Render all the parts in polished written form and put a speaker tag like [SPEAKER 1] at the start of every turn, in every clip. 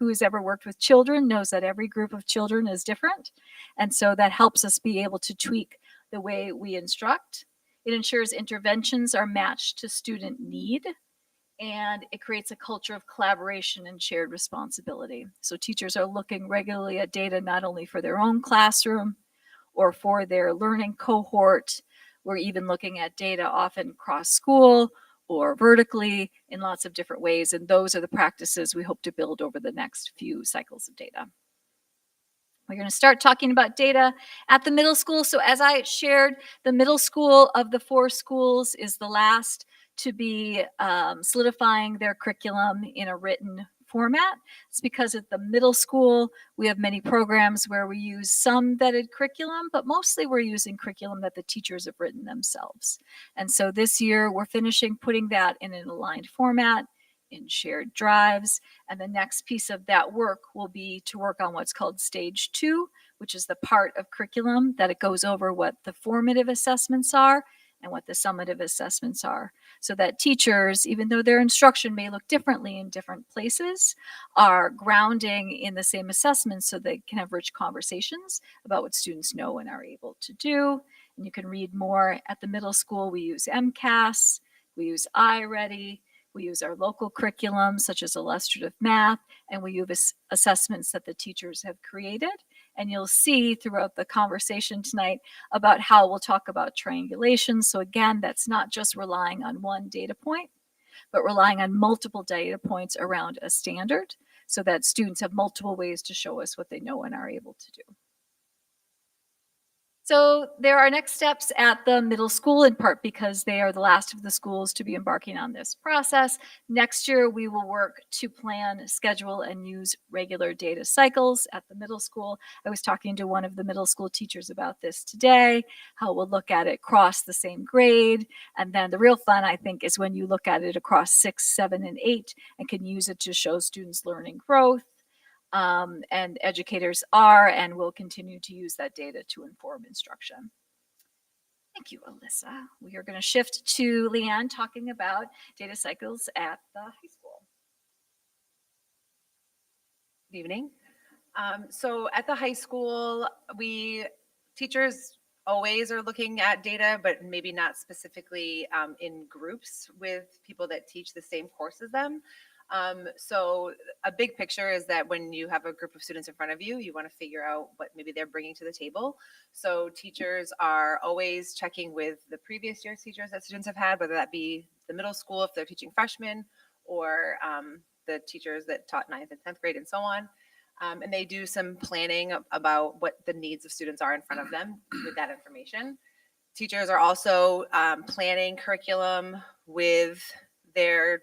[SPEAKER 1] who's ever worked with children knows that every group of children is different. And so that helps us be able to tweak the way we instruct. It ensures interventions are matched to student need, and it creates a culture of collaboration and shared responsibility. So teachers are looking regularly at data not only for their own classroom or for their learning cohort. We're even looking at data often cross school or vertically in lots of different ways. And those are the practices we hope to build over the next few cycles of data. We're going to start talking about data at the middle school. So as I shared, the middle school of the 4 schools is the last to be solidifying their curriculum in a written format. It's because at the middle school, we have many programs where we use some vetted curriculum, but mostly we're using curriculum that the teachers have written themselves. And so this year, we're finishing putting that in an aligned format in shared drives. And the next piece of that work will be to work on what's called stage 2, which is the part of curriculum that it goes over what the formative assessments are and what the summative assessments are, so that teachers, even though their instruction may look differently in different places, are grounding in the same assessments so they can have rich conversations about what students know and are able to do. And you can read more at the middle school. We use MCAS, we use iReady, we use our local curriculum, such as illustrative math, and we use assessments that the teachers have created. And you'll see throughout the conversation tonight about how we'll talk about triangulation. So again, that's not just relying on one data point, but relying on multiple data points around a standard so that students have multiple ways to show us what they know and are able to do. So there are next steps at the middle school, in part because they are the last of the schools to be embarking on this process. Next year, we will work to plan, schedule, and use regular data cycles at the middle school. I was talking to one of the middle school teachers about this today, how we'll look at it across the same grade. And then the real fun, I think, is when you look at it across 6, 7, and 8 and can use it to show students learning growth. And educators are and will continue to use that data to inform instruction. Thank you, Alyssa. We are going to shift to Leanne talking about data cycles at the high school.
[SPEAKER 2] Good evening. So at the high school, teachers always are looking at data, but maybe not specifically in groups with people that teach the same course as them. So a big picture is that when you have a group of students in front of you, you want to figure out what maybe they're bringing to the table. So teachers are always checking with the previous year's teachers that students have had, whether that be the middle school if they're teaching freshmen, or the teachers that taught 9th and 10th grade and so on. And they do some planning about what the needs of students are in front of them with that information. Teachers are also planning curriculum with their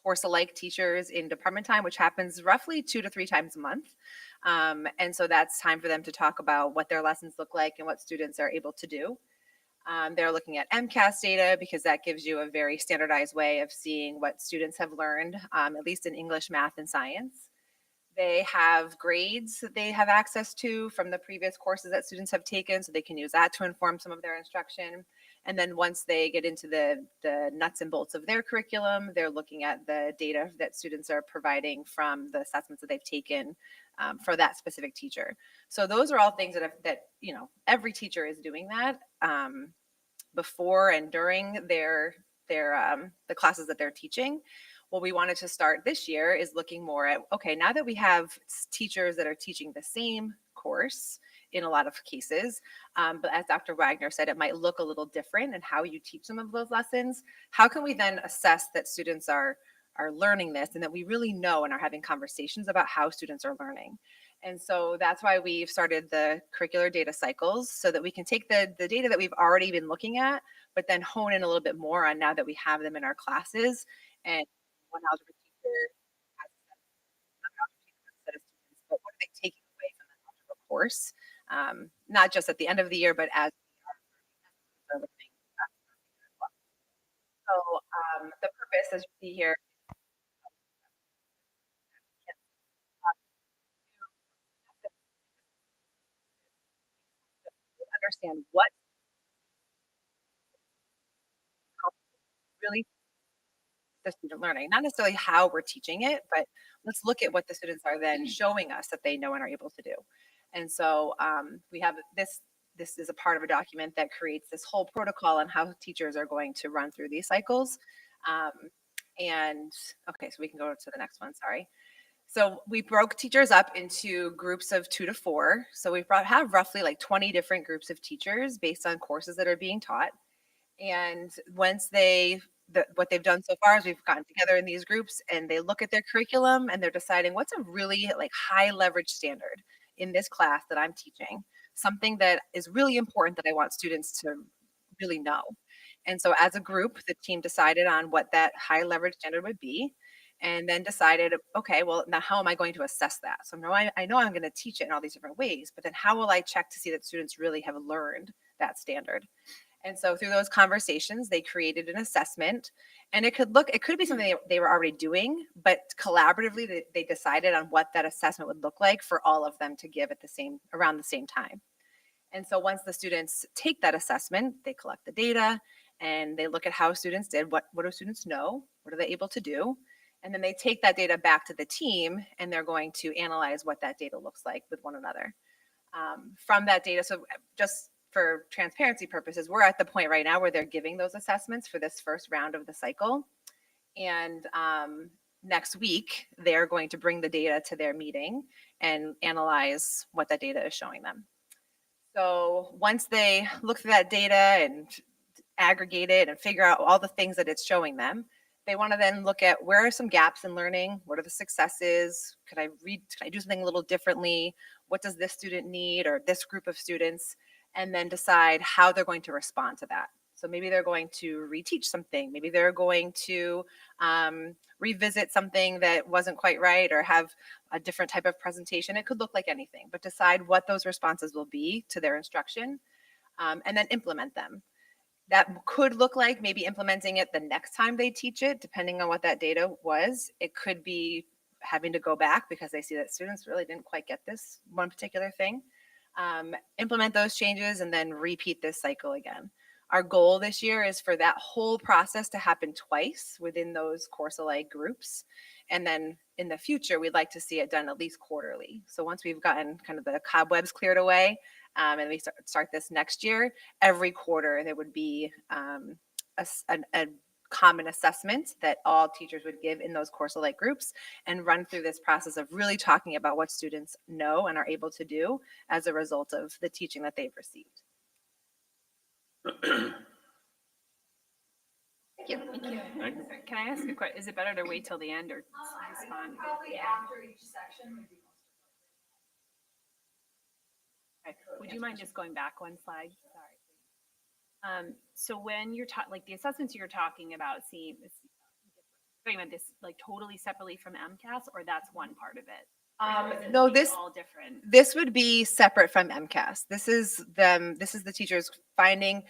[SPEAKER 2] course-alike teachers in department time, which happens roughly 2 to 3 times a month. And so that's time for them to talk about what their lessons look like and what students are able to do. They're looking at MCAS data because that gives you a very standardized way of seeing what students have learned, at least in English, math, and science. They have grades that they have access to from the previous courses that students have taken, so they can use that to inform some of their instruction. And then once they get into the nuts and bolts of their curriculum, they're looking at the data that students are providing from the assessments that they've taken for that specific teacher. So those are all things that every teacher is doing that before and during the classes that they're teaching. What we wanted to start this year is looking more at, okay, now that we have teachers that are teaching the same course in a lot of cases, but as Dr. Wagner said, it might look a little different in how you teach some of those lessons. How can we then assess that students are learning this and that we really know and are having conversations about how students are learning? And so that's why we've started the curricular data cycles, so that we can take the data that we've already been looking at, but then hone in a little bit more on now that we have them in our classes. And one algebra teacher has a set of students, but what are they taking away from that algebra course? Not just at the end of the year, but as we are learning. So the purpose, as you see here, understand what really the student learning, not necessarily how we're teaching it, but let's look at what the students are then showing us that they know and are able to do. And so we have this is a part of a document that creates this whole protocol on how teachers are going to run through these cycles. Um, and okay, so we can go to the next one, sorry. So we broke teachers up into groups of 2 to 4. So we have roughly like 20 different groups of teachers based on courses that are being taught. And once what they've done so far is we've gotten together in these groups and they look at their curriculum and they're deciding what's a really like high leverage standard in this class that I'm teaching, something that is really important that I want students to really know. And so as a group, the team decided on what that high leverage standard would be and then decided, okay, well, now how am I going to assess that? So I know I'm going to teach it in all these different ways, but then how will I check to see that students really have learned that standard? And so through those conversations, they created an assessment and it could be something they were already doing, but collaboratively they decided on what that assessment would look like for all of them to give around the same time. And so once the students take that assessment, they collect the data and they look at how students did, what do students know, what are they able to do? And then they take that data back to the team and they're going to analyze what that data looks like with one another. From that data, so just for transparency purposes, we're at the point right now where they're giving those assessments for this first round of the cycle. And next week, they're going to bring the data to their meeting and analyze what that data is showing them. So once they look through that data and aggregate it and figure out all the things that it's showing them, they want to then look at where are some gaps in learning? What are the successes? Could I do something a little differently? What does this student need or this group of students? And then decide how they're going to respond to that. So maybe they're going to reteach something. Maybe they're going to revisit something that wasn't quite right or have a different type of presentation. It could look like anything, but decide what those responses will be to their instruction and then implement them. That could look like maybe implementing it the next time they teach it, depending on what that data was. It could be having to go back because they see that students really didn't quite get this one particular thing. Implement those changes and then repeat this cycle again. Our goal this year is for that whole process to happen twice within those course-alike groups. And then in the future, we'd like to see it done at least quarterly. So once we've gotten kind of the cobwebs cleared away, and we start this next year, every quarter there would be a common assessment that all teachers would give in those course-alike groups and run through this process of really talking about what students know and are able to do as a result of the teaching that they've received.
[SPEAKER 1] Thank you. Can I ask a question? Is it better to wait till the end or respond?
[SPEAKER 3] Probably after each section would be most
[SPEAKER 1] Okay. Would you mind just going back one slide? Sorry. So when you're like the assessments you're talking about, talking about this like totally separately from MCAS, or that's one part of it?
[SPEAKER 2] No,
[SPEAKER 1] all different.
[SPEAKER 2] This would be separate from MCAS. This is the teachers finding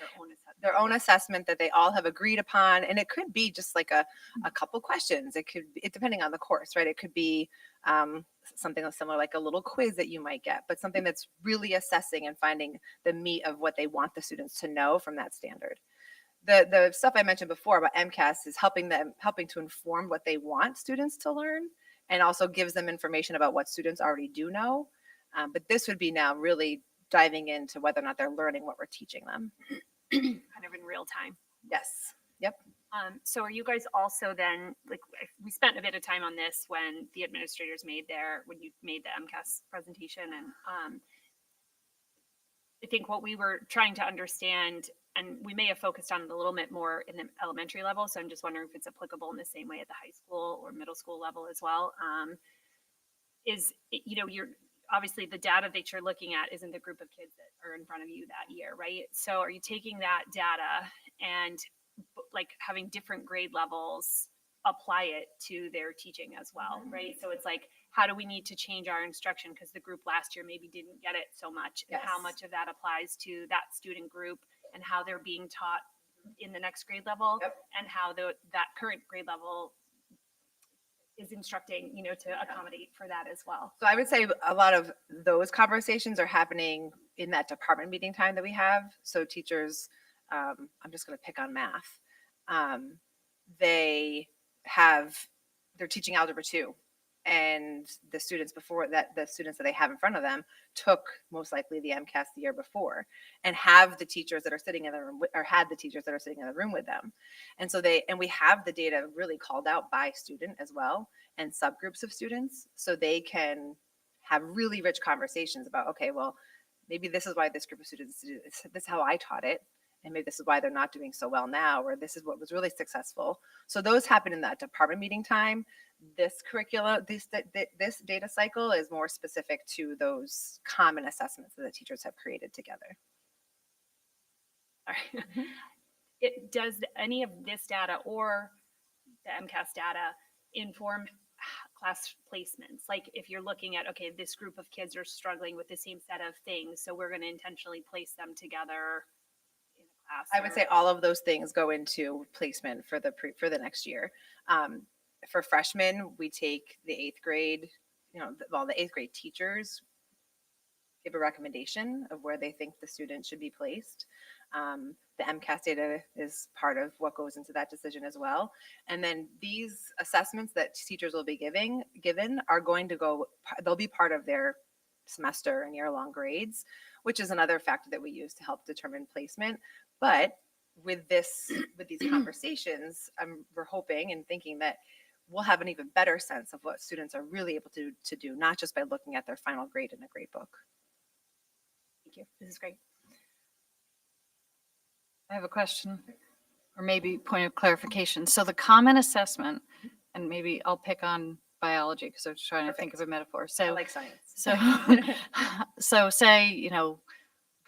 [SPEAKER 2] their own assessment that they all have agreed upon, and it could be just like a couple questions. It could be, depending on the course, right? It could be something similar like a little quiz that you might get, but something that's really assessing and finding the meat of what they want the students to know from that standard. The stuff I mentioned before about MCAS is helping to inform what they want students to learn and also gives them information about what students already do know. But this would be now really diving into whether or not they're learning what we're teaching them.
[SPEAKER 1] Kind of in real time.
[SPEAKER 2] Yes. Yep.
[SPEAKER 1] So are you guys also then, like, we spent a bit of time on this when the administrators when you made the MCAS presentation, and I think what we were trying to understand, and we may have focused on it a little bit more in the elementary level, so I'm just wondering if it's applicable in the same way at the high school or middle school level as well, you're obviously the data that you're looking at isn't the group of kids that are in front of you that year, right? So are you taking that data and like having different grade levels apply it to their teaching as well, right? So it's like, how do we need to change our instruction because the group last year maybe didn't get it so much, and how much of that applies to that student group and how they're being taught in the next grade level, and how that current grade level is instructing, to accommodate for that as well.
[SPEAKER 2] So I would say a lot of those conversations are happening in that department meeting time that we have. So teachers, I'm just going to pick on math. They they're teaching algebra 2, and the students that they have in front of them took most likely the MCAS the year before, and have the teachers that are sitting in the room or had the teachers that are sitting in the room with them. And so we have the data really called out by student as well, and subgroups of students, so they can have really rich conversations about, okay, well, maybe this is why this group of students, this is how I taught it, and maybe this is why they're not doing so well now, or this is what was really successful. So those happen in that department meeting time. This curricula, this data cycle is more specific to those common assessments that the teachers have created together.
[SPEAKER 4] Sorry. Does any of this data or the MCAS data inform class placements? Like if you're looking at, okay, this group of kids are struggling with the same set of things, so we're going to intentionally place them together in a class.
[SPEAKER 2] I would say all of those things go into placement for the next year. For freshmen, we take the 8th grade, the 8th grade teachers give a recommendation of where they think the student should be placed. The MCAS data is part of what goes into that decision as well. And then these assessments that teachers will be given are going to they'll be part of their semester and year-long grades, which is another factor that we use to help determine placement. But with these conversations, we're hoping and thinking that we'll have an even better sense of what students are really able to do, not just by looking at their final grade in a grade book.
[SPEAKER 4] Thank you. This is great.
[SPEAKER 1] I have a question, or maybe point of clarification. So the common assessment, and maybe I'll pick on biology because I was trying to think of a metaphor.
[SPEAKER 2] I
[SPEAKER 1] So,
[SPEAKER 2] like science.
[SPEAKER 1] so say,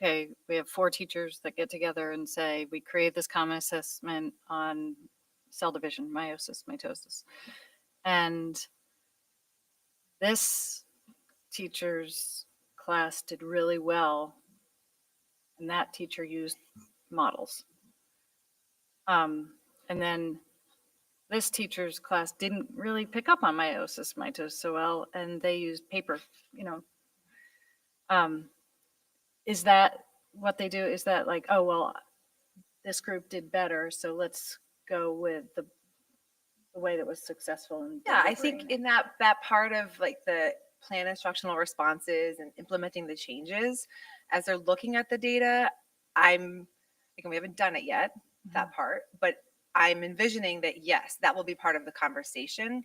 [SPEAKER 1] okay, we have 4 teachers that get together and say, we create this common assessment on cell division, meiosis, mitosis. And this teacher's class did really well, and that teacher used models. And then this teacher's class didn't really pick up on meiosis, mitosis so well, and they used paper, Is that what they do? Is that like, oh, well, this group did better, so let's go with the way that was successful?
[SPEAKER 2] Yeah, I think in that part of like the plan instructional responses and implementing the changes, as they're looking at the data, we haven't done it yet, that part, but I'm envisioning that, yes, that will be part of the conversation.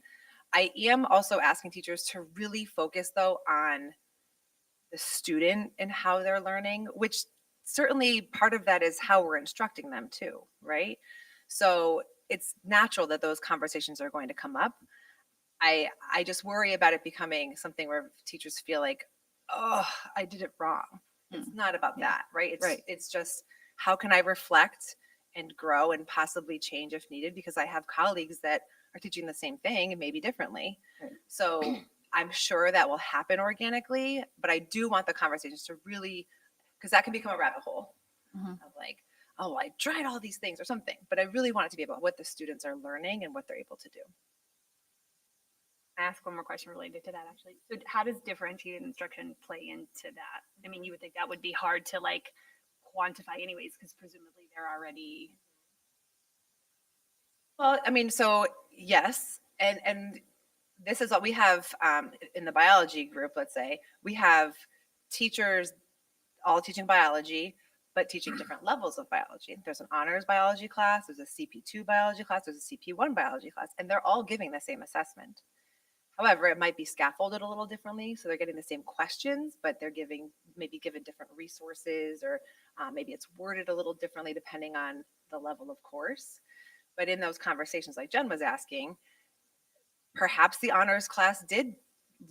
[SPEAKER 2] I am also asking teachers to really focus though on the student and how they're learning, which certainly part of that is how we're instructing them too, right? So it's natural that those conversations are going to come up. I just worry about it becoming something where teachers feel like, oh, I did it wrong. It's not about that, right? It's just, how can I reflect and grow and possibly change if needed, because I have colleagues that are teaching the same thing and maybe differently.
[SPEAKER 1] Right.
[SPEAKER 2] So I'm sure that will happen organically, but I do want the conversations to really, because that can become a rabbit hole of like, oh, well, I tried all these things or something, but I really want it to be about what the students are learning and what they're able to do.
[SPEAKER 4] I ask one more question related to that, actually. So how does differentiated instruction play into that? I mean, you would think that would be hard to like quantify anyways, because presumably they're already.
[SPEAKER 2] Well, I mean, so yes, and this is what we have in the biology group. Let's say we have teachers all teaching biology, but teaching different levels of biology. There's an honors biology class, there's a CP2 biology class, there's a CP1 biology class, and they're all giving the same assessment. However, it might be scaffolded a little differently, so they're getting the same questions, but they're maybe given different resources, or maybe it's worded a little differently depending on the level of course. But in those conversations, like Jen was asking, perhaps the honors class did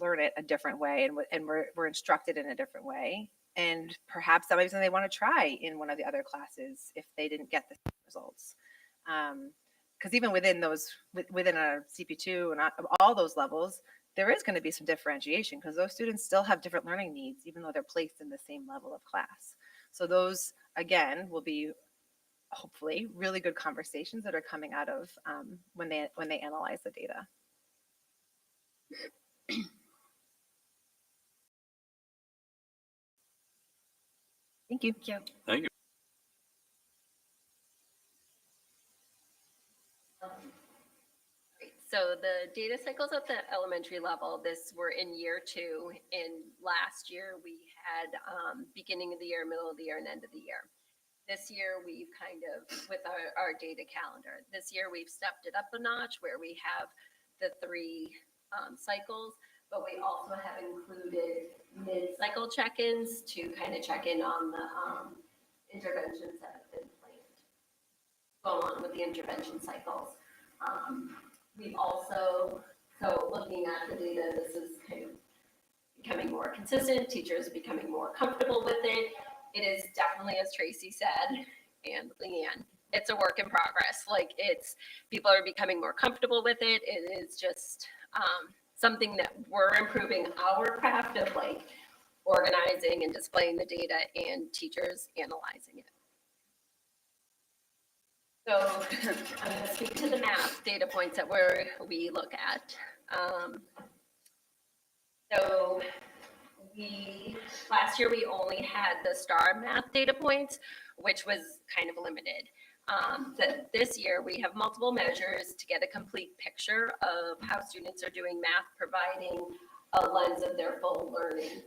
[SPEAKER 2] learn it a different way and were instructed in a different way. And perhaps that might be something they want to try in one of the other classes if they didn't get the results. Because even within a CP2 and all those levels, there is going to be some differentiation because those students still have different learning needs, even though they're placed in the same level of class. So those, again, will be hopefully really good conversations that are coming out of when they analyze the data. Thank you.
[SPEAKER 4] Thank you.
[SPEAKER 5] Thank you. So the data cycles at the elementary level, we're in year 2. And last year we had beginning of the year, middle of the year, and end of the year. This year we've kind of, with our data calendar, this year we've stepped it up a notch where we have the 3 cycles, but we also have included mid-cycle check-ins to kind of check in on the interventions that have been planned. Go along with the intervention cycles. We've also, so looking at the data, this is kind of becoming more consistent, teachers becoming more comfortable with it. It is definitely, as Tracy said, and Leanne, it's a work in progress. Like people are becoming more comfortable with it. It is just something that we're improving our craft of like organizing and displaying the data and teachers analyzing it. So I'm going to speak to the math data points that we look at. So last year we only had the STAR math data points, which was kind of limited. This year we have multiple measures to get a complete picture of how students are doing math, providing a lens of their full learning.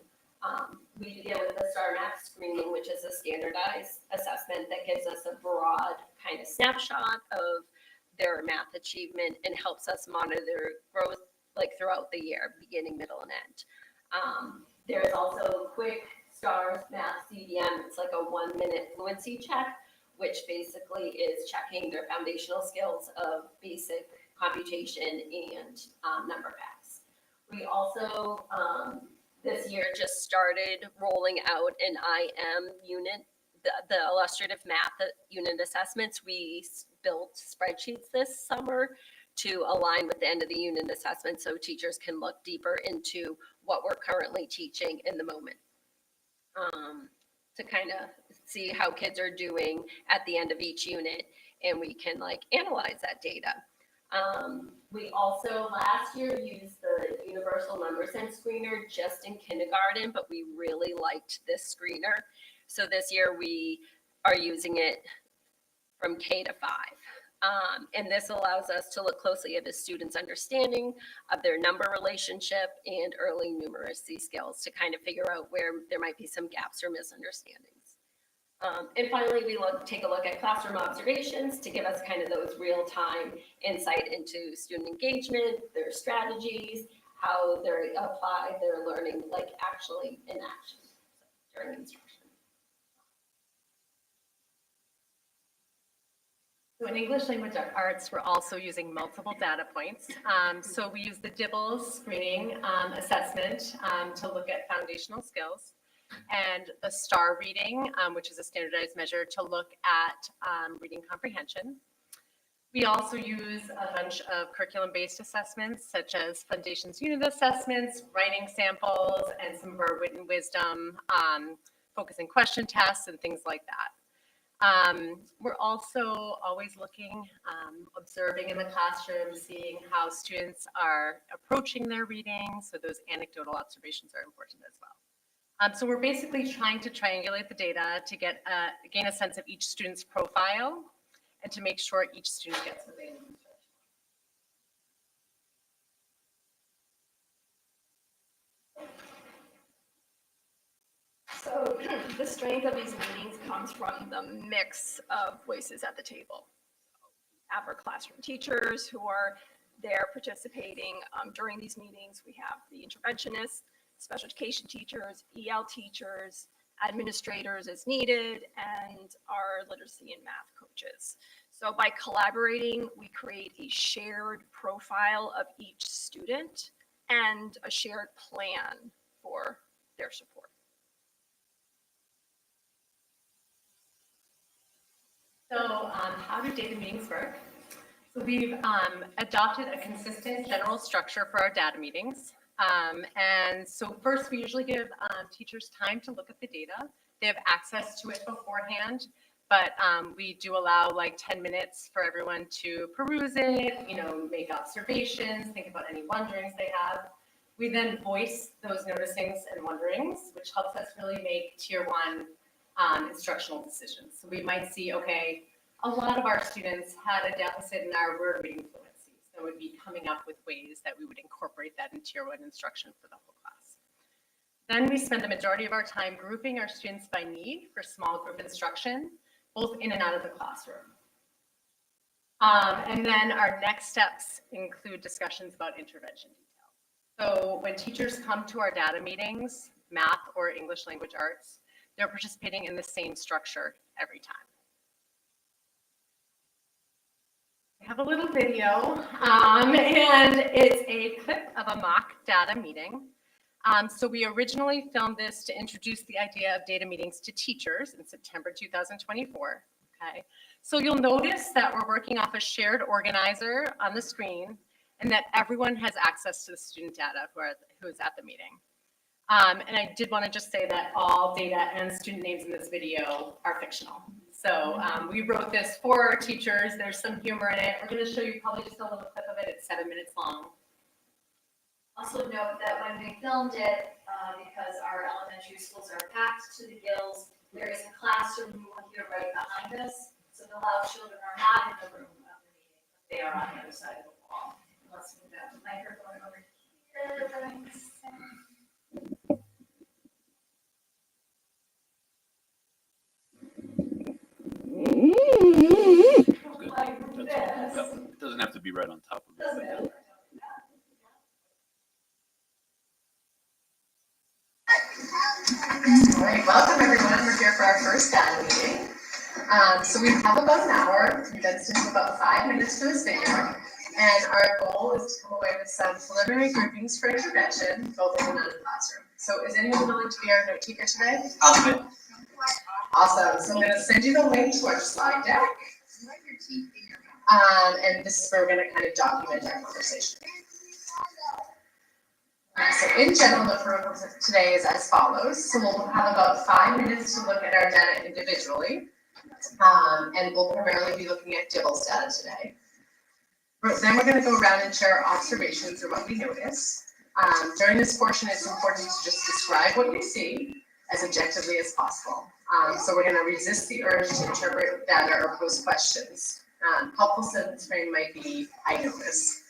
[SPEAKER 5] We begin with the STAR math screening, which is a standardized assessment that gives us a broad kind of snapshot of their math achievement and helps us monitor growth like throughout the year, beginning, middle, and end. There's also quick STAR math CBM. It's like a 1-minute fluency check, which basically is checking their foundational skills of basic computation and number packs. We also, this year, just started rolling out an IM unit, the illustrative math unit assessments. We built spreadsheets this summer to align with the end of the unit assessment so teachers can look deeper into what we're currently teaching in the moment, to kind of see how kids are doing at the end of each unit, and we can like analyze that data. We also last year used the universal number sense screener just in kindergarten, but we really liked this screener. So this year we are using it from K to 5. And this allows us to look closely at a student's understanding of their number relationship and early numeracy skills to kind of figure out where there might be some gaps or misunderstandings. And finally, we take a look at classroom observations to give us kind of those real-time insight into student engagement, their strategies, how they apply their learning, like actually in action during instruction.
[SPEAKER 2] So in English language arts, we're also using multiple data points. So we use the DIBELS screening assessment to look at foundational skills, and the STAR reading, which is a standardized measure to look at reading comprehension. We also use a bunch of curriculum-based assessments, such as Foundations unit assessments, writing samples, and some of our written wisdom, focusing question tests, and things like that. We're also always looking, observing in the classroom, seeing how students are approaching their reading. So those anecdotal observations are important as well. So we're basically trying to triangulate the data to gain a sense of each student's profile and to make sure each student gets what they need.
[SPEAKER 6] So the strength of these meetings comes from the mix of voices at the table. We have our classroom teachers who are there participating during these meetings. We have the interventionists, special education teachers, EL teachers, administrators as needed, and our literacy and math coaches. So by collaborating, we create a shared profile of each student and a shared plan for their support.
[SPEAKER 2] So how do data meetings work? So we've adopted a consistent general structure for our data meetings. And so first, we usually give teachers time to look at the data. They have access to it beforehand, but we do allow like 10 minutes for everyone to peruse it, make observations, think about any wonderings they have. We then voice those noticings and wonderings, which helps us really make tier 1 instructional decisions. So we might see, okay, a lot of our students had a deficit in our word reading fluency. then would be coming up with ways that we would incorporate that into Tier 1 instruction for the whole class. Then we spend the majority of our time grouping our students by need for small group instruction, both in and out of the classroom. And then our next steps include discussions about intervention details. So when teachers come to our data meetings, math or English language arts, they're participating in the same structure every time. We have a little video, and it's a clip of a mock data meeting. So we originally filmed this to introduce the idea of data meetings to teachers in September 2024. Okay, so you'll notice that we're working off a shared organizer on the screen and that everyone has access to the student data who is at the meeting. And I did want to just say that all data and student names in this video are fictional. So we wrote this for our teachers. There's some humor in it. We're going to show you probably just a little clip of it. It's 7 minutes long.
[SPEAKER 3] Also note that when we filmed it, because our elementary schools are packed to the gills, there is a classroom you will hear right behind us. So the loud children are not in the room of the meeting, but they are on the other side of the wall. Let's move that microphone over here.
[SPEAKER 7] It doesn't have to be right on top of it.
[SPEAKER 2] All right, welcome everyone. We're here for our first data meeting. So we have about an hour, condensed into about 5 minutes for this video. And our goal is to come away with some preliminary groupings for intervention, both in and out of the classroom. So is anyone willing to be our note taker today?
[SPEAKER 7] I'll do it.
[SPEAKER 2] Awesome. So I'm going to send you the link to our slide deck. And this is where we're going to kind of document our conversation. So in general, the program today is as follows. So we'll have about 5 minutes to look at our data individually. And we'll primarily be looking at DIBELS data today. Then we're going to go around and share our observations or what we notice. During this portion, it's important to just describe what you see as objectively as possible. So we're going to resist the urge to interpret data or pose questions. Helpful sentence frame might be, I notice.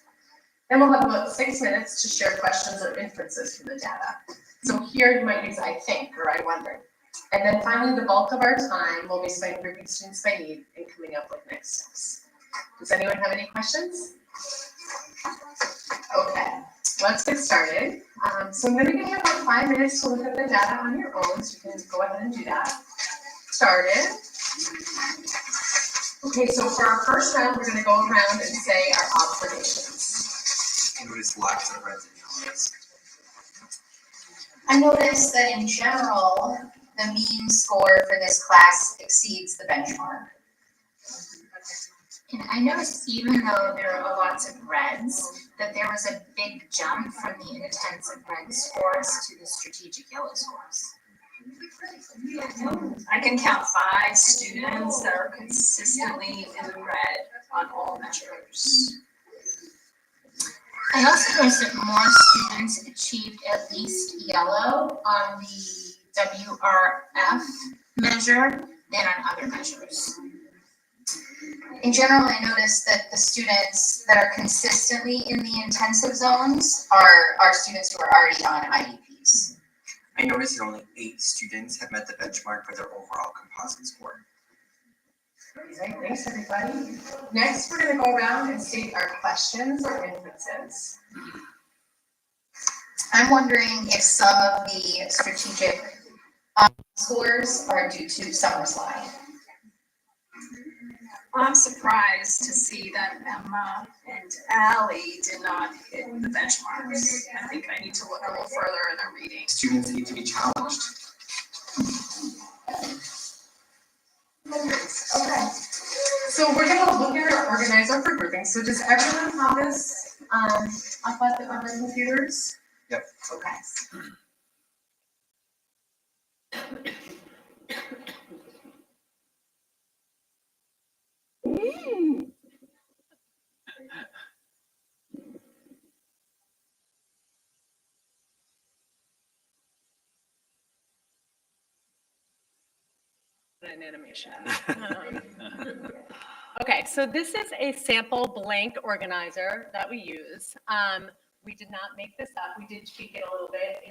[SPEAKER 2] Then we'll have about 6 minutes to share questions or inferences from the data. So here you might use I think or I wonder. And then finally, the bulk of our time will be spent grouping students by need and coming up with next steps. Does anyone have any questions? Okay, let's get started. So I'm going to give you about 5 minutes to look at the data on your own, so you can go ahead and do that. Started. Okay, so for our first round, we're going to go around and say our observations.
[SPEAKER 8] I noticed lots of reds and yellows.
[SPEAKER 9] I noticed that in general, the mean score for this class exceeds the benchmark. And I noticed even though there are lots of reds, that there was a big jump from the intensive red scores to the strategic yellow scores.
[SPEAKER 6] I can count 5 students that are consistently in the red on all measures.
[SPEAKER 9] I also noticed that more students achieved at least yellow on the WRF measure than on other measures. In general, I noticed that the students that are consistently in the intensive zones are students who are already on IEPs.
[SPEAKER 8] I noticed that only 8 students have met the benchmark for their overall composite score.
[SPEAKER 2] Okay, thanks everybody. Next, we're going to go around and state our questions or inferences.
[SPEAKER 9] I'm wondering if some of the strategic scores are due to summer slide.
[SPEAKER 6] I'm surprised to see that Emma and Allie did not hit the benchmarks. I think I need to look a little further in their reading.
[SPEAKER 8] Students need to be challenged.
[SPEAKER 2] Okay, so we're going to look at our organizer for grouping. So does everyone have this up on their computers?
[SPEAKER 8] Yep.
[SPEAKER 2] Okay. An animation. Okay, so this is a sample blank organizer that we use. We did not make this up. We did tweak it a little bit.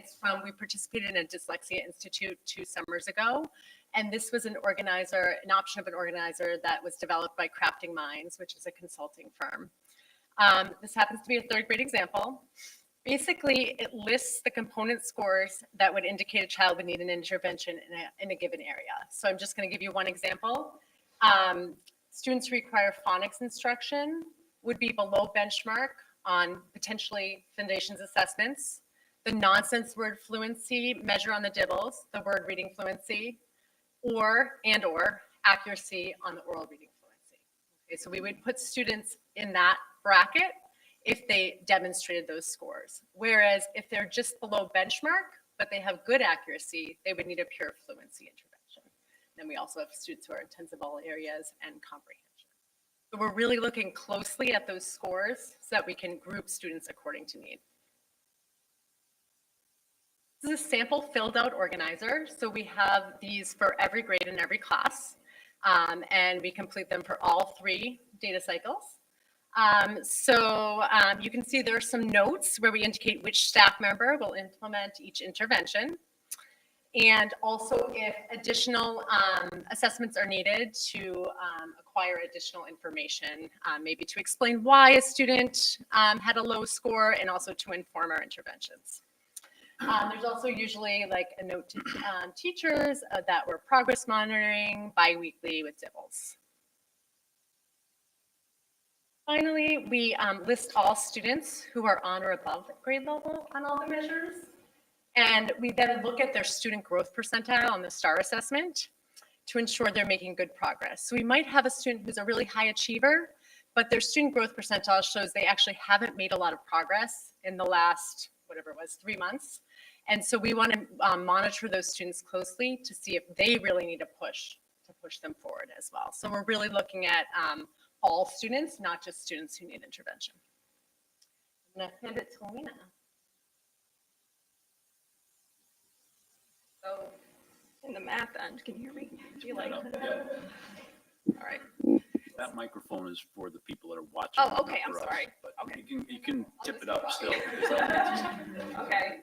[SPEAKER 2] We participated in a Dyslexia Institute 2 summers ago. And this was an option of an organizer that was developed by Crafting Minds, which is a consulting firm. This happens to be a third grade example. Basically, it lists the component scores that would indicate a child would need an intervention in a given area. So I'm just going to give you one example. Students who require phonics instruction would be below benchmark on potentially foundations assessments, the nonsense word fluency measure on the DIBELS, the word reading fluency, or accuracy on the oral reading fluency. Okay, so we would put students in that bracket if they demonstrated those scores. Whereas if they're just below benchmark, but they have good accuracy, they would need a pure fluency intervention. Then we also have students who are intensive all areas and comprehension. So we're really looking closely at those scores so that we can group students according to need. This is a sample filled out organizer. So we have these for every grade and every class, and we complete them for all 3 data cycles. You can see there are some notes where we indicate which staff member will implement each intervention. And also if additional assessments are needed to acquire additional information, maybe to explain why a student had a low score and also to inform our interventions. There's also usually like a note to teachers that we're progress monitoring bi-weekly with DIBELS. Finally, we list all students who are on or above grade level on all the measures. And we then look at their student growth percentile on the STAR assessment to ensure they're making good progress. So we might have a student who's a really high achiever, but their student growth percentile shows they actually haven't made a lot of progress in the last, 3 months. And so we want to monitor those students closely to see if they really need a push to push them forward as well. So we're really looking at all students, not just students who need intervention. I'm going to hand it to Lena.
[SPEAKER 6] So in the math end, can you hear me? Do you like? All right.
[SPEAKER 7] That microphone is for the people that are watching.
[SPEAKER 6] Oh, okay,
[SPEAKER 7] not
[SPEAKER 6] I'm
[SPEAKER 7] for us,
[SPEAKER 6] sorry.
[SPEAKER 7] But
[SPEAKER 6] Okay.
[SPEAKER 7] you can tip it up still.
[SPEAKER 6] Okay.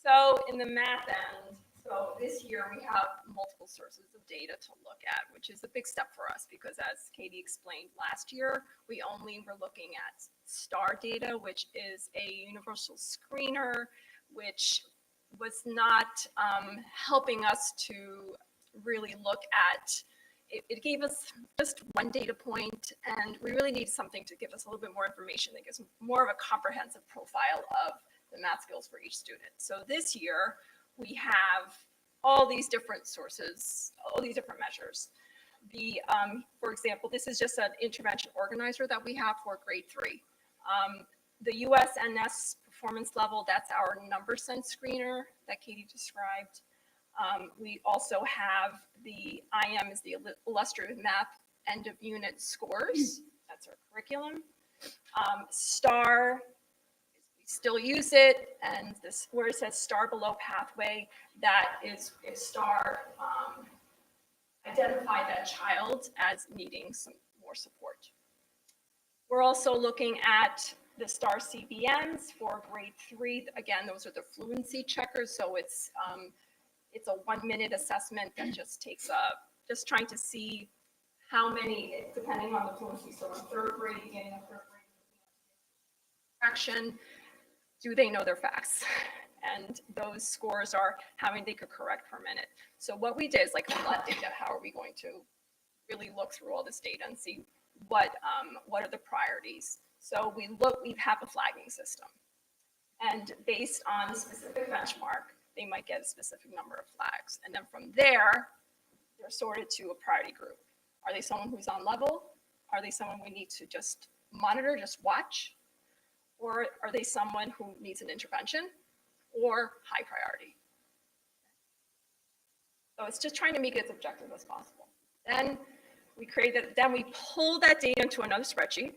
[SPEAKER 6] So in the math end, so this year we have multiple sources of data to look at, which is a big step for us because as Katie explained last year, we only were looking at STAR data, which is a universal screener, which was not helping us to really look at, it gave us just one data point, and we really need something to give us a little bit more information that gives more of a comprehensive profile of the math skills for each student. So this year, we have all these different sources, all these different measures. For example, this is just an intervention organizer that we have for grade 3. The USNS performance level, that's our number sense screener that Katie described. We also have the IM is the illustrative math end of unit scores. That's our curriculum. STAR, we still use it, and this where it says STAR below pathway, that is if STAR identified that child as needing some more support. We're also looking at the STAR CBMs for grade 3. Again, those are the fluency checkers. So it's a 1-minute assessment that just takes just trying to see how many, depending on the fluency. So in 3rd grade, beginning of 3rd grade, correction, do they know their facts? And those scores are how many they could correct per minute. So what we did is like flood data. How are we going to really look through all this data and see what are the priorities? So we have a flagging system, and based on a specific benchmark, they might get a specific number of flags. And then from there, they're sorted to a priority group. Are they someone who's on level? Are they someone we need to just monitor, just watch? Or are they someone who needs an intervention or high priority? So it's just trying to make it as objective as possible. Then we pull that data into another spreadsheet,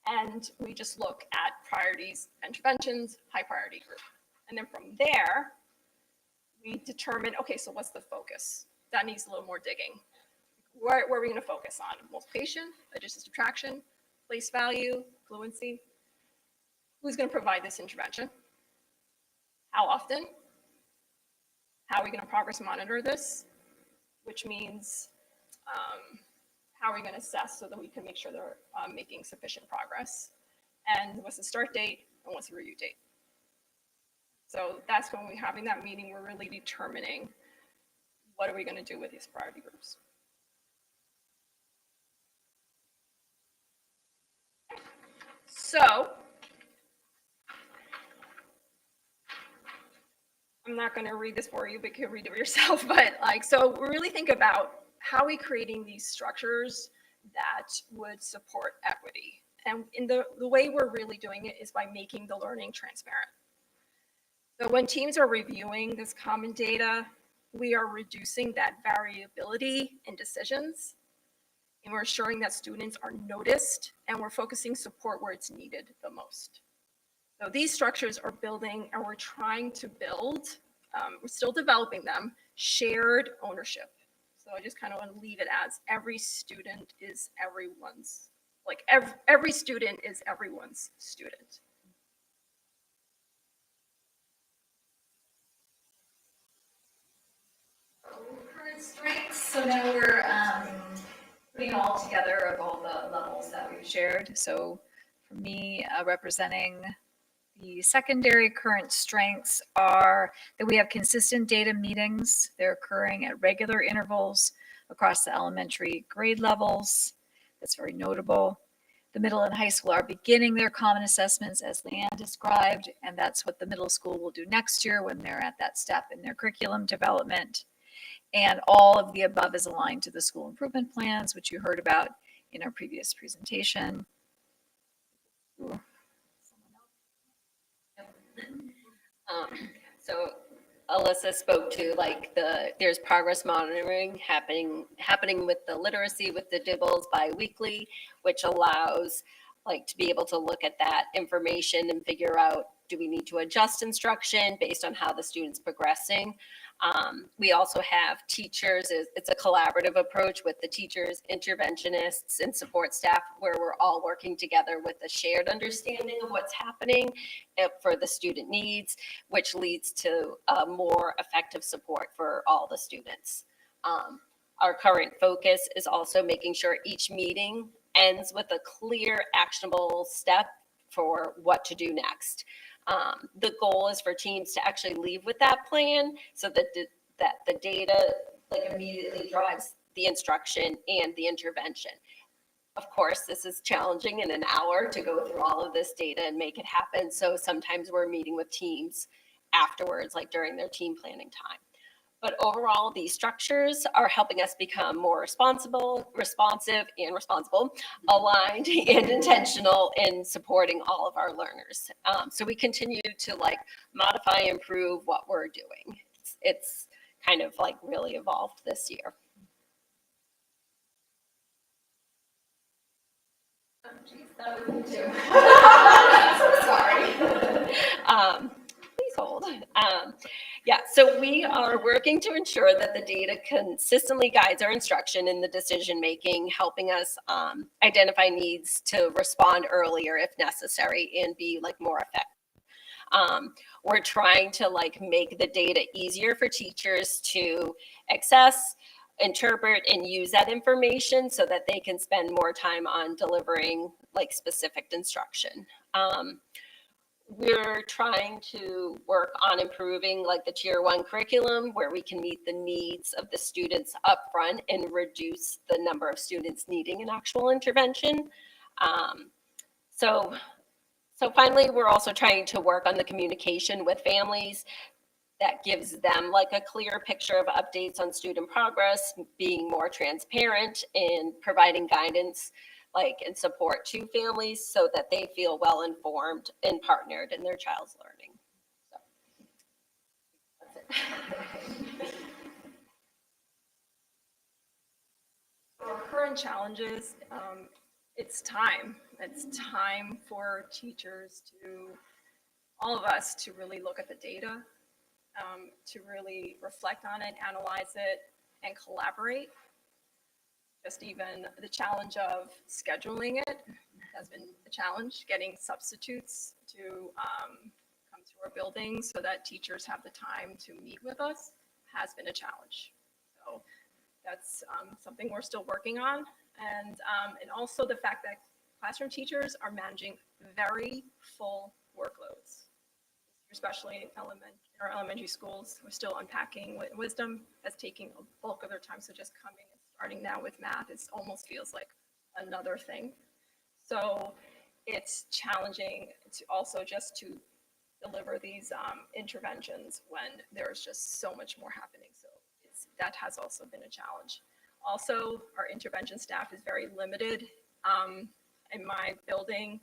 [SPEAKER 6] and we just look at priorities, interventions, high priority group. And then from there, we determine, okay, so what's the focus? That needs a little more digging. Where are we going to focus on? Multiplication, addition, subtraction, place value, fluency? Who's going to provide this intervention? How often? How are we going to progress monitor this? Which means how are we going to assess so that we can make sure they're making sufficient progress? And what's the start date and what's the review date? So that's when we're having that meeting, we're really determining what are we going to do with these priority groups. So I'm not going to read this for you, but you can read it yourself. But like, so we really think about how are we creating these structures that would support equity. And in the way we're really doing it is by making the learning transparent. So when teams are reviewing this common data, we are reducing that variability in decisions, and we're ensuring that students are noticed, and we're focusing support where it's needed the most. So these structures are building, and we're trying to build, we're still developing them, shared ownership. So I just kind of want to leave it as every student is everyone's, like every student is everyone's student.
[SPEAKER 1] Current strengths, so now we're putting it all together of all the levels that we've shared. So for me, representing the secondary current strengths are that we have consistent data meetings. They're occurring at regular intervals across the elementary grade levels. That's very notable. The middle and high school are beginning their common assessments as Leanne described, and that's what the middle school will do next year when they're at that step in their curriculum development. And all of the above is aligned to the school improvement plans, which you heard about in our previous presentation.
[SPEAKER 5] So Alyssa spoke to like there's progress monitoring happening with the literacy with the dibbles bi-weekly, which allows like to be able to look at that information and figure out, do we need to adjust instruction based on how the student's progressing? We also have teachers, it's a collaborative approach with the teachers, interventionists, and support staff where we're all working together with a shared understanding of what's happening for the student needs, which leads to more effective support for all the students. Our current focus is also making sure each meeting ends with a clear, actionable step for what to do next. The goal is for teams to actually leave with that plan so that the data like immediately drives the instruction and the intervention. Of course, this is challenging in an hour to go through all of this data and make it happen. So sometimes we're meeting with teams afterwards, like during their team planning time. But overall, these structures are helping us become more responsive, and responsible, aligned, and intentional in supporting all of our learners. So we continue to like modify, improve what we're doing. It's kind of like really evolved this year. Oh, geez, that was me too. So sorry. Please hold. Yeah, so we are working to ensure that the data consistently guides our instruction in the decision making, helping us identify needs to respond earlier if necessary and be like more effective. We're trying to like make the data easier for teachers to access, interpret, and use that information so that they can spend more time on delivering like specific instruction. We're trying to work on improving like the tier 1 curriculum where we can meet the needs of the students up front and reduce the number of students needing an actual intervention. So finally, we're also trying to work on the communication with families that gives them like a clear picture of updates on student progress, being more transparent and providing guidance like and support to families so that they feel well informed and partnered in their child's learning. So that's it.
[SPEAKER 6] Our current challenges, it's time. It's time for teachers to, all of us, to really look at the data, to really reflect on it, analyze it, and collaborate. just even the challenge of scheduling it has been a challenge, getting substitutes to come to our building so that teachers have the time to meet with us has been a challenge. So that's something we're still working on. And also the fact that classroom teachers are managing very full workloads, especially in our elementary schools. We're still unpacking wisdom that's taking a bulk of their time. So just coming and starting now with math, it almost feels like another thing. So it's challenging to also just to deliver these interventions when there's just so much more happening. So that has also been a challenge. Also, our intervention staff is very limited. In my building,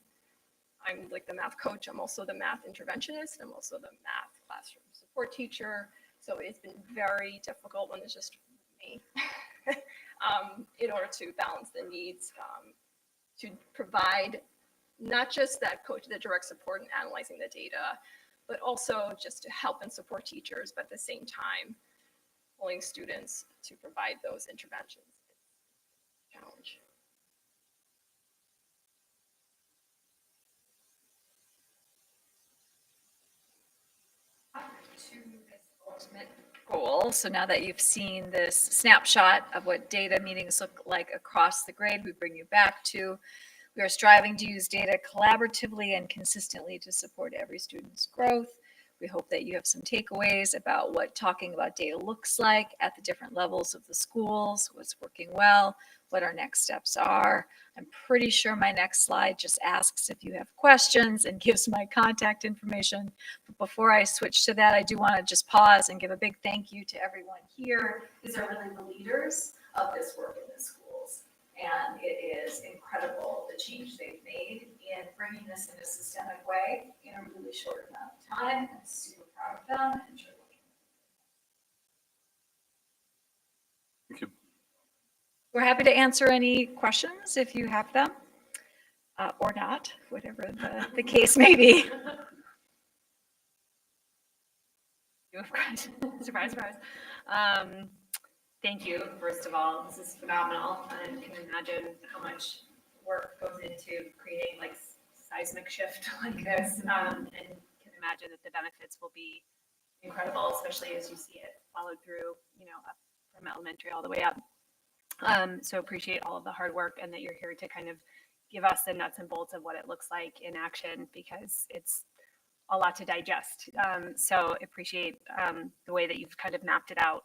[SPEAKER 6] I'm like the math coach. I'm also the math interventionist. I'm also the math classroom support teacher. So it's been very difficult when it's just me in order to balance the needs to provide not just that coach, the direct support and analyzing the data, but also just to help and support teachers, but at the same time, pulling students to provide those interventions. It's a challenge.
[SPEAKER 1] To this ultimate goal. So now that you've seen this snapshot of what data meetings look like across the grade, we bring you back to we are striving to use data collaboratively and consistently to support every student's growth. We hope that you have some takeaways about what talking about data looks like at the different levels of the schools, what's working well, what our next steps are. I'm pretty sure my next slide just asks if you have questions and gives my contact information. But before I switch to that, I do want to just pause and give a big thank you to everyone here. These are really the leaders of this work in the schools. And it is incredible the change they've made in bringing this in a systemic way in a really short amount of time. I'm super proud of them and enjoy working.
[SPEAKER 7] Thank you.
[SPEAKER 1] We're happy to answer any questions if you have them, or not, whatever the case may be.
[SPEAKER 4] You have questions? Surprise, surprise. Thank you, first of all. This is phenomenal. I can imagine how much work goes into creating like seismic shift like this, and can imagine that the benefits will be incredible, especially as you see it followed through, up from elementary all the way up. So appreciate all of the hard work and that you're here to kind of give us the nuts and bolts of what it looks like in action, because it's a lot to digest. So appreciate the way that you've kind of mapped it out.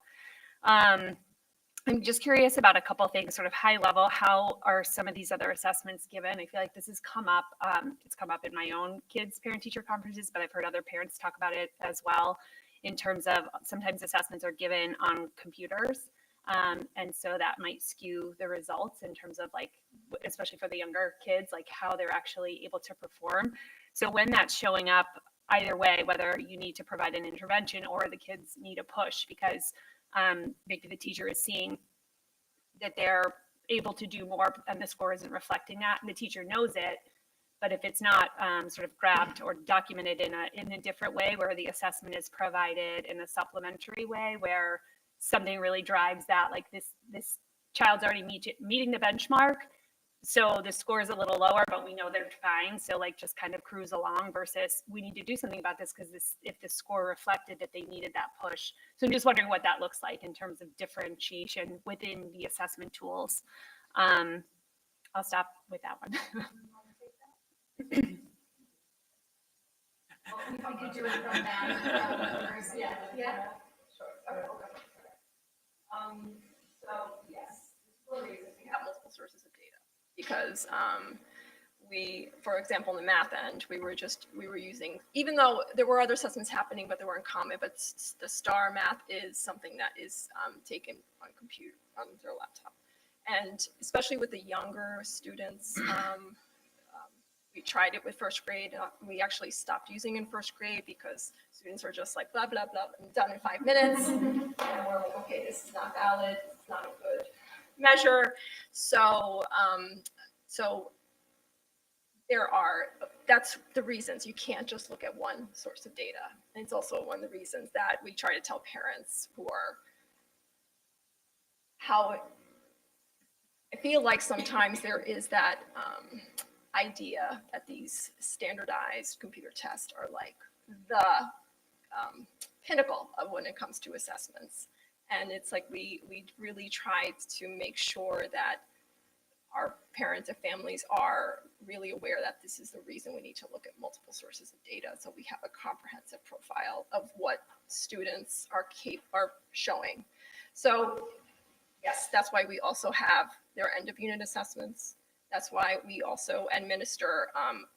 [SPEAKER 4] I'm just curious about a couple of things, sort of high level. How are some of these other assessments given? I feel like this has come up. It's come up in my own kids' parent-teacher conferences, but I've heard other parents talk about it as well, in terms of sometimes assessments are given on computers. And so that might skew the results in terms of like, especially for the younger kids, like how they're actually able to perform. So when that's showing up, either way, whether you need to provide an intervention or the kids need a push because maybe the teacher is seeing that they're able to do more and the score isn't reflecting that, and the teacher knows it, but if it's not sort of grabbed or documented in a different way, where the assessment is provided in a supplementary way where something really drives that, like this child's already meeting the benchmark, so the score is a little lower, but we know they're fine. So like just kind of cruise along versus we need to do something about this because if the score reflected that they needed that push. So I'm just wondering what that looks like in terms of differentiation within the assessment tools. I'll stop with that one.
[SPEAKER 3] We could do it from that first, yeah.
[SPEAKER 6] Sure. Okay. So yes, for reasons we have multiple sources of data. Because for example, in the math end, we were using, even though there were other assessments happening, but they weren't common, but the STAR math is something that is taken on their laptop. And especially with the younger students, we tried it with first grade. We actually stopped using in first grade because students are just like, blah, blah, blah, I'm done in 5 minutes. And we're like, okay, this is not valid. It's not a good measure. So that's the reasons you can't just look at one source of data. And it's also one of the reasons that we try to tell parents I feel like sometimes there is that idea that these standardized computer tests are like the pinnacle of when it comes to assessments. And it's like we really tried to make sure that our parents and families are really aware that this is the reason we need to look at multiple sources of data. So we have a comprehensive profile of what students are showing. So yes, that's why we also have their end of unit assessments. That's why we also administer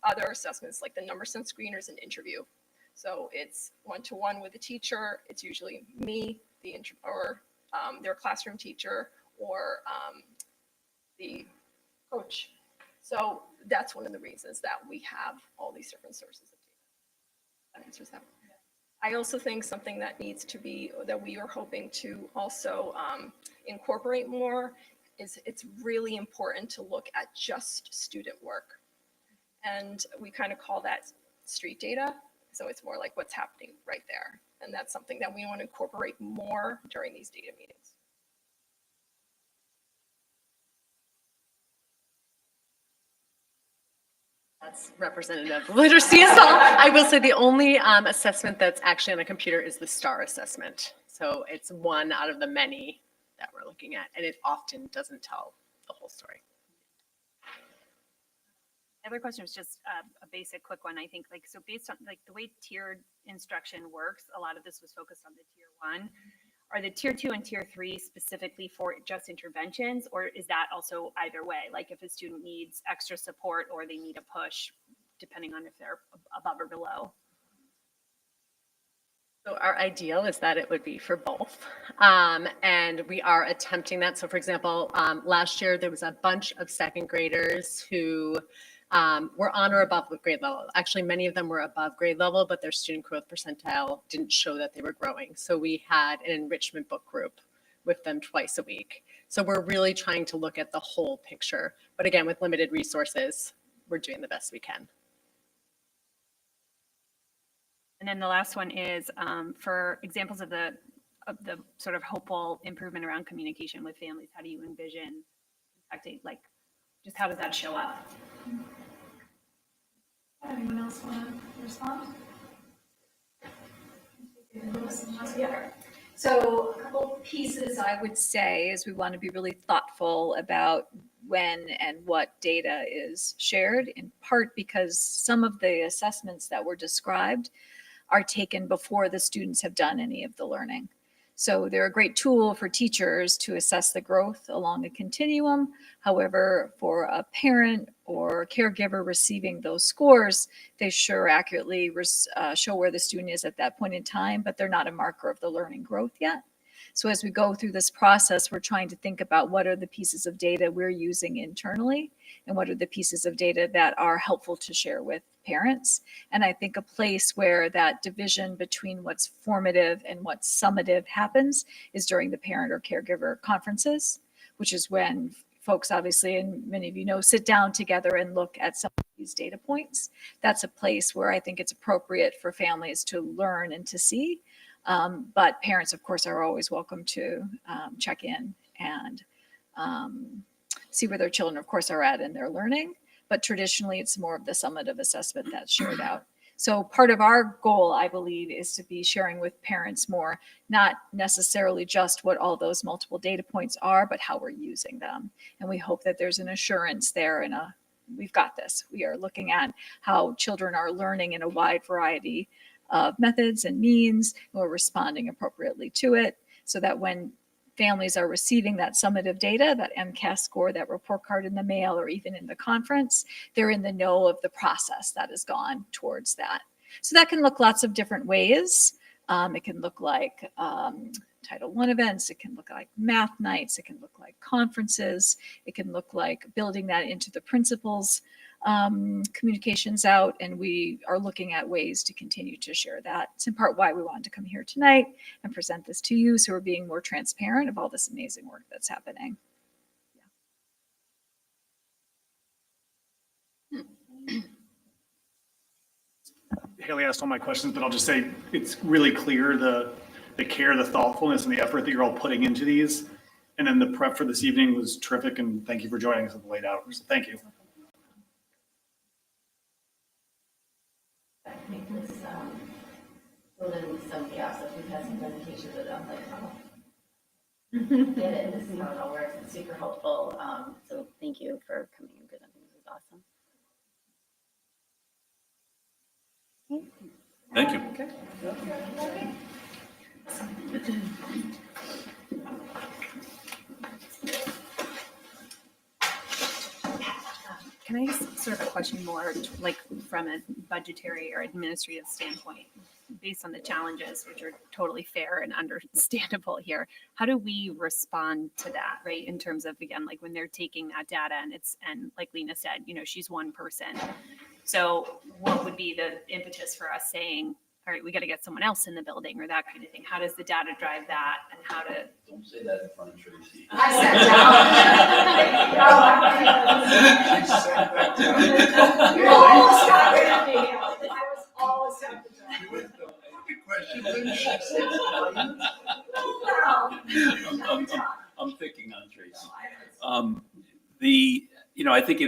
[SPEAKER 6] other assessments like the number sense screeners and interview. So it's one-to-one with the teacher. It's usually me, or their classroom teacher, or the coach. So that's one of the reasons that we have all these different sources of data. That answers that. I also think something that needs to be, that we are hoping to also incorporate more is it's really important to look at just student work. And we kind of call that street data. So it's more like what's happening right there. And that's something that we want to incorporate more during these data meetings.
[SPEAKER 10] That's representative of literacy is all. I will say the only assessment that's actually on a computer is the STAR assessment. So it's one out of the many that we're looking at, and it often doesn't tell the whole story.
[SPEAKER 4] The other question was just a basic quick one, I think, like, so based on like the way tiered instruction works, a lot of this was focused on the tier 1. Are the tier 2 and tier 3 specifically for just interventions, or is that also either way? Like if a student needs extra support or they need a push, depending on if they're above or below?
[SPEAKER 10] So our ideal is that it would be for both. And we are attempting that. So for example, last year there was a bunch of second graders who were on or above grade level. Actually, many of them were above grade level, but their student growth percentile didn't show that they were growing. So we had an enrichment book group with them twice a week. So we're really trying to look at the whole picture. But again, with limited resources, we're doing the best we can.
[SPEAKER 4] And then the last one is for examples of the sort of hopeful improvement around communication with families. How do you envision impacting, like, just how does that show up?
[SPEAKER 1] Anyone else want to respond?
[SPEAKER 3] Yeah. So a couple pieces I would say is we want to be really thoughtful about when and what data is shared, in part because some of the assessments that were described are taken before the students have done any of the learning. So they're a great tool for teachers to assess the growth along a continuum. However, for a parent or caregiver receiving those scores, they sure accurately show where the student is at that point in time, but they're not a marker of the learning growth yet. So as we go through this process, we're trying to think about what are the pieces of data we're using internally and what are the pieces of data that are helpful to share with parents. And I think a place where that division between what's formative and what's summative happens is during the parent or caregiver conferences, which is when folks, obviously, and many of you know, sit down together and look at some of these data points. That's a place where I think it's appropriate for families to learn and to see. But parents, of course, are always welcome to check in and see where their children, of course, are at in their learning. But traditionally, it's more of the summative assessment that's shared out. So part of our goal, I believe, is to be sharing with parents more, not necessarily just what all those multiple data points are, but how we're using them. And we hope that there's an assurance there and we've got this. We are looking at how children are learning in a wide variety of methods and means, and we're responding appropriately to it so that when families are receiving that summative data, that MCAS score, that report card in the mail, or even in the conference, they're in the know of the process that has gone towards that. So that can look lots of different ways. It can look like Title I events. It can look like math nights. It can look like conferences. It can look like building that into the principals' communications out, and we are looking at ways to continue to share that. It's in part why we wanted to come here tonight and present this to you, so we're being more transparent of all this amazing work that's happening.
[SPEAKER 11] Haley asked all my questions, but I'll just say it's really clear the care, the thoughtfulness, and the effort that you're all putting into these. And then the prep for this evening was terrific, and thank you for joining us at the late hours. So thank you.
[SPEAKER 12] Make this fill in with somebody else if we've had some presentations with them, like, get it, and this is how it all works. It's super helpful. So thank you for coming and presenting. This is awesome.
[SPEAKER 7] Thank you.
[SPEAKER 4] Can I sort of a question more, like from a budgetary or administrative standpoint, based on the challenges, which are totally fair and understandable here? How do we respond to that, right? In terms of, again, like when they're taking that data and like Lena said, she's one person. So what would be the impetus for us saying, all right, we got to get someone else in the building or that kind of thing? How does the data drive that and how to?
[SPEAKER 13] Don't say that in front of Tracy.
[SPEAKER 9] I sat down. You almost got rid of me. I was almost at the door.
[SPEAKER 13] I'm picking on Tracy. I think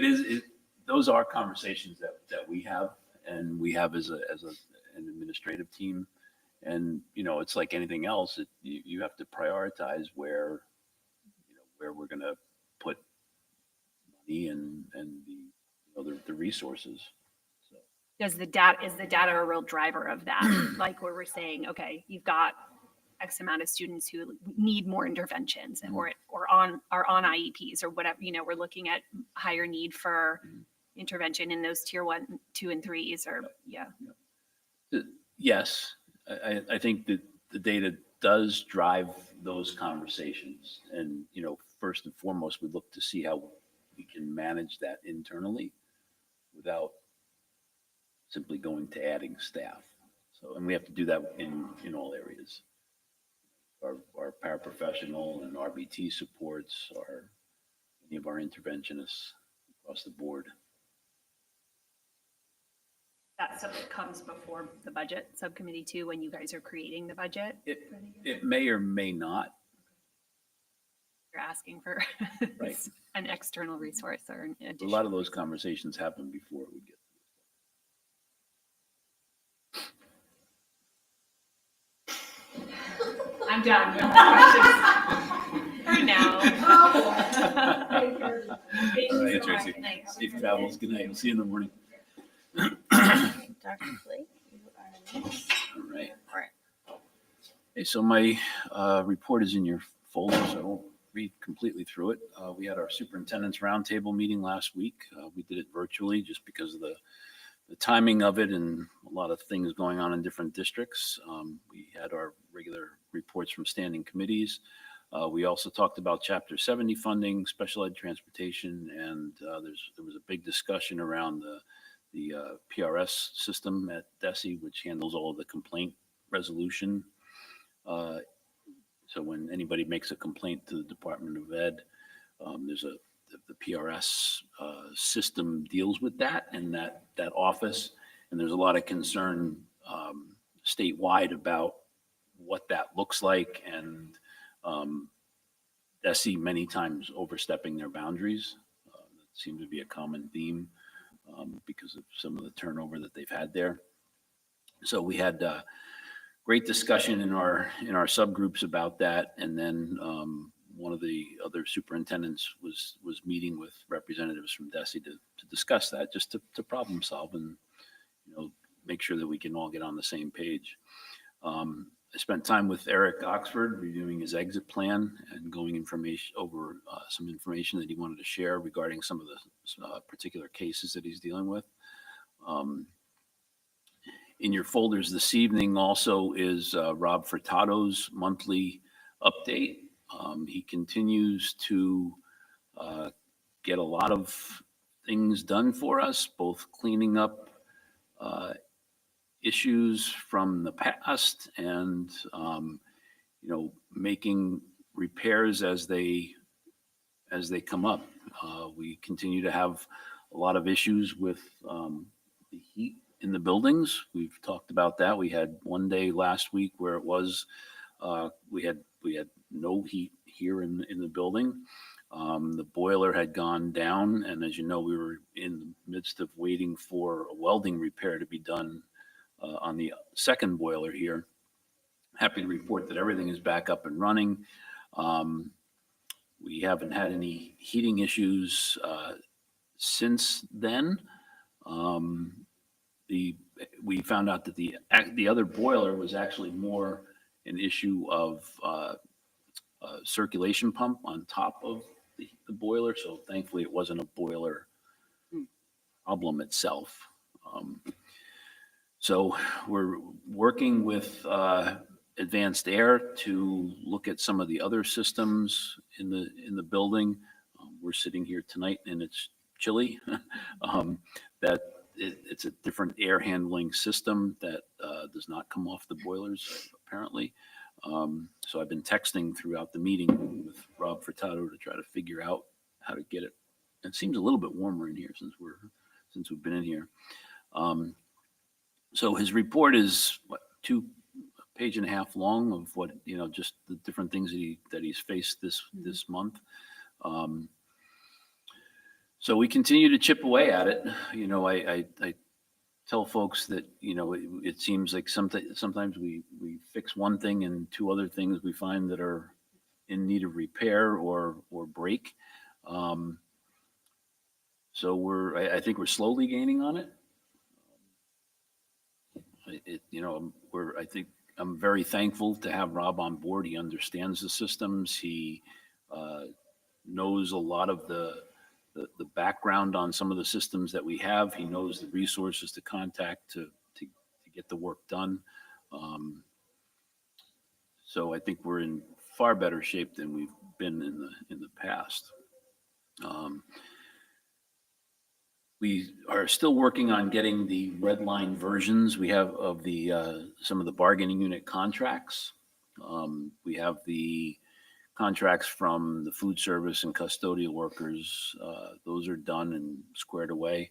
[SPEAKER 13] those are conversations that we have and we have as an administrative team. And, it's like anything else, you have to prioritize where we're going to put money and the resources. So.
[SPEAKER 4] Is the data a real driver of that? Like where we're saying, okay, you've got X amount of students who need more interventions or are on IEPs or whatever, we're looking at higher need for intervention in those tier 1, 2, and 3s or
[SPEAKER 13] Yes, I think that the data does drive those conversations. And, first and foremost, we look to see how we can manage that internally without simply going to adding staff. So, and we have to do that in all areas. Our paraprofessional and RBT supports, any of our interventionists across the board.
[SPEAKER 4] that stuff that comes before the budget subcommittee too, when you guys are creating the budget?
[SPEAKER 13] It may or may not.
[SPEAKER 4] You're asking for
[SPEAKER 13] Right.
[SPEAKER 4] an external resource or an
[SPEAKER 13] A
[SPEAKER 4] additional.
[SPEAKER 13] lot of those conversations happen before we get.
[SPEAKER 4] I'm done. No questions. For now. Thank you
[SPEAKER 13] All right,
[SPEAKER 4] so much.
[SPEAKER 13] Tracy.
[SPEAKER 4] Good night.
[SPEAKER 13] Safe travels. Good night. We'll see you in the morning.
[SPEAKER 12] Dr. Blake, you are next.
[SPEAKER 13] All right.
[SPEAKER 12] All right.
[SPEAKER 13] Okay, so my report is in your folder, so I won't read completely through it. We had our superintendent's roundtable meeting last week. We did it virtually just because of the timing of it and a lot of things going on in different districts. We had our regular reports from standing committees. We also talked about Chapter 70 funding, special ed transportation, and there was a big discussion around the PRS system at DESE, which handles all of the complaint resolution. So when anybody makes a complaint to the Department of Ed, there's the PRS system deals with that and that office. And there's a lot of concern statewide about what that looks like, and DESE many times overstepping their boundaries. That seems to be a common theme because of some of the turnover that they've had there. So we had great discussion in our subgroups about that, and then one of the other superintendents was meeting with representatives from DESE to discuss that, just to problem solve and make sure that we can all get on the same page. I spent time with Eric Oxford reviewing his exit plan and going over some information that he wanted to share regarding some of the particular cases that he's dealing with. In your folders this evening also is Rob Furtado's monthly update. He continues to get a lot of things done for us, both cleaning up issues from the past and making repairs as they come up. We continue to have a lot of issues with the heat in the buildings. We've talked about that. We had one day last week where it was We had no heat here in the building. The boiler had gone down, and as you know, we were in the midst of waiting for a welding repair to be done on the second boiler here. Happy to report that everything is back up and running. We haven't had any heating issues since then. We found out that the other boiler was actually more an issue of circulation pump on top of the boiler. So thankfully, it wasn't a boiler problem itself. So we're working with Advanced Air to look at some of the other systems in the building. We're sitting here tonight and it's chilly. It's a different air handling system that does not come off the boilers apparently. So I've been texting throughout the meeting with Rob Furtado to try to figure out how to get it. It seems a little bit warmer in here since we've been in here. So his report is what, 2.5 pages long of what, just the different things that he's faced this month. So we continue to chip away at it. I tell folks that, it seems like sometimes we fix one thing and 2 other things we find that are in need of repair or break. So I think we're slowly gaining on it. I'm very thankful to have Rob on board. He understands the systems. He knows a lot of the background on some of the systems that we have. He knows the resources to contact to get the work done. So I think we're in far better shape than we've been in the past. We are still working on getting the red line versions we have of some of the bargaining unit contracts. We have the contracts from the food service and custodial workers. Those are done and squared away.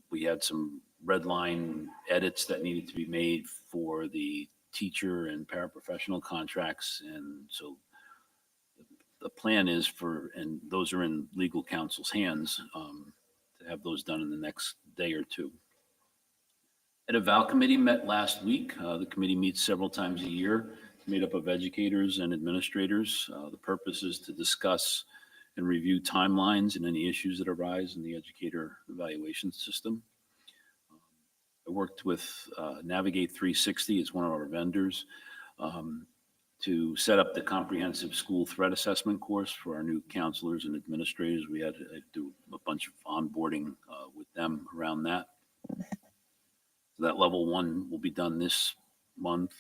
[SPEAKER 13] We had some red line edits that needed to be made for the teacher and paraprofessional contracts. And so the plan is and those are in legal counsel's hands, to have those done in the next day or 2. Eval committee met last week. The committee meets several times a year. It's made up of educators and administrators. The purpose is to discuss and review timelines and any issues that arise in the educator evaluation system. I worked with Navigate 360 as one of our vendors to set up the comprehensive school threat assessment course for our new counselors and administrators. We had to do a bunch of onboarding with them around that. So that level 1 will be done this month.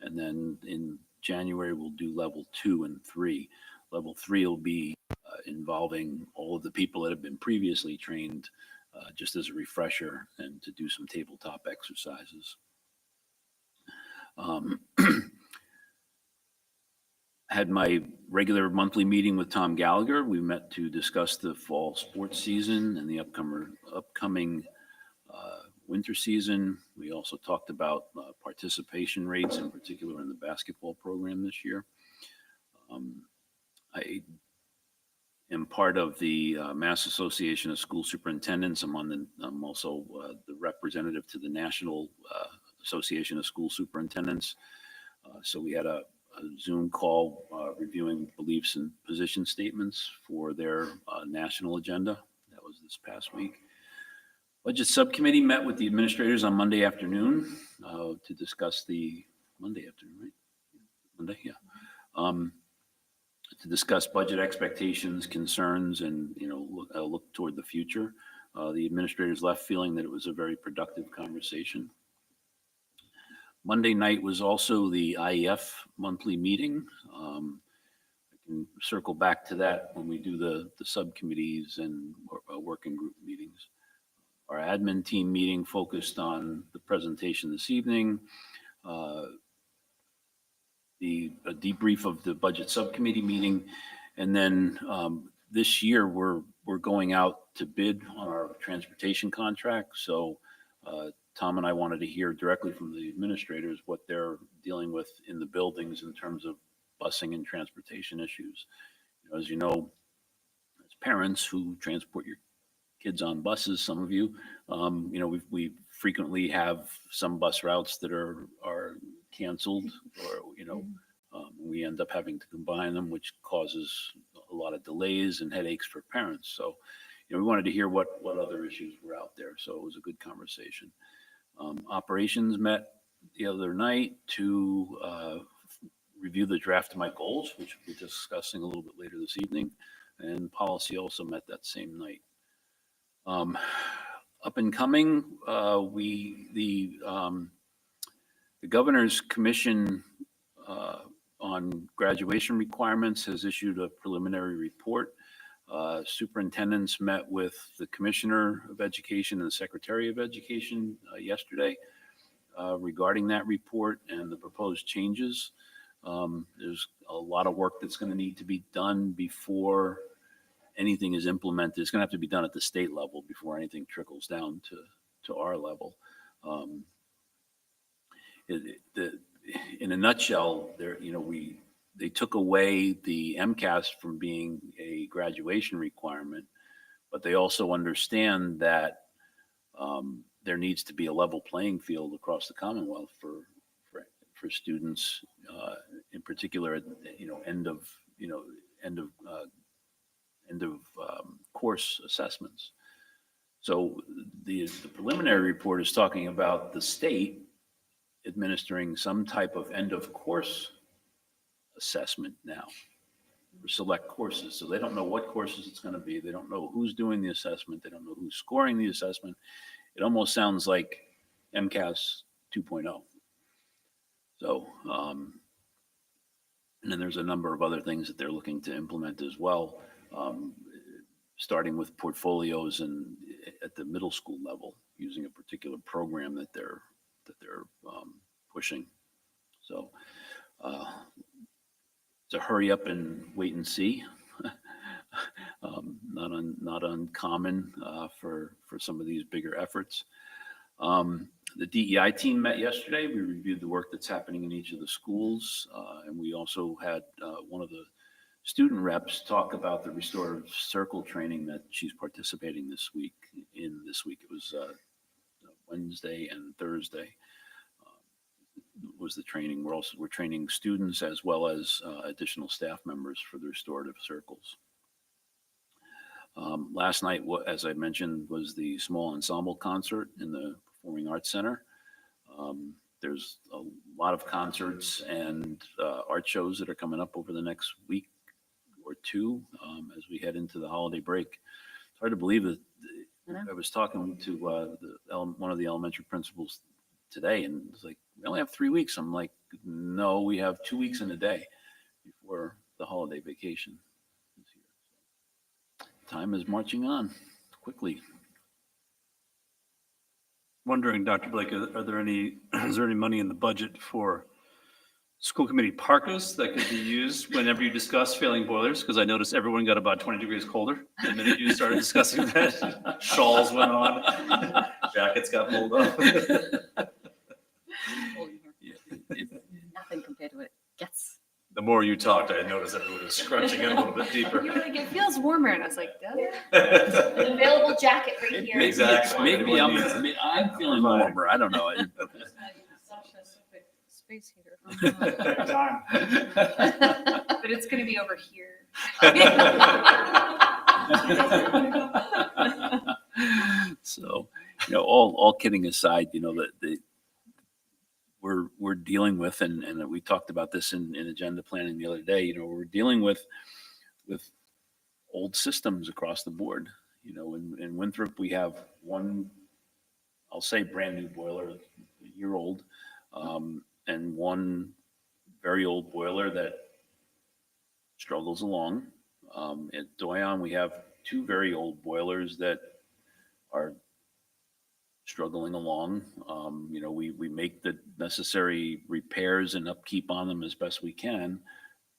[SPEAKER 13] And then in January, we'll do level 2 and 3. Level 3 will be involving all of the people that have been previously trained, just as a refresher and to do some tabletop exercises. Had my regular monthly meeting with Tom Gallagher. We met to discuss the fall sports season and the upcoming winter season. We also talked about participation rates, in particular in the basketball program this year. I am part of the Mass Association of School Superintendents. I'm also the representative to the National Association of School Superintendents. So we had a Zoom call reviewing beliefs and position statements for their national agenda. That was this past week. Budget subcommittee met with the administrators on Monday afternoon to discuss Monday afternoon, right? Monday, yeah. To discuss budget expectations, concerns, and look toward the future. The administrators left feeling that it was a very productive conversation. Monday night was also the IEF monthly meeting. I can circle back to that when we do the subcommittees and working group meetings. Our admin team meeting focused on the presentation this evening, a debrief of the budget subcommittee meeting, and then this year we're going out to bid on our transportation contract. So Tom and I wanted to hear directly from the administrators what they're dealing with in the buildings in terms of busing and transportation issues. As you know, as parents who transport your kids on buses, some of you, we frequently have some bus routes that are canceled, or, we end up having to combine them, which causes a lot of delays and headaches for parents. So, we wanted to hear what other issues were out there. So it was a good conversation. Operations met the other night to review the draft of my goals, which we'll be discussing a little bit later this evening. And policy also met that same night. Up and coming, the Governor's Commission on Graduation Requirements has issued a preliminary report. Superintendents met with the Commissioner of Education and the Secretary of Education yesterday regarding that report and the proposed changes. There's a lot of work that's going to need to be done before anything is implemented. It's going to have to be done at the state level before anything trickles down to our level. In a nutshell, they took away the MCAS from being a graduation requirement, but they also understand that there needs to be a level playing field across the Commonwealth for students, in particular, end of course assessments. So the preliminary report is talking about the state administering some type of end of course assessment now for select courses. So they don't know what courses it's going to be. They don't know who's doing the assessment. They don't know who's scoring the assessment. It almost sounds like MCAS 2.0. So, and then there's a number of other things that they're looking to implement as well, starting with portfolios and at the middle school level, using a particular program that they're pushing. So to hurry up and wait and see. Not uncommon for some of these bigger efforts. The DEI team met yesterday. We reviewed the work that's happening in each of the schools, and we also had one of the student reps talk about the restorative circle training that she's participating this week. It was Wednesday and Thursday was the training. We're training students as well as additional staff members for the restorative circles. Last night, as I mentioned, was the small ensemble concert in the Performing Arts Center. There's a lot of concerts and art shows that are coming up over the next week or two as we head into the holiday break. It's hard to believe that I was talking to one of the elementary principals today, and it's like, we only have 3 weeks. I'm like, no, we have 2 weeks and a day before the holiday vacation this year. Time is marching on quickly.
[SPEAKER 7] Wondering, Dr. Blake, is there any money in the budget for school committee parkas that could be used whenever you discuss failing boilers? Because I noticed everyone got about 20 degrees colder the minute you started discussing that. Shawls went on, jackets got pulled up.
[SPEAKER 10] Nothing compared to what it gets.
[SPEAKER 7] The more you talked, I noticed everyone was scrunching in a little bit deeper.
[SPEAKER 4] You were like, it feels warmer, and I was like, does it?
[SPEAKER 3] An available jacket right here.
[SPEAKER 7] Exactly.
[SPEAKER 13] Maybe I'm feeling warmer. I don't know.
[SPEAKER 1] Space heater.
[SPEAKER 11] Time.
[SPEAKER 4] But it's going to be over here.
[SPEAKER 13] So, all kidding aside, we're dealing with, and we talked about this in agenda planning the other day. We're dealing with old systems across the board. In Winthrop, we have one, I'll say, brand new boiler, a year old, and one very old boiler that struggles along. At Doyon, we have two very old boilers that are struggling along. We make the necessary repairs and upkeep on them as best we can,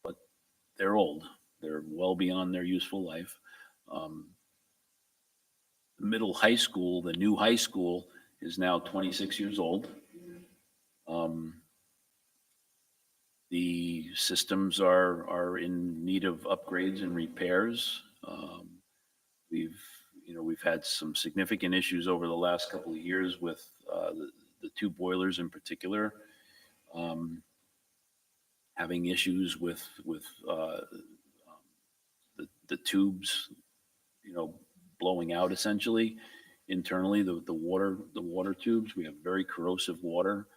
[SPEAKER 13] but they're old. They're well beyond their useful life. The middle high school, the new high school, is now 26 years old. The systems are in need of upgrades and repairs. We've had some significant issues over the last couple of years with the two boilers in particular, having issues with the tubes, blowing out essentially internally, the water tubes. We have very corrosive water,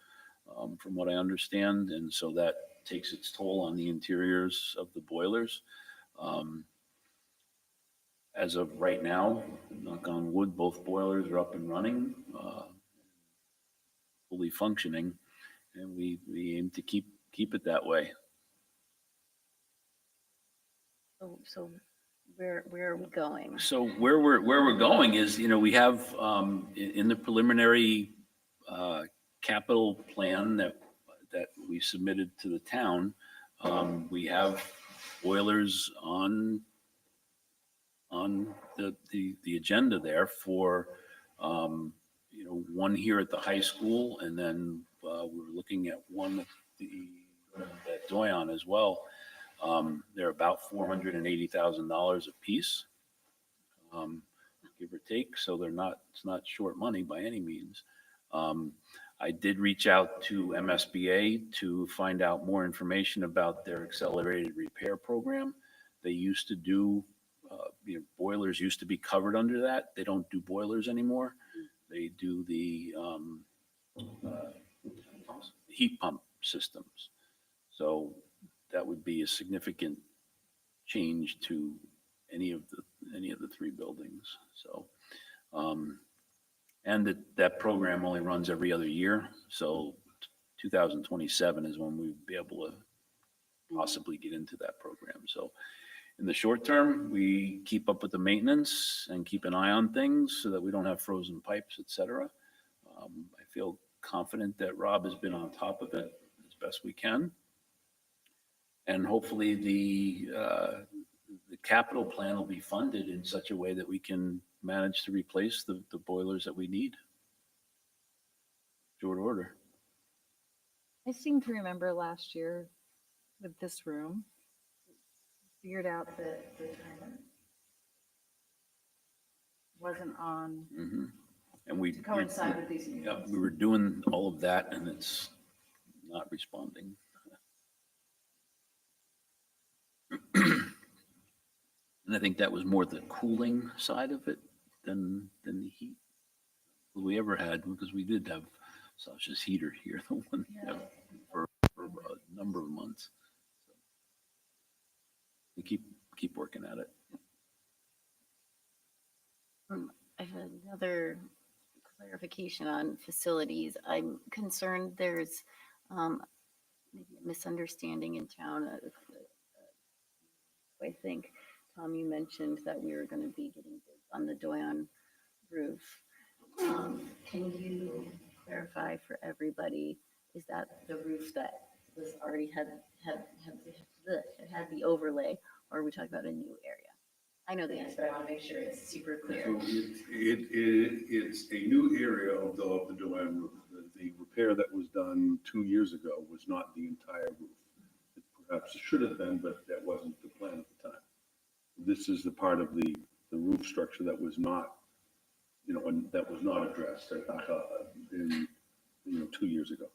[SPEAKER 13] from what I understand, and so that takes its toll on the interiors of the boilers. As of right now, knock on wood, both boilers are up and running, fully functioning, and we aim to keep it that way.
[SPEAKER 12] So where are we going?
[SPEAKER 13] So where we're going is, we have in the preliminary capital plan that we submitted to the town, we have boilers on the agenda there for one here at the high school, and then we're looking at one at Doyon as well. They're about $480,000 a piece, give or take. So it's not short money by any means. I did reach out to MSBA to find out more information about their accelerated repair program. They used to do, boilers used to be covered under that. They don't do boilers anymore. They do the heat pump systems. So that would be a significant change to any of the three buildings. So, and that program only runs every other year. So 2027 is when we'd be able to possibly get into that program. So in the short term, we keep up with the maintenance and keep an eye on things so that we don't have frozen pipes, et cetera. I feel confident that Rob has been on top of it as best we can. And hopefully the capital plan will be funded in such a way that we can manage to replace the boilers that we need. Short order.
[SPEAKER 1] I seem to remember last year with this room, figured out that the timer wasn't on
[SPEAKER 13] Mm-hmm. And we
[SPEAKER 1] to coincide with these meetings.
[SPEAKER 13] Yep, we were doing all of that and it's not responding. And I think that was more the cooling side of it than the heat we ever had, because we did have Sasha's heater here, the one for a number of months. So we keep working at it.
[SPEAKER 12] I have another clarification on facilities. I'm concerned there's maybe a misunderstanding in town. I think, Tom, you mentioned that we were going to be getting bids on the Doyon roof. Can you clarify for everybody, is that the roof that was already had the overlay, or are we talking about a new area? I know the answer, but I want to make sure it's super clear.
[SPEAKER 14] So it's a new area of the Doyon roof. The repair that was done 2 years ago was not the entire roof. It perhaps should have been, but that wasn't the plan at the time. This is the part of the roof structure that was not, that was not addressed in 2 years ago.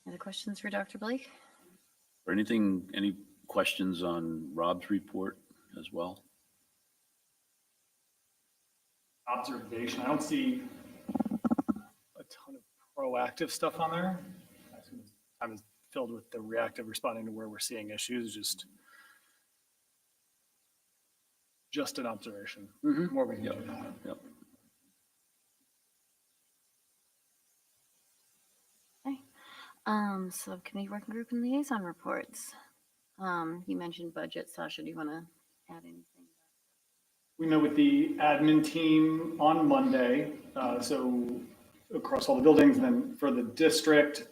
[SPEAKER 12] Other questions for Dr. Blake?
[SPEAKER 13] Or any questions on Rob's report as well?
[SPEAKER 11] Observation, I don't see a ton of proactive stuff on there. I was filled with the reactive, responding to where we're seeing issues, just an observation.
[SPEAKER 13] Mm-hmm.
[SPEAKER 11] More we can
[SPEAKER 13] Yep.
[SPEAKER 11] do that.
[SPEAKER 13] Yep.
[SPEAKER 12] Subcommittee working group and liaison reports. You mentioned budget. Sasha, do you want to add anything?
[SPEAKER 11] We met with the admin team on Monday, so across all the buildings, and then for the district,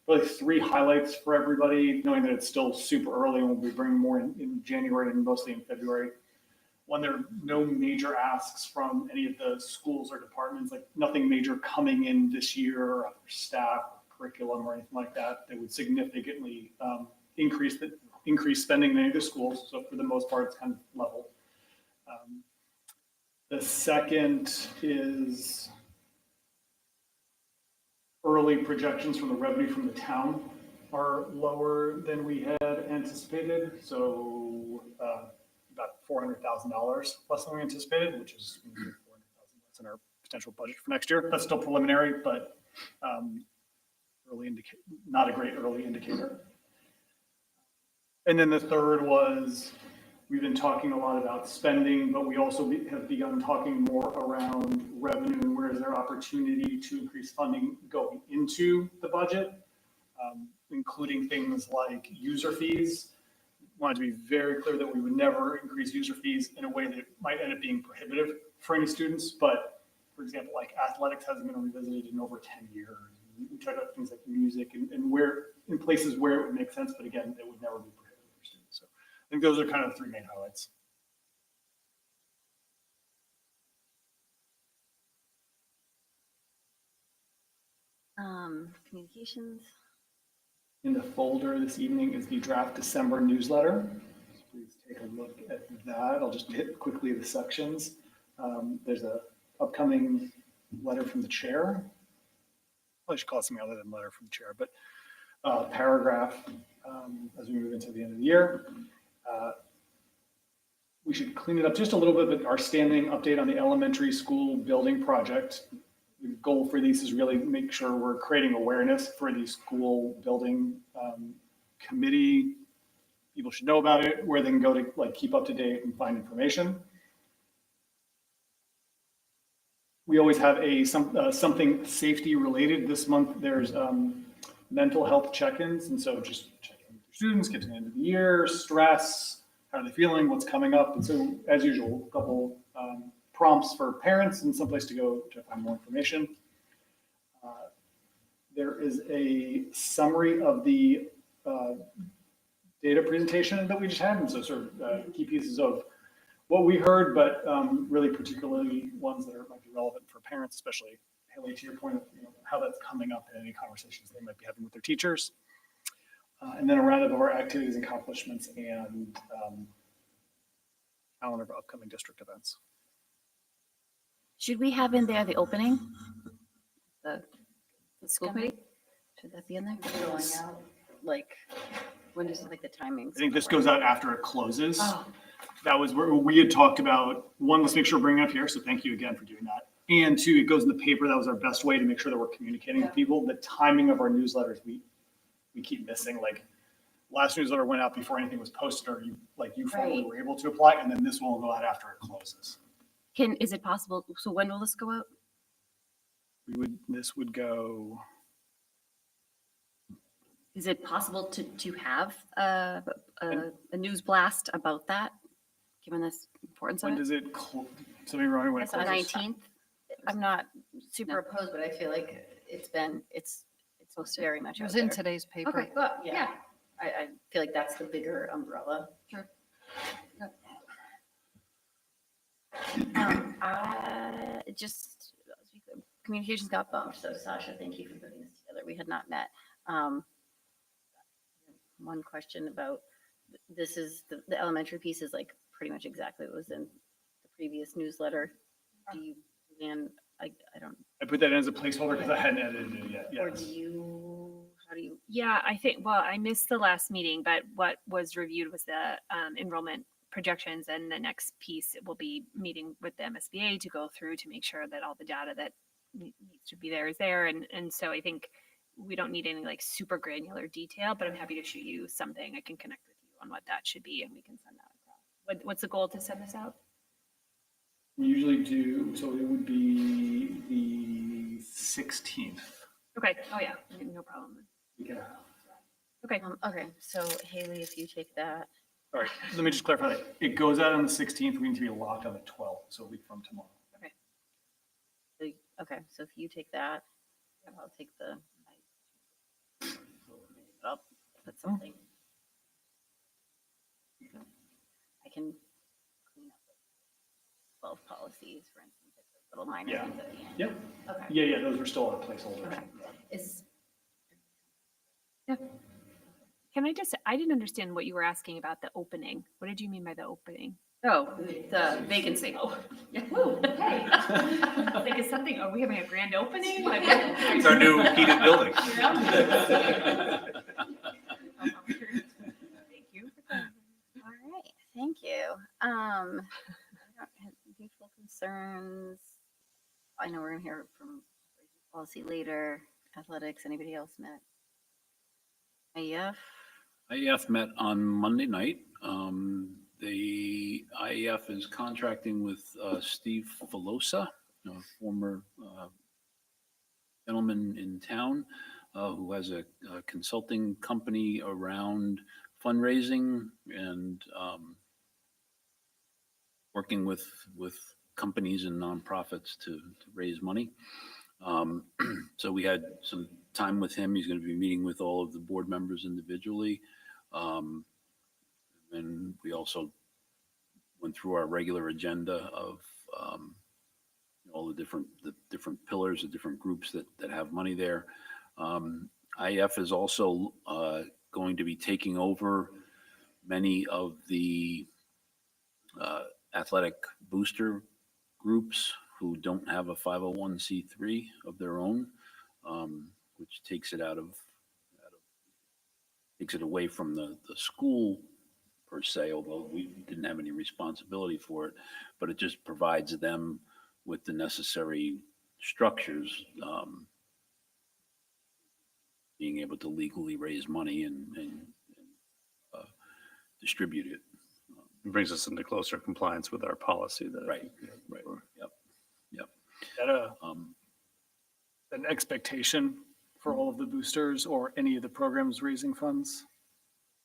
[SPEAKER 11] really 3 highlights for everybody, knowing that it's still super early and we'll be bringing more in January and mostly in February. One, there are no major asks from any of the schools or departments, like nothing major coming in this year or other staff, curriculum or anything like that that would significantly increase spending in any of the schools. So for the most part, it's kind of level. The second is early projections from the revenue from the town are lower than we had anticipated. So about $400,000 less than we anticipated, which is $400,000 less than our potential budget for next year. That's still preliminary, but not a great early indicator. And then the third was, we've been talking a lot about spending, but we also have begun talking more around revenue and where is there opportunity to increase funding going into the budget, including things like user fees. Wanted to be very clear that we would never increase user fees in a way that might end up being prohibitive for any students. But for example, like athletics hasn't been revisited in over 10 years. We talk about things like music and where in places where it would make sense, but again, it would never be prohibitive for students. So I think those are kind of the three main highlights.
[SPEAKER 12] Communications.
[SPEAKER 11] In the folder this evening is the draft December newsletter. So please take a look at that. I'll just hit quickly the sections. There's a upcoming letter from the chair. I should call it something other than letter from the chair, but paragraph as we move into the end of the year. We should clean it up just a little bit, but our standing update on the elementary school building project. The goal for these is really make sure we're creating awareness for the school building committee. People should know about it, where they can go to like keep up to date and find information. We always have something safety related. This month there's mental health check-ins, and so just checking with your students, get to the end of the year, stress, how are they feeling, what's coming up, and so as usual, a couple prompts for parents and someplace to go to find more information. There is a summary of the data presentation that we just had, and so sort of key pieces of what we heard, but really particularly ones that might be relevant for parents, especially Haley, to your point of how that's coming up in any conversations they might be having with their teachers. And then a roundup of our activities and accomplishments and calendar of upcoming district events.
[SPEAKER 12] Should we have in there the opening? The school committee? Should that be in there? Going out, like, when does it, like the timings?
[SPEAKER 11] I think this goes out after it closes.
[SPEAKER 12] Oh.
[SPEAKER 11] That was where we had talked about, one, let's make sure we're bringing it up here. So thank you again for doing that. And two, it goes in the paper. That was our best way to make sure that we're communicating with people. The timing of our newsletters, we keep missing. Like last newsletter went out before anything was posted, or you formally were able to apply. And then this one will go out after it closes.
[SPEAKER 12] Is it possible? So when will this go out?
[SPEAKER 11] This would go.
[SPEAKER 12] Is it possible to have a news blast about that, given this importance of it?
[SPEAKER 11] When does it? Somebody wrong when it
[SPEAKER 12] That's the
[SPEAKER 11] closes?
[SPEAKER 12] 19th. I'm not super opposed, but I feel like it's supposed to very much.
[SPEAKER 1] It was
[SPEAKER 12] out
[SPEAKER 1] in
[SPEAKER 12] there.
[SPEAKER 1] today's paper.
[SPEAKER 12] Okay, well, yeah. I feel like that's the bigger umbrella.
[SPEAKER 1] Sure.
[SPEAKER 12] Just communications got bumped, so Sasha, thank you for putting this together. We had not met. One question about this is the elementary piece is like pretty much exactly what was in the previous newsletter. Do you, Dan, I don't.
[SPEAKER 11] I put that in as a placeholder because I hadn't edited it yet.
[SPEAKER 12] Or
[SPEAKER 11] Yes.
[SPEAKER 12] do you, how do you?
[SPEAKER 4] Yeah, I think, well, I missed the last meeting, but what was reviewed was the enrollment projections, and the next piece will be meeting with the MSBA to go through to make sure that all the data that needs to be there is there. And so I think we don't need any like super granular detail, but I'm happy to shoot you something. I can connect with you on what that should be, and we can send that across. What's the goal to send this out?
[SPEAKER 11] We usually do, so it would be the 16th.
[SPEAKER 4] Okay. Oh yeah, no problem.
[SPEAKER 11] Yeah.
[SPEAKER 4] Okay.
[SPEAKER 12] Okay, so Haley, if you take that.
[SPEAKER 11] All right, let me just clarify that. It goes out on the 16th. We need to be locked on the 12th, so a week from tomorrow.
[SPEAKER 12] Okay, so if you take that, I'll take I'll put something. I can clean up both policies, for instance, like those little minor
[SPEAKER 11] Yeah.
[SPEAKER 12] things at the end?
[SPEAKER 11] Yep.
[SPEAKER 12] Okay.
[SPEAKER 11] Yeah, those are still on placeholders.
[SPEAKER 12] Okay. Is,
[SPEAKER 4] Can I just, I didn't understand what you were asking about the opening. What did you mean by the opening?
[SPEAKER 10] Oh, the vacancy.
[SPEAKER 4] Woo, hey. Like, is something, are we having a grand opening? Like,
[SPEAKER 7] It's our new heated building.
[SPEAKER 4] Thank you.
[SPEAKER 12] all right, thank you. I don't have mutual concerns. I know we're gonna hear from policy later. Athletics, anybody else met? AEF?
[SPEAKER 13] IEF met on Monday night. The IEF is contracting with Steve Filosa, a former gentleman in town who has a consulting company around fundraising and working with companies and nonprofits to raise money. So we had some time with him. He's going to be meeting with all of the board members individually. And we also went through our regular agenda of all the different pillars, the different groups that have money there. IF is also going to be taking over many of the athletic booster groups who don't have a 501c3 of their own, which takes it takes it away from the school per se, although we didn't have any responsibility for it, but it just provides them with the necessary structures, being able to legally raise money and distribute it.
[SPEAKER 7] It brings us into closer compliance with our policy that.
[SPEAKER 13] Right. Yep.
[SPEAKER 11] Is that an expectation for all of the boosters or any of the programs raising funds?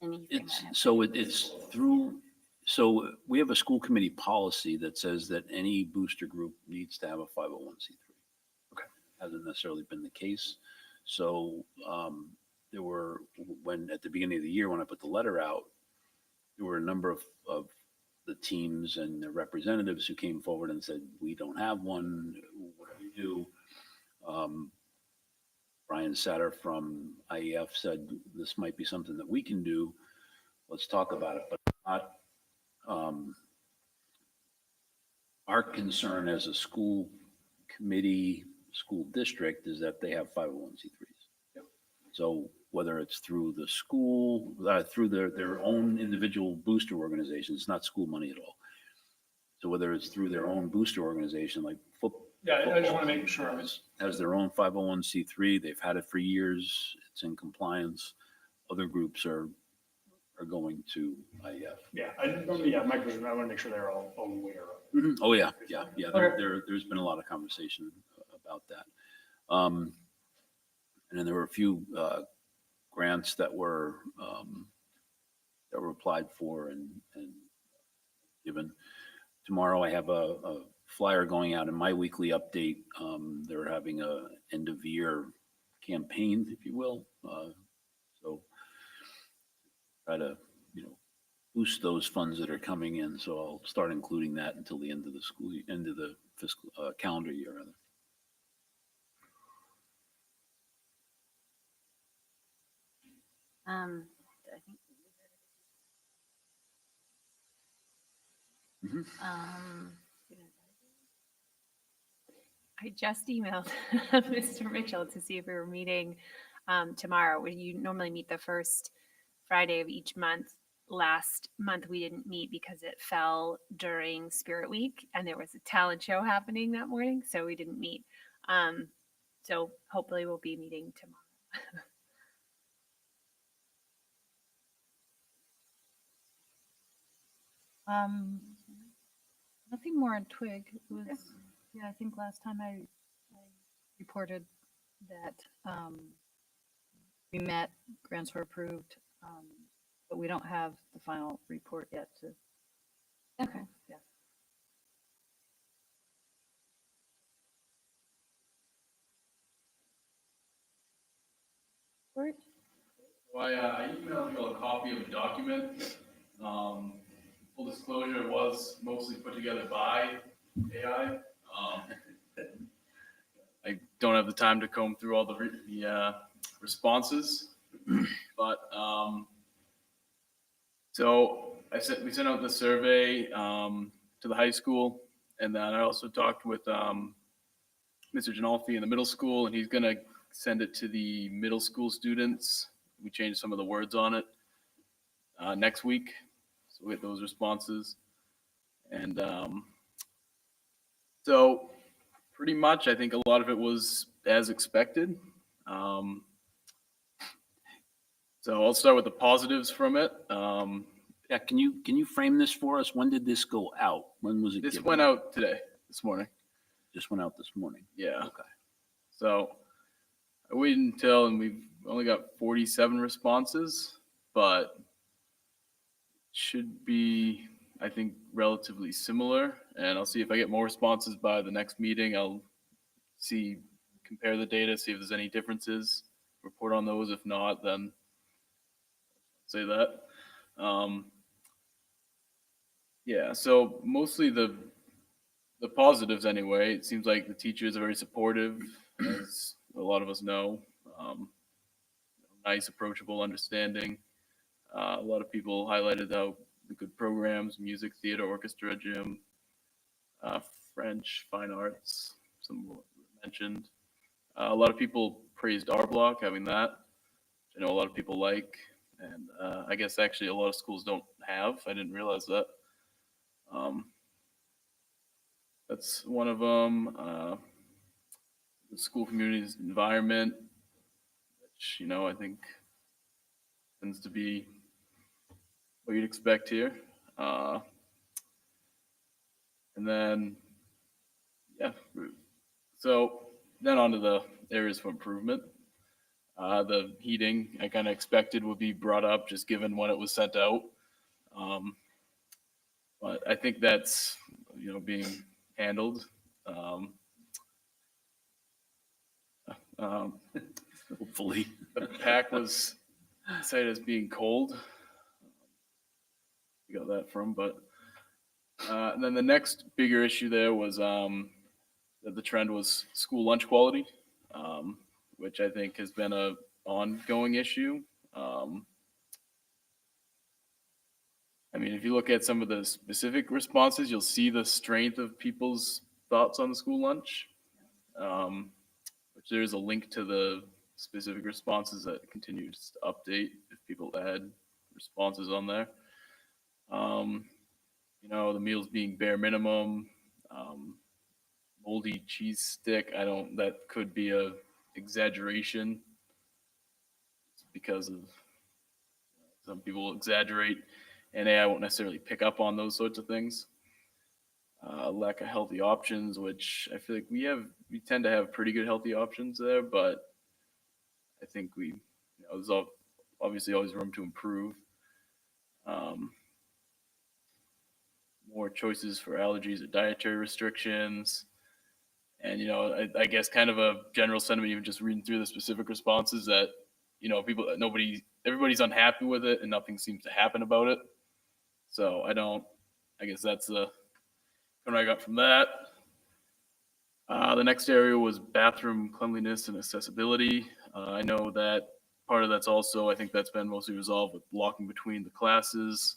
[SPEAKER 13] It's through, so we have a school committee policy that says that any booster group needs to have a 501c3.
[SPEAKER 11] Okay.
[SPEAKER 13] Hasn't necessarily been the case. So there were, at the beginning of the year, when I put the letter out, there were a number of the teams and the representatives who came forward and said, we don't have one, what do we do? Brian Satter from IEF said, this might be something that we can do. Let's talk about it, but not, our concern as a school committee, school district is that they have 501c3s.
[SPEAKER 11] Yep.
[SPEAKER 13] So whether it's through the school, through their own individual booster organizations, it's not school money at all. So whether it's through their own booster organization, like football.
[SPEAKER 11] Yeah, I just want to make sure.
[SPEAKER 13] Has their own 501c3. They've had it for years. It's in compliance. Other groups are going to IEF.
[SPEAKER 11] Yeah, my question, I want to make sure they're all aware of.
[SPEAKER 13] Mm-hmm. Oh, yeah. There's been a lot of conversation about that. And then there were a few grants that were applied for and given. Tomorrow I have a flyer going out in my weekly update. They're having a end of year campaign, if you will. So try to, boost those funds that are coming in. So I'll start including that until the end of the fiscal calendar year, rather.
[SPEAKER 12] I think.
[SPEAKER 4] I just emailed Mr. Mitchell to see if we were meeting tomorrow. You normally meet the first Friday of each month. Last month we didn't meet because it fell during Spirit Week and there was a talent show happening that morning, so we didn't meet. So hopefully we'll be meeting tomorrow.
[SPEAKER 1] Nothing more on Twig. It was, I think last time I reported that we met, grants were approved, but we don't have the final report yet to.
[SPEAKER 12] Okay.
[SPEAKER 1] Yeah.
[SPEAKER 15] Well, I emailed you a copy of a document. Full disclosure, it was mostly put together by AI. I don't have the time to comb through all the responses, but so we sent out the survey to the high school, and then I also talked with Mr. Janolfi in the middle school, and he's gonna send it to the middle school students. We changed some of the words on it next week, so we get those responses, and so pretty much, I think a lot of it was as expected. So I'll start with the positives from it.
[SPEAKER 13] Yeah, can you frame this for us? When did this go out? When was it
[SPEAKER 15] This
[SPEAKER 13] given
[SPEAKER 15] went out today, this morning.
[SPEAKER 13] Just went out this morning.
[SPEAKER 15] Yeah.
[SPEAKER 13] Okay.
[SPEAKER 15] So I waited until, and we've only got 47 responses, but should be, I think, relatively similar. And I'll see if I get more responses by the next meeting. I'll compare the data, see if there's any differences, report on those. If not, then say that. Yeah, so mostly the positives anyway. It seems like the teachers are very supportive, as a lot of us know. Nice, approachable, understanding. A lot of people highlighted how the good programs, music, theater, orchestra, gym, French, fine arts, some were mentioned. A lot of people praised our block, having that, which I know a lot of people like. And I guess actually a lot of schools don't have. I didn't realize that. That's one of them. The school community's environment, which, I think tends to be what you'd expect here. And then, yeah, so then on to the areas for improvement. The heating, I kind of expected would be brought up just given when it was sent out. But I think that's, being handled.
[SPEAKER 13] Hopefully.
[SPEAKER 15] The pack was cited as being cold. We got that from, but and then the next bigger issue there was that the trend was school lunch quality, which I think has been a ongoing issue. I mean, if you look at some of the specific responses, you'll see the strength of people's thoughts on the school lunch, which there's a link to the specific responses that continues to update if people add responses on there. The meals being bare minimum, moldy cheese stick. That could be a exaggeration because of some people exaggerate, and I won't necessarily pick up on those sorts of things. Lack of healthy options, which I feel like we tend to have pretty good healthy options there, but I think there's obviously always room to improve. More choices for allergies or dietary restrictions. And, I guess kind of a general sentiment, even just reading through the specific responses that, everybody's unhappy with it and nothing seems to happen about it. So I guess that's what I got from that. The next area was bathroom cleanliness and accessibility. I know that part of that's also, I think that's been mostly resolved with blocking between the classes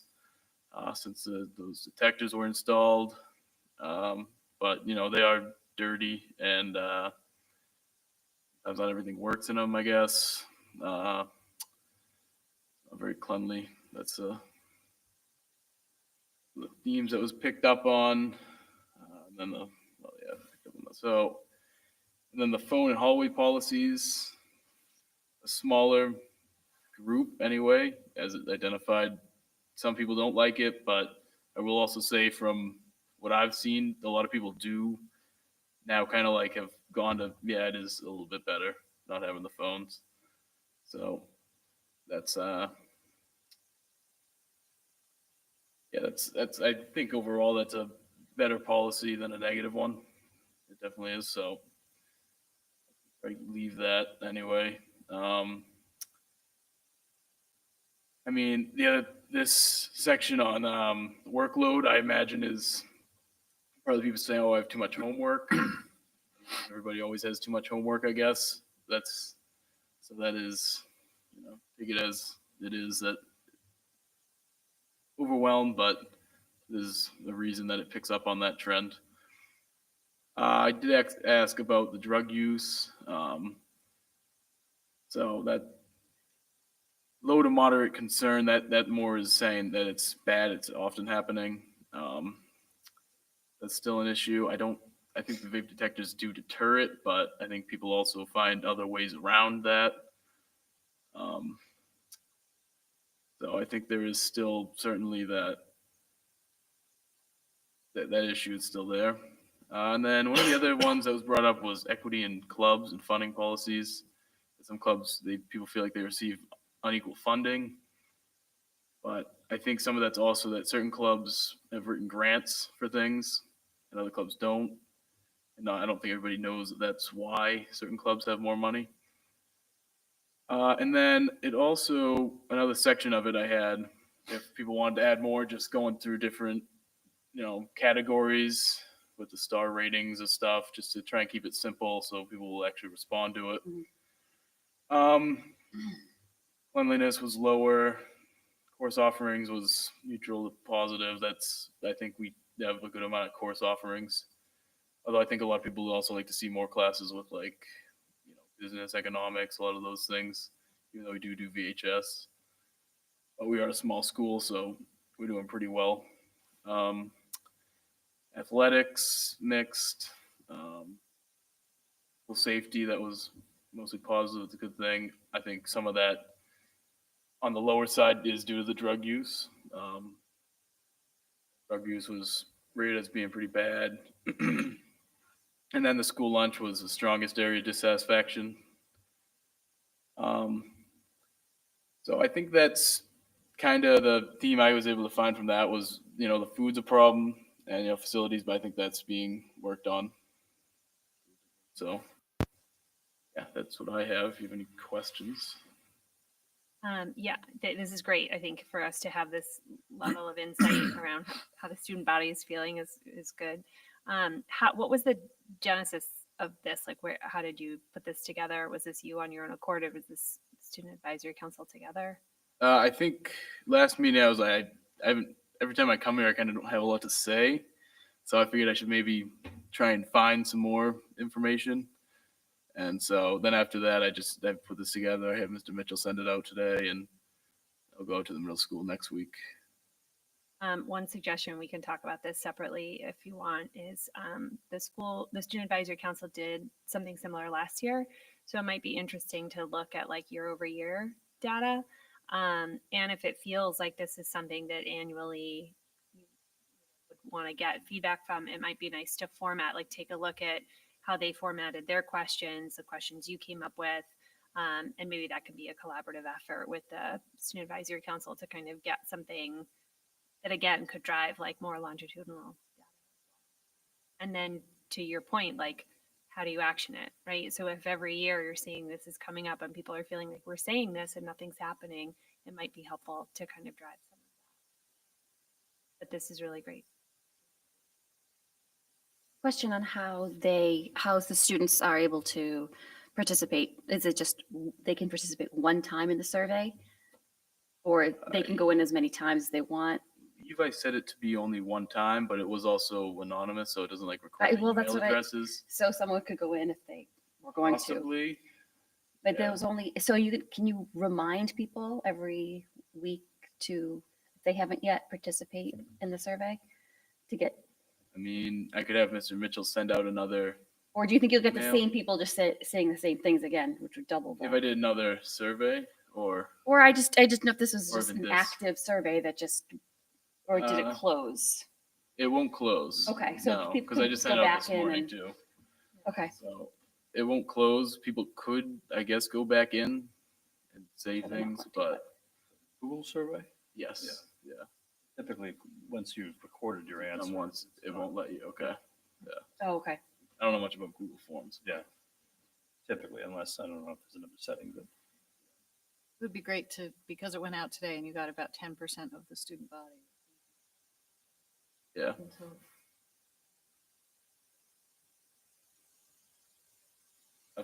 [SPEAKER 15] since those detectors were installed. But, they are dirty and sometimes not everything works in them, I guess. Not very cleanly. That's the themes that was picked up on. And then and then the phone and hallway policies, a smaller group anyway, as it identified. Some people don't like it, but I will also say from what I've seen, a lot of people do now kind of have gone to, yeah, it is a little bit better not having the phones. So that's I think overall that's a better policy than a negative one. It definitely is. So I leave that anyway. I mean, this section on workload, I imagine, is Probably people saying, oh, I have too much homework. Everybody always has too much homework, I guess. So that is, take it as it is, that overwhelmed, but there's the reason that it picks up on that trend. I did ask about the drug use. So that low to moderate concern, that more is saying that it's bad, it's often happening. That's still an issue. I think the vape detectors do deter it, but I think people also find other ways around that. So I think there is still certainly that issue is still there. And then one of the other ones that was brought up was equity in clubs and funding policies. Some clubs, people feel like they receive unequal funding, but I think some of that's also that certain clubs have written grants for things and other clubs don't. And I don't think everybody knows that that's why certain clubs have more money. And then it also, another section of it I had, if people wanted to add more, just going through different, categories with the star ratings and stuff, just to try and keep it simple so people will actually respond to it. Cleanliness was lower. Course offerings was neutral to positive. I think we have a good amount of course offerings. Although I think a lot of people would also like to see more classes with business, economics, a lot of those things, even though we do VHS. But we are a small school, so we're doing pretty well. Athletics, mixed. Safety, that was mostly positive. It's a good thing. I think some of that on the lower side is due to the drug use. Drug use was rated as being pretty bad. And then the school lunch was the strongest area of dissatisfaction. So I think that's kind of the theme I was able to find from that was, the food's a problem and, facilities, but I think that's being worked on. So, yeah, that's what I have. If you have any questions.
[SPEAKER 4] Yeah, this is great. I think for us to have this level of insight around how the student body is feeling is good. What was the genesis of this? Like, how did you put this together? Was this you on your own accord, or was this student advisory council together?
[SPEAKER 15] I think last meeting I was like, every time I come here, I kind of don't have a lot to say. So I figured I should maybe try and find some more information. And so then after that, I put this together. I had Mr. Mitchell send it out today, and I'll go to the middle school next week.
[SPEAKER 4] One suggestion, we can talk about this separately if you want, is the student advisory council did something similar last year. So it might be interesting to look at like year over year data. And if it feels like this is something that annually you would want to get feedback from, it might be nice to format, like take a look at how they formatted their questions, the questions you came up with. And maybe that could be a collaborative effort with the student advisory council to kind of get something that again could drive like more longitudinal data. And then to your point, like how do you action it, right? So if every year you're seeing this is coming up and people are feeling like we're saying this and nothing's happening, it might be helpful to kind of drive some of that. But this is really great.
[SPEAKER 16] Question on how the students are able to participate. Is it just they can participate one time in the survey, or they can go in as many times as they want?
[SPEAKER 15] You guys said it to be only one time, but it was also anonymous, so it doesn't like record
[SPEAKER 16] Well,
[SPEAKER 15] email addresses.
[SPEAKER 16] So someone could go in if they were going
[SPEAKER 15] Possibly.
[SPEAKER 16] to. But there was only, so can you remind people every week to, if they haven't yet, participate in the survey to get?
[SPEAKER 15] I mean, I could have Mr. Mitchell send out another.
[SPEAKER 16] Or do you think you'll get the
[SPEAKER 15] email.
[SPEAKER 16] same people just saying the same things again, which would double
[SPEAKER 15] If
[SPEAKER 16] the?
[SPEAKER 15] I did another survey, or
[SPEAKER 16] I just know if this was
[SPEAKER 15] Or
[SPEAKER 16] just
[SPEAKER 15] even
[SPEAKER 16] an
[SPEAKER 15] this.
[SPEAKER 16] active survey that just, or did it close?
[SPEAKER 15] it won't close.
[SPEAKER 16] Okay, so
[SPEAKER 15] no,
[SPEAKER 16] people
[SPEAKER 15] because I
[SPEAKER 16] could
[SPEAKER 15] just
[SPEAKER 16] go
[SPEAKER 15] sent it out
[SPEAKER 16] back
[SPEAKER 15] this
[SPEAKER 16] in
[SPEAKER 15] morning
[SPEAKER 16] and-
[SPEAKER 15] too.
[SPEAKER 16] Okay.
[SPEAKER 15] So it won't close. People could, I guess, go back in and say
[SPEAKER 16] Sure, they don't
[SPEAKER 15] things,
[SPEAKER 16] want to,
[SPEAKER 15] but
[SPEAKER 7] Google survey?
[SPEAKER 15] yes, yeah.
[SPEAKER 7] Typically, once you've recorded your
[SPEAKER 15] Done
[SPEAKER 7] answer.
[SPEAKER 15] once, it won't let you. Okay. Yeah.
[SPEAKER 16] Oh, okay.
[SPEAKER 15] I don't know much about Google Forms.
[SPEAKER 7] Yeah. Typically, unless, I don't know if there's another setting, but.
[SPEAKER 17] It would be great to, because it went out today and you got about 10% of the student body.
[SPEAKER 15] Yeah.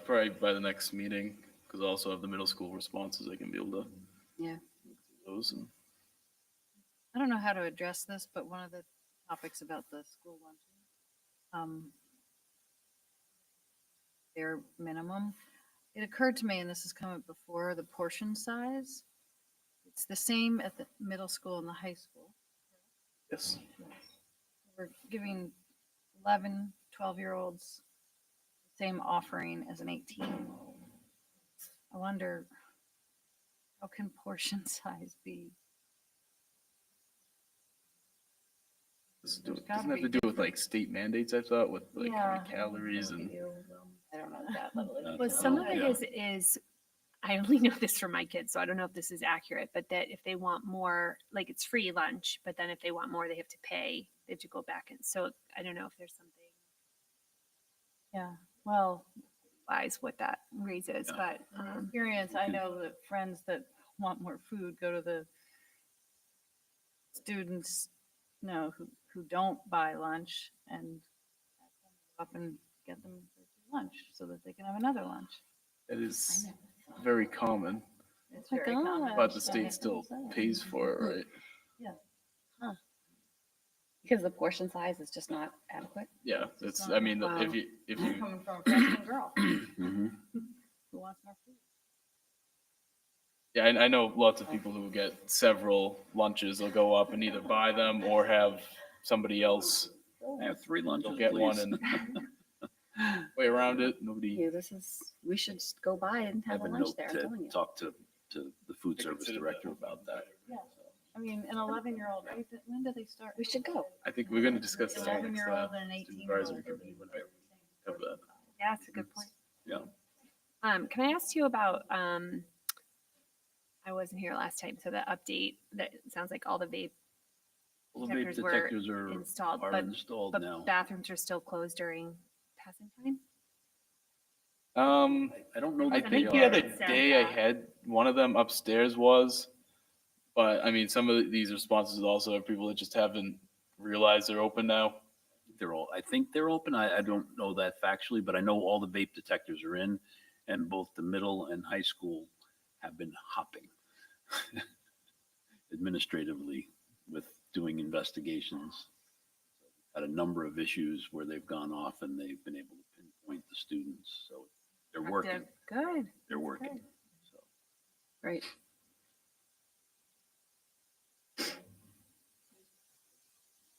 [SPEAKER 15] Probably by the next meeting, because I also have the middle school responses, I can be able to.
[SPEAKER 16] Yeah.
[SPEAKER 15] Those and.
[SPEAKER 17] I don't know how to address this, but one of the topics about the school lunches, their minimum, it occurred to me, and this has come up before, the portion size. It's the same at the middle school and the high school.
[SPEAKER 15] Yes.
[SPEAKER 17] We're giving 11, 12-year-olds the same offering as an 18-year-old. I wonder, how can portion size be? There's gotta
[SPEAKER 15] Doesn't have
[SPEAKER 17] be
[SPEAKER 15] to do with
[SPEAKER 17] different-
[SPEAKER 15] like state mandates, I thought, with like how
[SPEAKER 17] Yeah.
[SPEAKER 15] many calories and.
[SPEAKER 16] I don't know that level of
[SPEAKER 4] Well,
[SPEAKER 16] detail.
[SPEAKER 4] some of it
[SPEAKER 7] Yeah.
[SPEAKER 4] is, I only know this from my kids, so I don't know if this is accurate, but that if they want more, like it's free lunch, but then if they want more, they have to pay, they have to go back. And so I don't know if there's something
[SPEAKER 17] Yeah, well,
[SPEAKER 4] wise what that raises, but,
[SPEAKER 17] experience, I know that friends that want more food go to the students, who don't buy lunch and up and get them lunch so that they can have another lunch.
[SPEAKER 15] It is very common,
[SPEAKER 17] It's
[SPEAKER 16] Oh my
[SPEAKER 17] very common.
[SPEAKER 15] but the state still pays for it, right?
[SPEAKER 16] Because the portion size is just not adequate.
[SPEAKER 15] Yeah, it's, I mean,
[SPEAKER 16] Wow.
[SPEAKER 15] if you,
[SPEAKER 17] Coming from a freshman girl
[SPEAKER 13] Mhm.
[SPEAKER 17] who wants more food.
[SPEAKER 15] yeah, I know lots of people who get several lunches, they'll go up and either buy them or have somebody else
[SPEAKER 7] I have 3 lunches,
[SPEAKER 15] go get one
[SPEAKER 7] please.
[SPEAKER 15] and way around it, nobody.
[SPEAKER 16] Yeah, we should just go by and
[SPEAKER 13] I
[SPEAKER 16] have
[SPEAKER 13] have
[SPEAKER 16] a
[SPEAKER 13] a
[SPEAKER 16] lunch
[SPEAKER 13] note
[SPEAKER 16] there, I'm telling
[SPEAKER 13] to
[SPEAKER 16] you.
[SPEAKER 13] talk to the food
[SPEAKER 15] I
[SPEAKER 13] service
[SPEAKER 15] consider
[SPEAKER 13] director
[SPEAKER 15] that.
[SPEAKER 13] about that.
[SPEAKER 17] Yeah. I mean, an 11-year-old, when do they start?
[SPEAKER 16] We should go.
[SPEAKER 15] I think we're gonna discuss that next,
[SPEAKER 17] 11-year-old and an
[SPEAKER 15] student
[SPEAKER 17] 18-year-old.
[SPEAKER 15] advisory committee when I have that.
[SPEAKER 4] yeah, that's a good point.
[SPEAKER 7] Yeah.
[SPEAKER 4] Can I ask you about, I wasn't here last time, so the update, that it sounds like all the vape
[SPEAKER 7] Well, the vape
[SPEAKER 4] detectors were
[SPEAKER 7] detectors are
[SPEAKER 4] installed,
[SPEAKER 7] installed
[SPEAKER 4] but
[SPEAKER 7] now.
[SPEAKER 4] bathrooms are still closed during passing time?
[SPEAKER 7] I don't know
[SPEAKER 15] I
[SPEAKER 7] that
[SPEAKER 15] think
[SPEAKER 7] they
[SPEAKER 15] the other
[SPEAKER 7] are.
[SPEAKER 15] day I had one of them upstairs was, but I mean, some of these responses also are people that just haven't realized they're open now.
[SPEAKER 7] I think they're open. I don't know that factually, but I know all the vape detectors are in, and both the middle and high school have been hopping administratively with doing investigations. Had a number of issues where they've gone off and they've been able to pinpoint the students, so they're working.
[SPEAKER 4] Good.
[SPEAKER 7] They're working. So.
[SPEAKER 16] Right.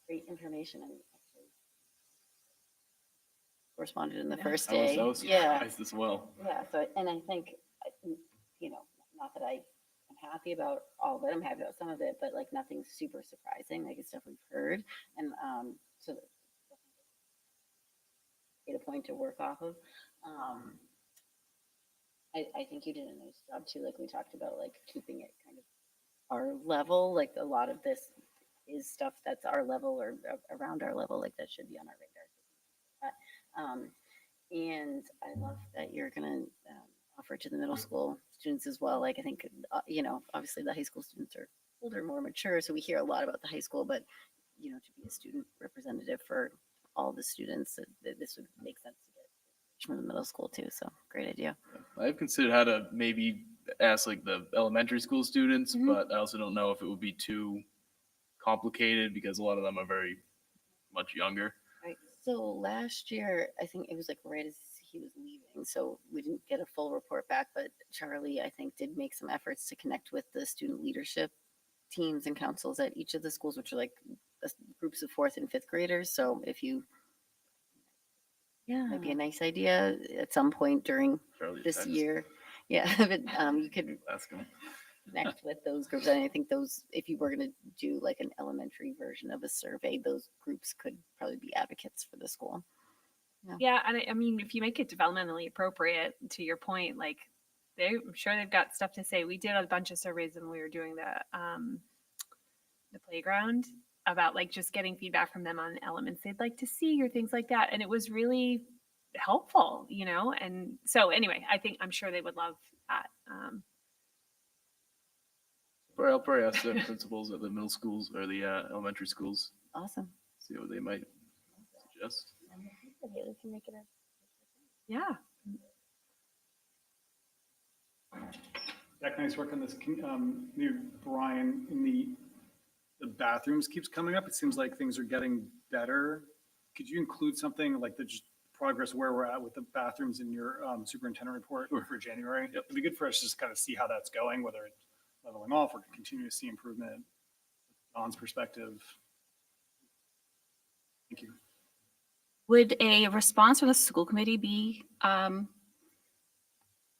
[SPEAKER 16] Great information and actually corresponded in the first day.
[SPEAKER 15] I was
[SPEAKER 16] Yeah.
[SPEAKER 15] surprised as well.
[SPEAKER 16] Yeah, so, and I think, not that I am happy about all of it, I'm happy about some of it, but like nothing super surprising, like it's stuff we've heard. And so data point to work off of. I think you did a nice job too, like we talked about, like keeping it kind of our level, like a lot of this is stuff that's our level or around our level, like that should be on our radar. And I love that you're gonna offer to the middle school students as well. Like I think, obviously the high school students are older, more mature, so we hear a lot about the high school, but to be a student representative for all the students, this would make sense to get from the middle school too. So great idea.
[SPEAKER 15] I've considered how to maybe ask like the elementary school students, but I also don't know if it would be too complicated because a lot of them are very much younger.
[SPEAKER 16] Right. So last year, I think it was like right as he was leaving, so we didn't get a full report back, but Charlie, I think, did make some efforts to connect with the student leadership teams and councils at each of the schools, which are like groups of 4th and 5th graders. So if you, might be a nice idea at some point during
[SPEAKER 15] Charlie
[SPEAKER 16] this
[SPEAKER 15] text.
[SPEAKER 16] year. Yeah, but you could
[SPEAKER 15] Ask them.
[SPEAKER 16] connect with those groups. And I think those, if you were going to do like an elementary version of a survey, those groups could probably be advocates for the school.
[SPEAKER 4] Yeah, and I mean, if you make it developmentally appropriate, to your point, like I'm sure they've got stuff to say. We did a bunch of surveys when we were doing the playground about like just getting feedback from them on elements they'd like to see or things like that, and it was really helpful, And so anyway, I'm sure they would love that.
[SPEAKER 15] I'll probably ask the principals at the middle schools or the elementary schools.
[SPEAKER 16] Awesome.
[SPEAKER 15] See what they might suggest.
[SPEAKER 16] We can make it
[SPEAKER 4] Yeah.
[SPEAKER 11] Jack, nice work on this. Maybe Brian, in the bathrooms keeps coming up. It seems like things are getting better. Could you include something like the just progress where we're at with the bathrooms in your superintendent report for January? It'd be good for us to just kind of see how that's going, whether it's leveling off or continue to see improvement. Don's perspective. Thank you.
[SPEAKER 16] Would a response from the school committee be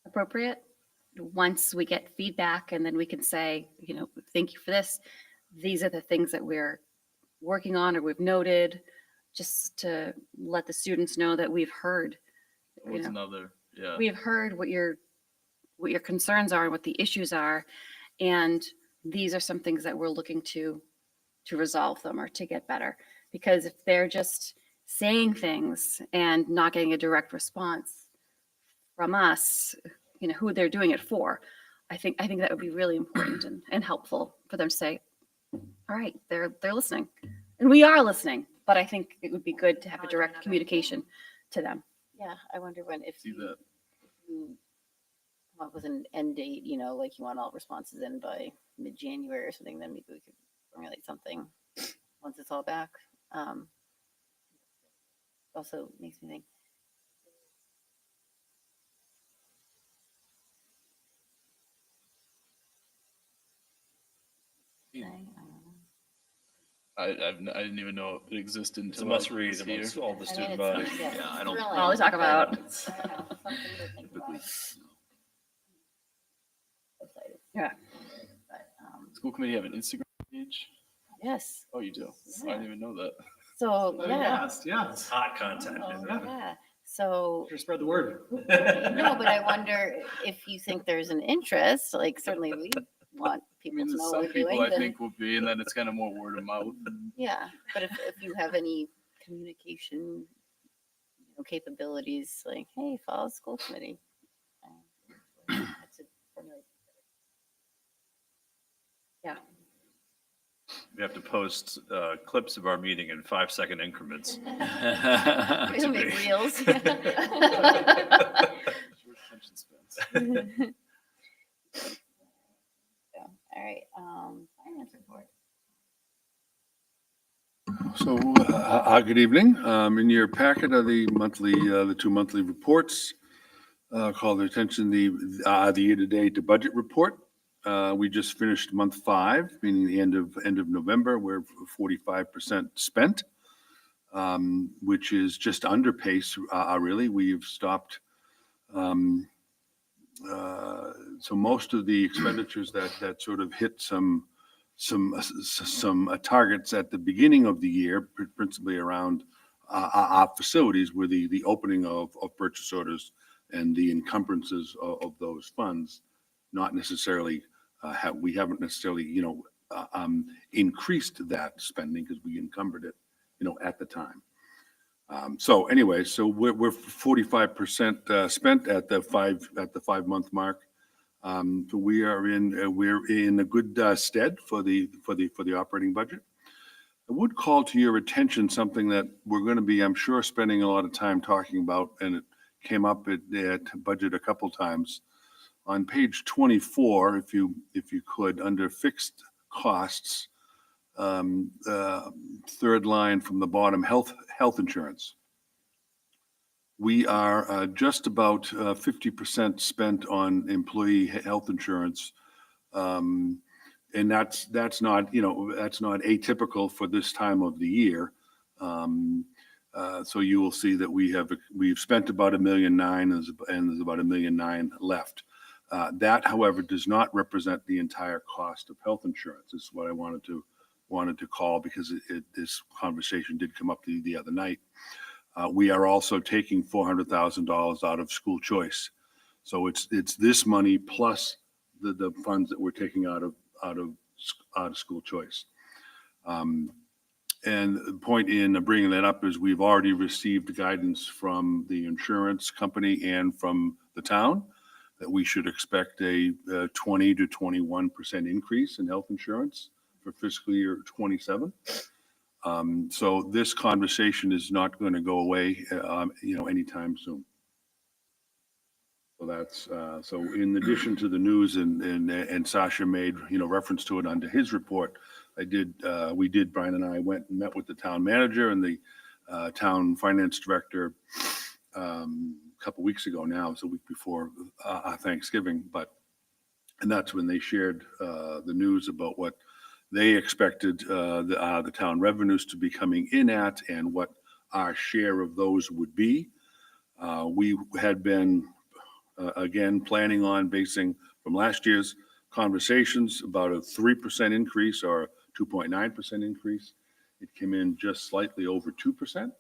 [SPEAKER 16] appropriate? Once we get feedback and then we can say, you know, thank you for this. These are the things that we're working on or we've noted, just to let the students know that we've heard.
[SPEAKER 15] What's another, yeah.
[SPEAKER 16] We have heard what your concerns are and what the issues are. And these are some things that we're looking to resolve them or to get better. Because if they're just saying things and not getting a direct response from us, you know, who they're doing it for, I think that would be really important and helpful for them to say, all right, they're listening. And we are listening, but I think it would be good to have a direct communication to them.
[SPEAKER 12] Yeah, I wonder if
[SPEAKER 15] See that.
[SPEAKER 12] you come up with an end date, you know, like you want all responses in by mid-January or something, then maybe we could formulate something once it's all back. Also makes me think.
[SPEAKER 15] I didn't even know it existed
[SPEAKER 7] It's a
[SPEAKER 15] until
[SPEAKER 7] must
[SPEAKER 15] I
[SPEAKER 7] read
[SPEAKER 15] was
[SPEAKER 7] amongst
[SPEAKER 15] here.
[SPEAKER 7] all the
[SPEAKER 12] I mean,
[SPEAKER 7] student
[SPEAKER 12] it's-
[SPEAKER 7] body.
[SPEAKER 12] yeah,
[SPEAKER 7] I don't.
[SPEAKER 12] thrilling.
[SPEAKER 16] All we talk about.
[SPEAKER 12] I don't know, something to think about. Excited.
[SPEAKER 16] Yeah.
[SPEAKER 12] But,
[SPEAKER 15] School committee have an Instagram page?
[SPEAKER 12] yes.
[SPEAKER 15] Oh, you do? I didn't even know that.
[SPEAKER 12] So, yeah.
[SPEAKER 11] Yes, yes.
[SPEAKER 7] It's hot content.
[SPEAKER 12] Oh,
[SPEAKER 7] Isn't it?
[SPEAKER 12] yeah. So,
[SPEAKER 11] Sure, spread the word.
[SPEAKER 12] no, but I wonder if you think there's an interest, like certainly we want
[SPEAKER 15] I
[SPEAKER 12] people
[SPEAKER 15] mean,
[SPEAKER 12] to
[SPEAKER 15] there's
[SPEAKER 12] know
[SPEAKER 15] some
[SPEAKER 12] what we're
[SPEAKER 15] people
[SPEAKER 12] doing.
[SPEAKER 15] I
[SPEAKER 12] then-
[SPEAKER 15] think will be, and then it's kind of more word of mouth.
[SPEAKER 12] Yeah, but if you have any communication, you know, capabilities, like, hey, follow school committee. That's a formula.
[SPEAKER 16] Yeah.
[SPEAKER 7] We have to post clips of our meeting in 5-second increments.
[SPEAKER 12] We're gonna make reels.
[SPEAKER 15] Short attention spans.
[SPEAKER 12] So, all right, finance report.
[SPEAKER 14] So, good evening. In your packet are the two monthly reports. Call their attention the year-to-date budget report. We just finished month 5, meaning the end of November. We're 45% spent, which is just under pace. Really, we've stopped. So most of the expenditures that sort of hit some targets at the beginning of the year, principally around our facilities, were the opening of purchase orders and the encumbrances of those funds. Not necessarily we haven't necessarily increased that spending because we encumbered it at the time. So anyway, so we're 45% spent at the 5-month mark. So we're in a good stead for the operating budget. I would call to your attention something that we're going to be, I'm sure, spending a lot of time talking about, and it came up at budget a couple times. On page 24, if you could, under fixed costs, third line from the bottom, health insurance. We are just about 50% spent on employee health insurance. And that's not atypical for this time of the year. So you will see that we've spent about $1.9 million and there's about $1.9 million left. That, however, does not represent the entire cost of health insurance. This is what I wanted to call, because this conversation did come up the other night. We are also taking $400,000 out of school choice. So it's this money plus the funds that we're taking out of school choice. And the point in bringing that up is we've already received guidance from the insurance company and from the town that we should expect a 20 to 21% increase in health insurance for fiscal year 27. So this conversation is not going to go away, anytime soon. So that's, so in addition to the news and Sasha made, reference to it under his report, Brian and I went and met with the town manager and the town finance director a couple weeks ago now, it's a week before Thanksgiving, and that's when they shared the news about what they expected the town revenues to be coming in at and what our share of those would be. We had been, again, planning on basing from last year's conversations about a 3% increase or a 2.9% increase. It came in just slightly over 2%.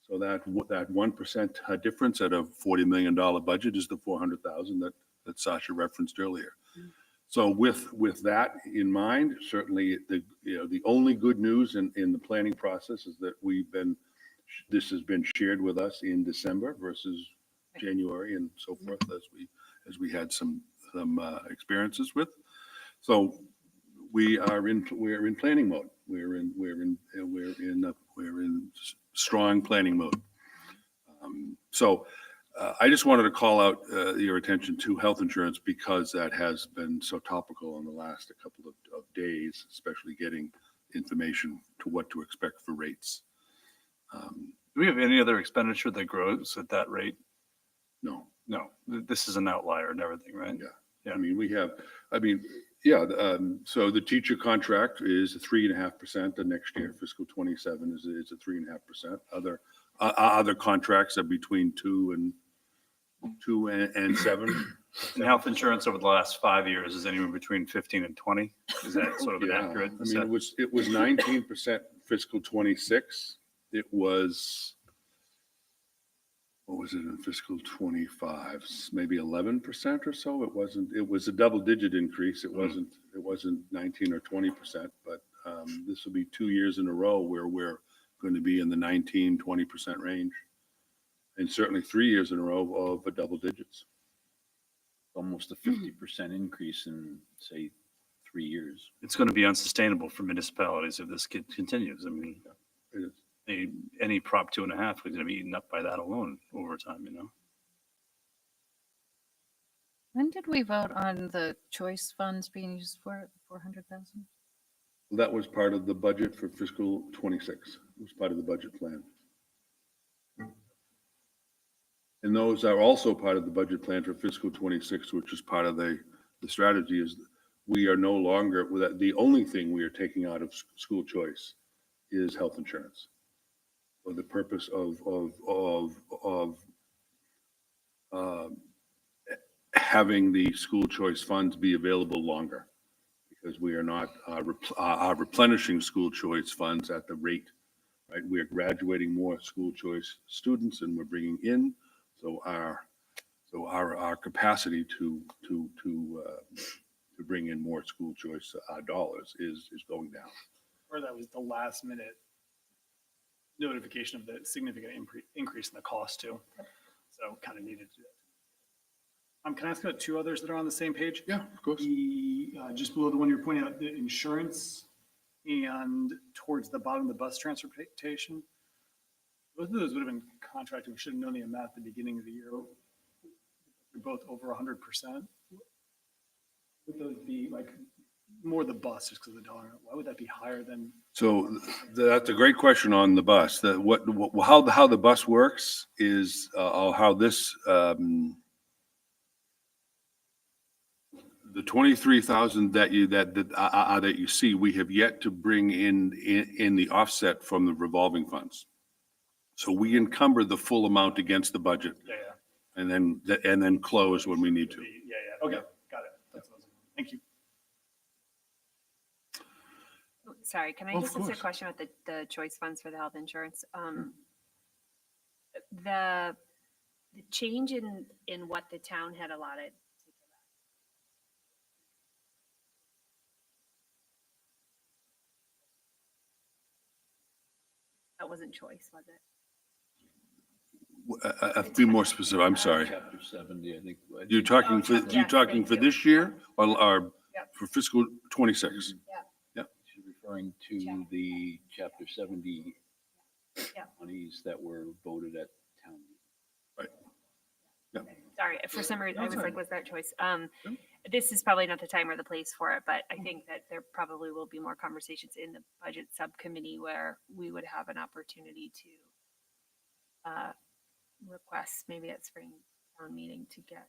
[SPEAKER 14] So that 1% difference at a $40 million budget is the 400,000 that Sasha referenced earlier. So with that in mind, certainly the only good news in the planning process is that this has been shared with us in December versus January and so forth as we had some experiences with. So we're in planning mode. We're in strong planning mode. So I just wanted to call out your attention to health insurance because that has been so topical in the last couple of days, especially getting information to what to expect for rates.
[SPEAKER 7] Do we have any other expenditure that grows at that rate?
[SPEAKER 14] No.
[SPEAKER 7] This is an outlier and everything, right?
[SPEAKER 14] Yeah. So the teacher contract is 3.5%. The next year, fiscal 27 is a 3.5%. Other contracts are between 2 and 7.
[SPEAKER 7] And health insurance over the last 5 years is anywhere between 15 and 20. Is that sort of accurate?
[SPEAKER 14] It was 19% fiscal 26. It was, what was it in fiscal 25? Maybe 11% or so. It was a double-digit increase. It wasn't 19 or 20%, but this will be 2 years in a row where we're going to be in the 19, 20% range. And certainly 3 years in a row of a double digits.
[SPEAKER 13] Almost a 50% increase in, say, 3 years.
[SPEAKER 7] It's going to be unsustainable for municipalities if this continues. I mean,
[SPEAKER 14] it is.
[SPEAKER 7] Any Prop 2.5 is going to be eaten up by that alone over time,
[SPEAKER 17] When did we vote on the choice funds being used for it, 400,000?
[SPEAKER 14] That was part of the budget for fiscal 26. It was part of the budget plan. And those are also part of the budget plan for fiscal 26, which is part of the strategy is we are no longer, the only thing we are taking out of school choice is health insurance. For the purpose of having the school choice funds be available longer because we are not replenishing school choice funds at the rate, right? We are graduating more school choice students and we're bringing in, so our capacity to bring in more school choice dollars is going down.
[SPEAKER 11] Or that was the last minute notification of the significant increase in the cost too. So kind of needed to do that. Can I ask about two others that are on the same page?
[SPEAKER 14] Yeah, of course.
[SPEAKER 11] Just below the one you're pointing out, the insurance and towards the bottom of the bus transportation. Both of those would have been contracted. We should have known the amount at the beginning of the year. They're both over 100%. Would those be like more the bus just because of the dollar? Why would that be higher than?
[SPEAKER 14] So that's a great question on the bus. How the bus works is how this the 23,000 that you see, we have yet to bring in the offset from the revolving funds. So we encumber the full amount against the budget.
[SPEAKER 11] Yeah.
[SPEAKER 14] And then close when we need to.
[SPEAKER 11] Yeah. Okay, got it. That's what I was thinking. Thank you.
[SPEAKER 18] Sorry, can I
[SPEAKER 14] Of
[SPEAKER 18] just ask a
[SPEAKER 14] course.
[SPEAKER 18] question about the choice funds for the health insurance? The change in what the town had allotted. That wasn't choice, was it?
[SPEAKER 14] Be more specific. I'm sorry.
[SPEAKER 13] Chapter 70, I think.
[SPEAKER 14] You're talking for
[SPEAKER 18] thank you.
[SPEAKER 14] this year or
[SPEAKER 18] Yep.
[SPEAKER 14] for fiscal 26?
[SPEAKER 13] She's referring to the chapter 70
[SPEAKER 18] Yeah.
[SPEAKER 13] monies that were voted at town meeting.
[SPEAKER 14] Right.
[SPEAKER 18] Sorry, for some reason, I was
[SPEAKER 14] That's
[SPEAKER 18] like,
[SPEAKER 14] all right.
[SPEAKER 18] was that choice? This is probably not the time or the place for it, but I think that there probably will be more conversations in the budget subcommittee where we would have an opportunity to request maybe at spring town meeting to get.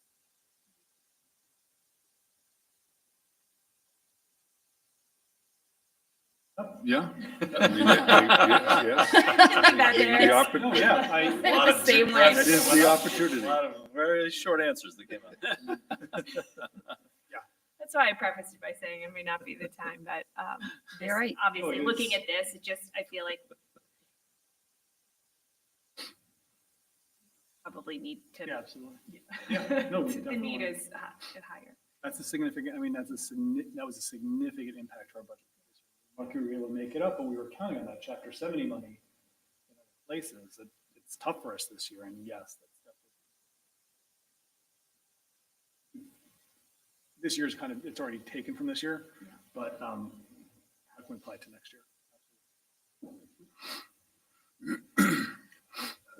[SPEAKER 14] Yeah. I mean, yes.
[SPEAKER 18] That
[SPEAKER 14] The
[SPEAKER 18] is.
[SPEAKER 14] oppor-
[SPEAKER 11] No, yeah, I,
[SPEAKER 7] A lot of
[SPEAKER 18] The same way.
[SPEAKER 14] That is the opportunity.
[SPEAKER 7] A lot of very short answers that came out.
[SPEAKER 18] That's why I prefaced it by saying it may not be the time, but
[SPEAKER 16] You're right.
[SPEAKER 18] obviously,
[SPEAKER 11] Oh, it
[SPEAKER 18] looking
[SPEAKER 11] is.
[SPEAKER 18] at this, it just, I feel like probably need to.
[SPEAKER 11] yeah, absolutely. Yeah, no, we
[SPEAKER 18] The need
[SPEAKER 11] definitely-
[SPEAKER 18] is higher.
[SPEAKER 11] That's a significant, I mean, that was a significant impact to our budget. Lucky we were able to make it up, but we were counting on that chapter 70 money in other places. It's tough for us this year, and yes, that's definitely. This year's kind of, it's already taken from this year, but how can we apply it to next year?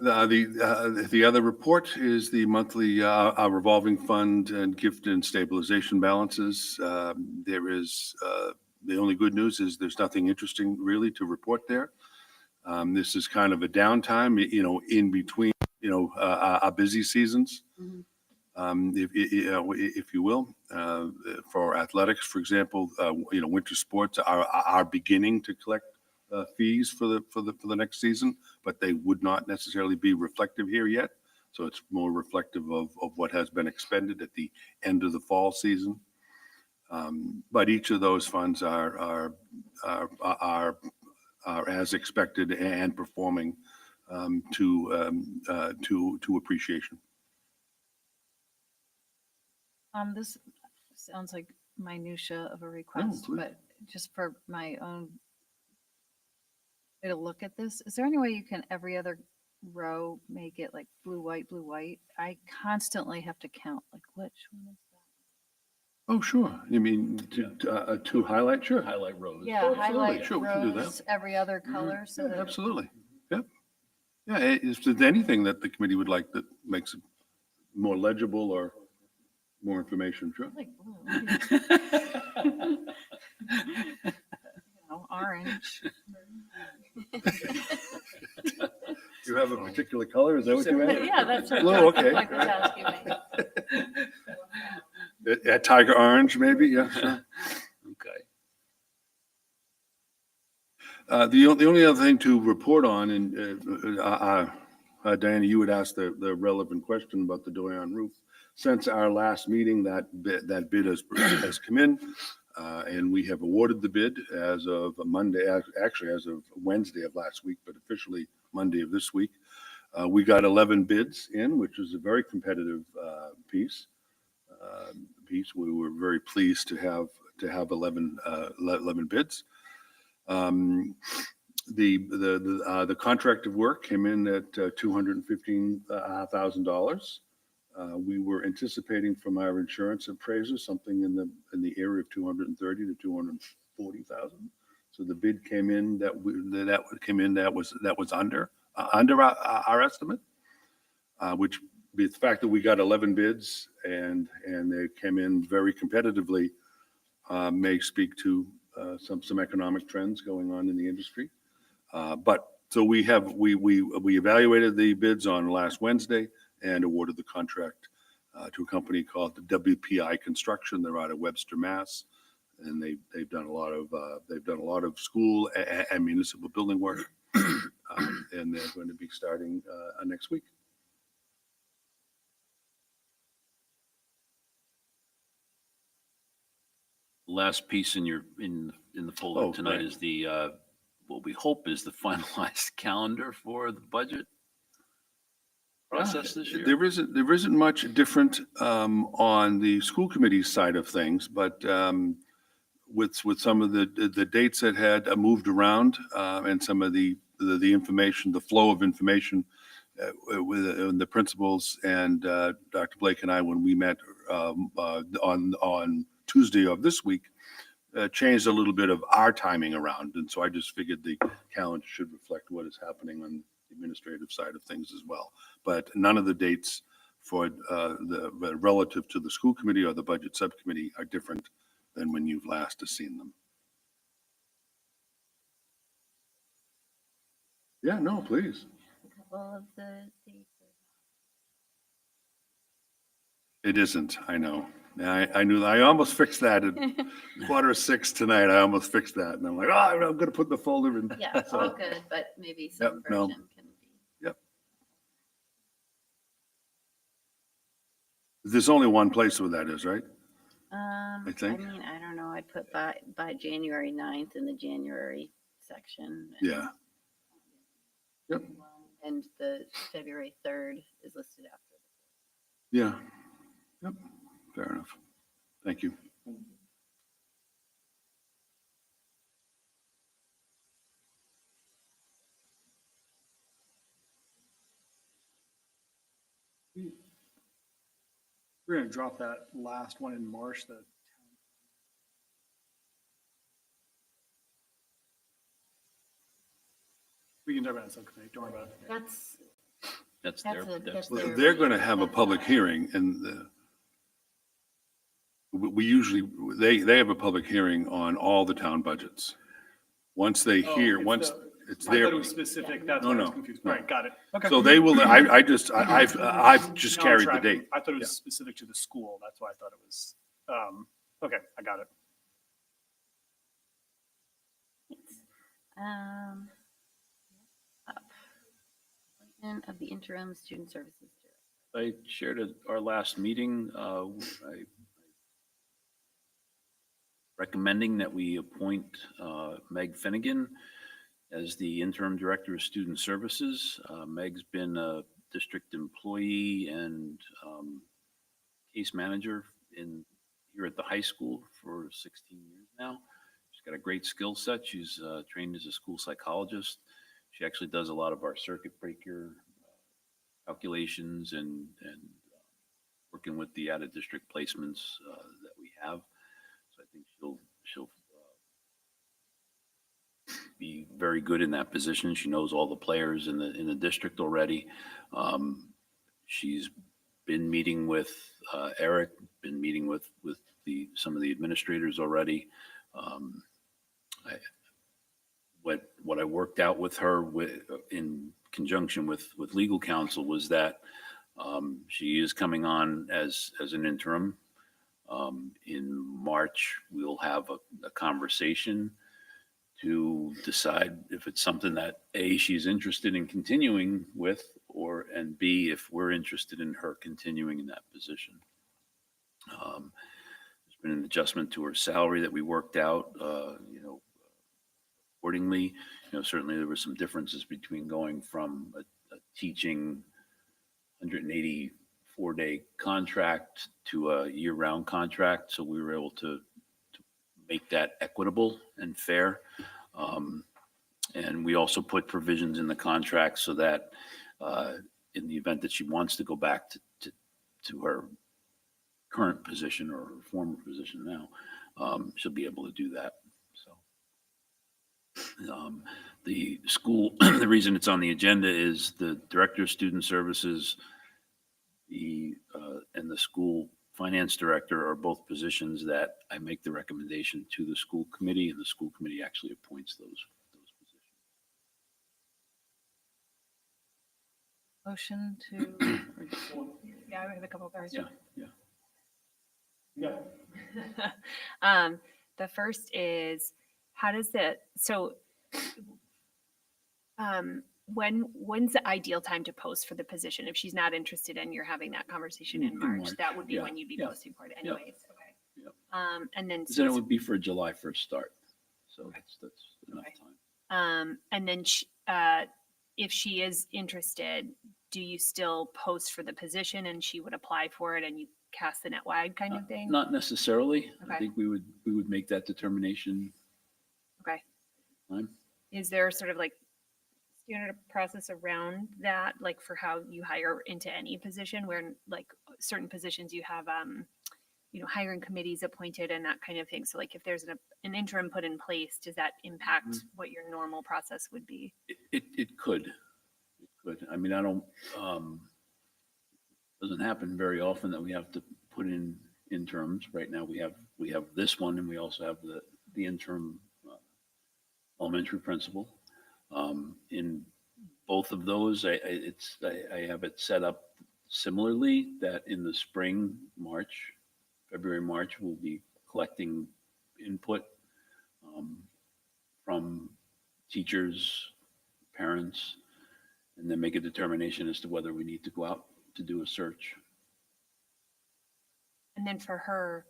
[SPEAKER 14] The other report is the monthly revolving fund and gift and stabilization balances. There is, the only good news is there's nothing interesting really to report there. This is kind of a downtime, in between, our busy seasons. If you will, for athletics, for example, winter sports are beginning to collect fees for the next season, but they would not necessarily be reflective here yet. So it's more reflective of what has been expended at the end of the fall season. But each of those funds are as expected and performing to appreciation.
[SPEAKER 17] This sounds like minutia of a request,
[SPEAKER 14] please.
[SPEAKER 17] but just for my own way to look at this, is there any way you can every other row make it like blue, white, blue, white? I constantly have to count, like which one is that?
[SPEAKER 14] Oh, sure. You mean to highlight? Sure.
[SPEAKER 13] Highlight rows.
[SPEAKER 17] Yeah,
[SPEAKER 14] Oh, absolutely.
[SPEAKER 17] highlight
[SPEAKER 14] Sure, we can do that.
[SPEAKER 17] rows, every other color, so
[SPEAKER 14] Yeah,
[SPEAKER 17] that.
[SPEAKER 14] absolutely. Yep. Yeah, is there anything that the committee would like that makes it more legible or more information? Sure.
[SPEAKER 17] Like blue. Orange.
[SPEAKER 14] You have a particular color? Is that what you have?
[SPEAKER 17] Yeah, that's what.
[SPEAKER 14] Blue, okay.
[SPEAKER 17] Like was asking me.
[SPEAKER 14] Tiger orange, maybe? Yeah, sure.
[SPEAKER 13] Okay.
[SPEAKER 14] The only other thing to report on, and Diana, you had asked the relevant question about the Doyon roof. Since our last meeting, that bid has come in, and we have awarded the bid as of Monday, actually as of Wednesday of last week, but officially Monday of this week. We got 11 bids in, which is a very competitive piece. We were very pleased to have 11 bids. The contract of work came in at $215,000. We were anticipating from our insurance appraiser something in the area of 230 to 240,000. So the bid came in that was under our estimate, which the fact that we got 11 bids and they came in very competitively may speak to some economic trends going on in the industry. So we evaluated the bids on last Wednesday and awarded the contract to a company called the WPI Construction. They're out of Webster, Mass, and they've done a lot of school and municipal building work, and they're going to be starting next week.
[SPEAKER 13] Last piece in the folder
[SPEAKER 14] Oh,
[SPEAKER 13] tonight
[SPEAKER 14] right.
[SPEAKER 13] is the what we hope is the finalized calendar for the budget process this year.
[SPEAKER 14] There isn't much different on the school committee side of things, but with some of the dates that had moved around and some of the information, the flow of information with the principals and Dr. Blake and I, when we met on Tuesday of this week, changed a little bit of our timing around. And so I just figured the calendar should reflect what is happening on the administrative side of things as well. But none of the dates for the relative to the school committee or the budget subcommittee are different than when you've last seen them. Yeah, no, please.
[SPEAKER 16] A couple of the dates.
[SPEAKER 14] It isn't, I know. I knew, I almost fixed that at 5:45 tonight. I almost fixed that. And I'm like, oh, I'm going to put the folder in.
[SPEAKER 16] Yeah, it's all good, but maybe some
[SPEAKER 14] no.
[SPEAKER 16] version can be.
[SPEAKER 14] Yep. There's only one place where that is, right?
[SPEAKER 16] I
[SPEAKER 14] think.
[SPEAKER 16] mean, I don't know, I'd put by January 9th in the January section.
[SPEAKER 14] Yeah. Yep.
[SPEAKER 16] And the February 3rd is listed after.
[SPEAKER 14] Yeah. Yep. Fair enough. Thank you.
[SPEAKER 11] We're gonna drop that last one in March, the we can talk about it in subcommittee, don't worry about it.
[SPEAKER 13] That's
[SPEAKER 14] Well, they're going to have a public hearing and we usually, they have a public hearing on all the town budgets. Once they hear, once it's
[SPEAKER 11] I
[SPEAKER 14] their.
[SPEAKER 11] thought it was specific, that's why I was confused. All right, got it. Okay.
[SPEAKER 14] So they will, I've just
[SPEAKER 11] Now I'm
[SPEAKER 14] carried the
[SPEAKER 11] tracking.
[SPEAKER 14] date.
[SPEAKER 11] I thought it was specific to the school, that's why I thought it was, okay, I got it.
[SPEAKER 16] Appointment of the interim student services director.
[SPEAKER 13] I shared at our last meeting, I recommending that we appoint Meg Finnegan as the interim director of student services. Meg's been a district employee and case manager here at the high school for 16 years now. She's got a great skill set. She's trained as a school psychologist. She actually does a lot of our circuit breaker calculations and working with the out of district placements that we have. So I think she'll be very good in that position. She knows all the players in the district already. She's been meeting with Eric, been meeting with some of the administrators already. What I worked out with her in conjunction with legal counsel was that she is coming on as an interim. In March, we'll have a conversation to decide if it's something that A, she's interested in continuing with, and B, if we're interested in her continuing in that position. There's been an adjustment to her salary that we worked out, accordingly. Certainly there were some differences between going from a teaching 184-day contract to a year-round contract. So we were able to make that equitable and fair. And we also put provisions in the contract so that in the event that she wants to go back to her current position or her former position now, she'll be able to do that. The school, the reason it's on the agenda is the director of student services, and the school finance director are both positions that I make the recommendation to the school committee, and the school committee actually appoints those positions.
[SPEAKER 17] Motion to.
[SPEAKER 18] Yeah, we have a couple of questions.
[SPEAKER 11] Yeah.
[SPEAKER 18] The first is, how does when's the ideal time to post for the position? If she's not interested and you're having that conversation in March, that would be when you'd be posting for it anyways. Okay. And then.
[SPEAKER 13] Then it would be for a July 1st start. So that's enough time.
[SPEAKER 18] And then if she is interested, do you still post for the position and she would apply for it and you cast the net wide kind of thing?
[SPEAKER 13] Not necessarily.
[SPEAKER 18] Okay.
[SPEAKER 13] I think we would make that determination.
[SPEAKER 18] Okay.
[SPEAKER 13] Time.
[SPEAKER 18] Is there sort of like standard process around that, like for how you hire into any position where like certain positions you have, hiring committees appointed and that kind of thing? So like if there's an interim put in place, does that impact what your normal process would be?
[SPEAKER 13] It could. I mean, I don't, Doesn't happen very often that we have to put in interims. Right now, we have this one, and we also have the interim elementary principal. In both of those, I have it set up similarly that in the spring, February, March, we'll be collecting input from teachers, parents, and then make a determination as to whether we need to go out to do a search.
[SPEAKER 18] And then for her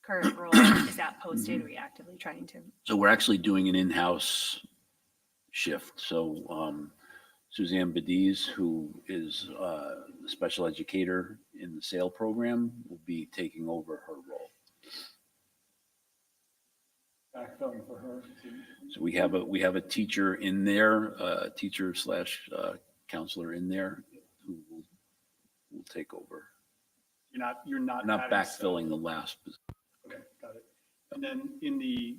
[SPEAKER 18] current role, is that posted? Are we actively trying to?
[SPEAKER 13] So we're actually doing an in-house shift. So Suzanne Bediz, who is the special educator in the SAIL program, will be taking over her role.
[SPEAKER 11] Backfilling for her.
[SPEAKER 13] So we have a teacher in there, teacher slash counselor in there who will take over.
[SPEAKER 11] You're not
[SPEAKER 13] We're not
[SPEAKER 11] adding
[SPEAKER 13] backfilling the last position.
[SPEAKER 11] Okay, got it. And then in the,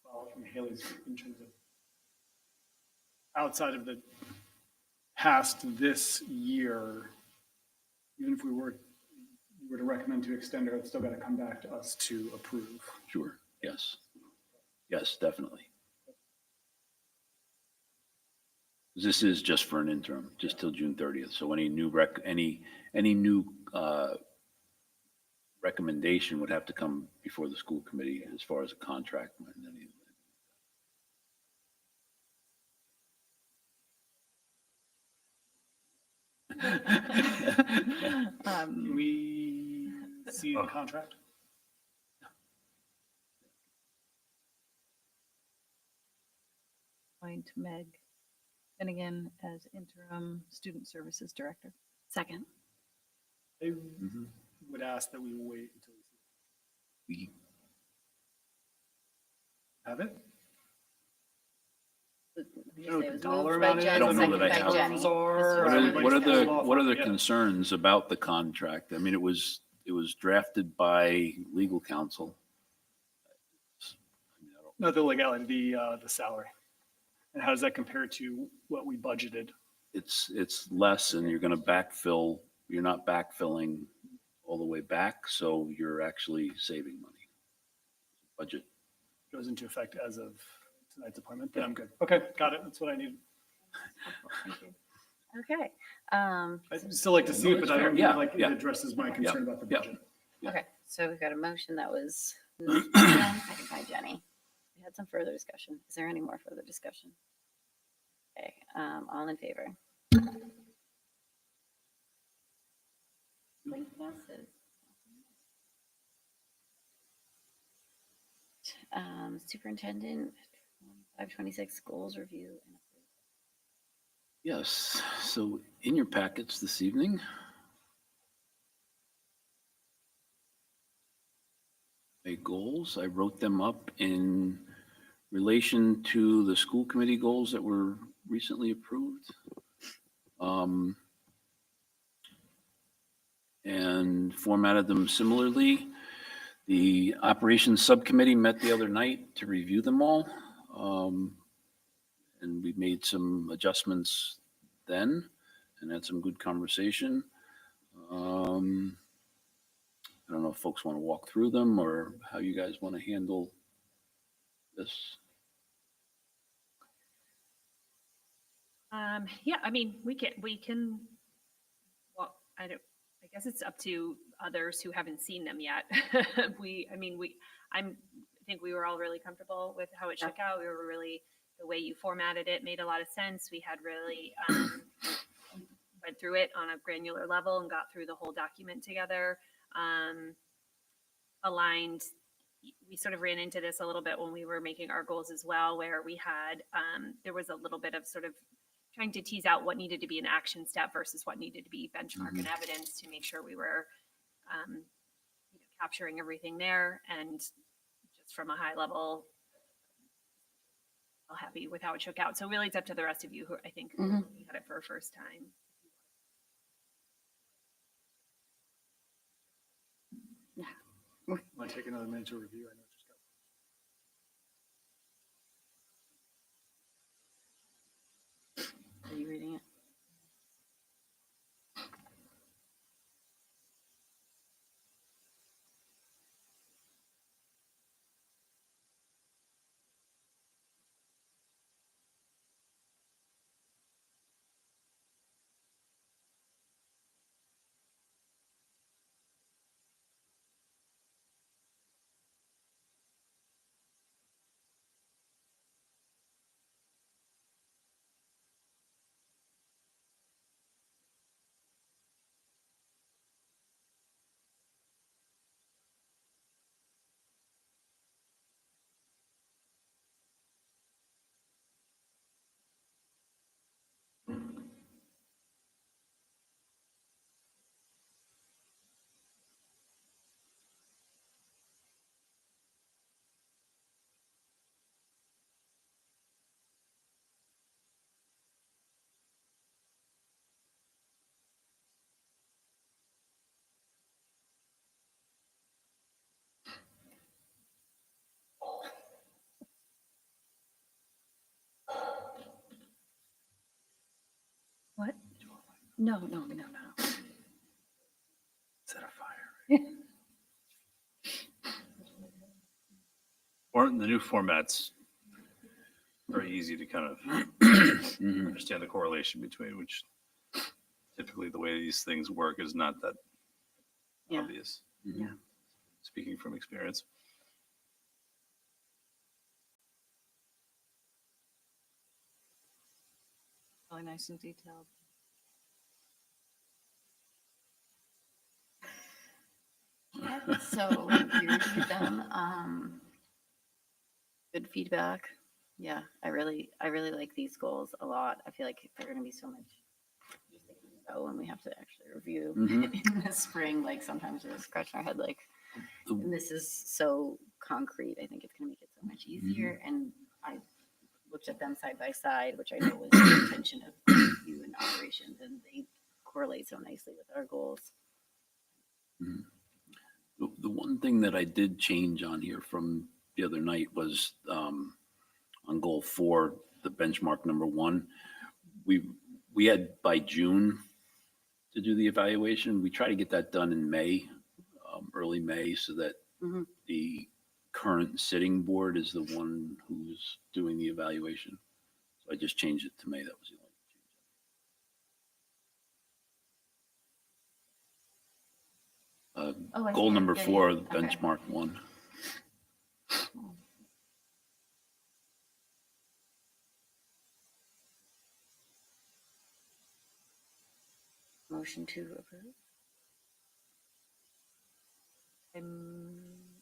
[SPEAKER 11] well, from Haley's, in terms of outside of the past this year, even if we were to recommend to extend her, it's still got to come back to us to approve.
[SPEAKER 13] Sure, yes. Yes, definitely. This is just for an interim, just till June 30th. So any new recommendation would have to come before the school committee as far as a contract and anything.
[SPEAKER 11] Can we see the contract?
[SPEAKER 17] Appoint Meg Finnegan as interim student services director.
[SPEAKER 16] Second.
[SPEAKER 11] I would ask that we wait until we have it.
[SPEAKER 12] You say it was
[SPEAKER 11] Dollar
[SPEAKER 12] moved by
[SPEAKER 11] amount is?
[SPEAKER 12] Jen,
[SPEAKER 13] I don't know that I
[SPEAKER 12] seconded by
[SPEAKER 13] have.
[SPEAKER 12] Jenny.
[SPEAKER 13] What are the concerns about the contract? I mean, it was drafted by legal counsel.
[SPEAKER 11] Not the legality, the salary. And how does that compare to what we budgeted?
[SPEAKER 13] It's less, and you're going to backfill. You're not backfilling all the way back, so you're actually saving money. Budget
[SPEAKER 11] Goes into effect as of tonight's appointment, then I'm good. Okay, got it. That's what I need.
[SPEAKER 17] Thank you. Okay.
[SPEAKER 11] I'd still like to see it, but I don't feel like it addresses my concern about the budget.
[SPEAKER 16] Okay, so we've got a motion that was moved by Jen, second by Jenny. We had some further discussion. Is there any more further discussion? Okay, all in favor? Motion passes. Superintendent, 526 goals review. And
[SPEAKER 13] Yes, so in your packets this evening, my goals, I wrote them up in relation to the school committee goals that were recently approved. And formatted them similarly. The operations subcommittee met the other night to review them all. And we made some adjustments then and had some good conversation. I don't know if folks want to walk through them or how you guys want to handle this.
[SPEAKER 18] Yeah, I mean, we can, well, I guess it's up to others who haven't seen them yet. I think we were all really comfortable with how it shook out. We were really, the way you formatted it made a lot of sense. We had really went through it on a granular level and got through the whole document together. Aligned, we sort of ran into this a little bit when we were making our goals as well, where we had, there was a little bit of sort of trying to tease out what needed to be an action step versus what needed to be benchmark and evidence to make sure we were capturing everything there. And just from a high level, I'm happy with how it shook out. So really it's up to the rest of you who I think who looking at it for a first time.
[SPEAKER 11] Might take another minute to review. I know it's just got.
[SPEAKER 16] Are you reading it? No, no.
[SPEAKER 7] Set a fire. Or the new format's very easy to kind of understand the correlation between, which typically the way these things work is not that
[SPEAKER 16] Yeah.
[SPEAKER 7] obvious.
[SPEAKER 16] Yeah.
[SPEAKER 7] Speaking from experience.
[SPEAKER 17] Really nice and detailed.
[SPEAKER 16] So we reviewed them. Good feedback. Yeah, I really like these goals a lot. I feel like they're gonna be so much. Oh, and we have to actually review in the spring. Like sometimes we're scratching our head like, and this is so concrete. I think it's gonna make it so much easier. And I looked at them side by side, which I know was the intention of you and operations, and they correlate so nicely with our goals.
[SPEAKER 13] The one thing that I did change on here from the other night was on goal 4, the benchmark number 1. We had by June to do the evaluation. We try to get that done in May, early May, so that the current sitting board is the one who's doing the evaluation. So I just changed it to May. That was the only
[SPEAKER 16] I
[SPEAKER 13] goal
[SPEAKER 16] see it.
[SPEAKER 13] number
[SPEAKER 16] Yeah,
[SPEAKER 13] 4,
[SPEAKER 16] yeah.
[SPEAKER 13] the
[SPEAKER 16] Okay.
[SPEAKER 13] benchmark 1.
[SPEAKER 16] Motion to approve.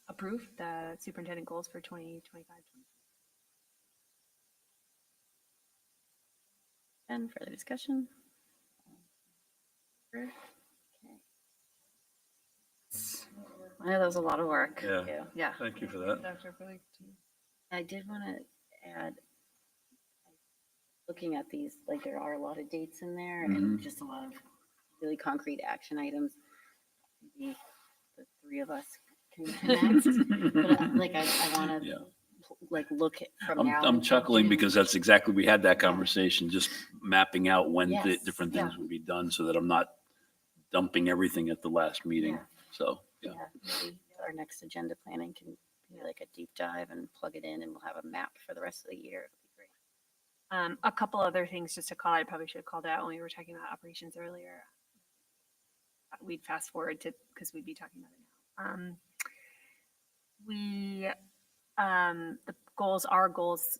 [SPEAKER 18] Approve the superintendent goals for 2025.
[SPEAKER 16] And further discussion? Okay. I know that was a lot of work.
[SPEAKER 7] Yeah.
[SPEAKER 16] Yeah.
[SPEAKER 7] Thank you for that.
[SPEAKER 17] Dr. Blake,
[SPEAKER 16] I did want to add, looking at these, like there are a lot of dates in there and just a lot of really concrete action items. Maybe the 3 of us can connect. But like I want to like look at from now.
[SPEAKER 13] I'm
[SPEAKER 16] until
[SPEAKER 13] chuckling
[SPEAKER 16] June.
[SPEAKER 13] because that's exactly, we had that conversation, just mapping out when the
[SPEAKER 16] Yes,
[SPEAKER 13] different
[SPEAKER 16] yeah.
[SPEAKER 13] things would be done so that I'm not dumping everything at the last meeting.
[SPEAKER 16] Yeah.
[SPEAKER 13] So, yeah.
[SPEAKER 16] Maybe our next agenda planning can be like a deep dive and plug it in and we'll have a map for the rest of the year. It'll be great.
[SPEAKER 18] A couple other things just to call out. I probably should have called out when we were talking about operations earlier. We'd fast forward to, because we'd be talking about it now. The goals, our goals,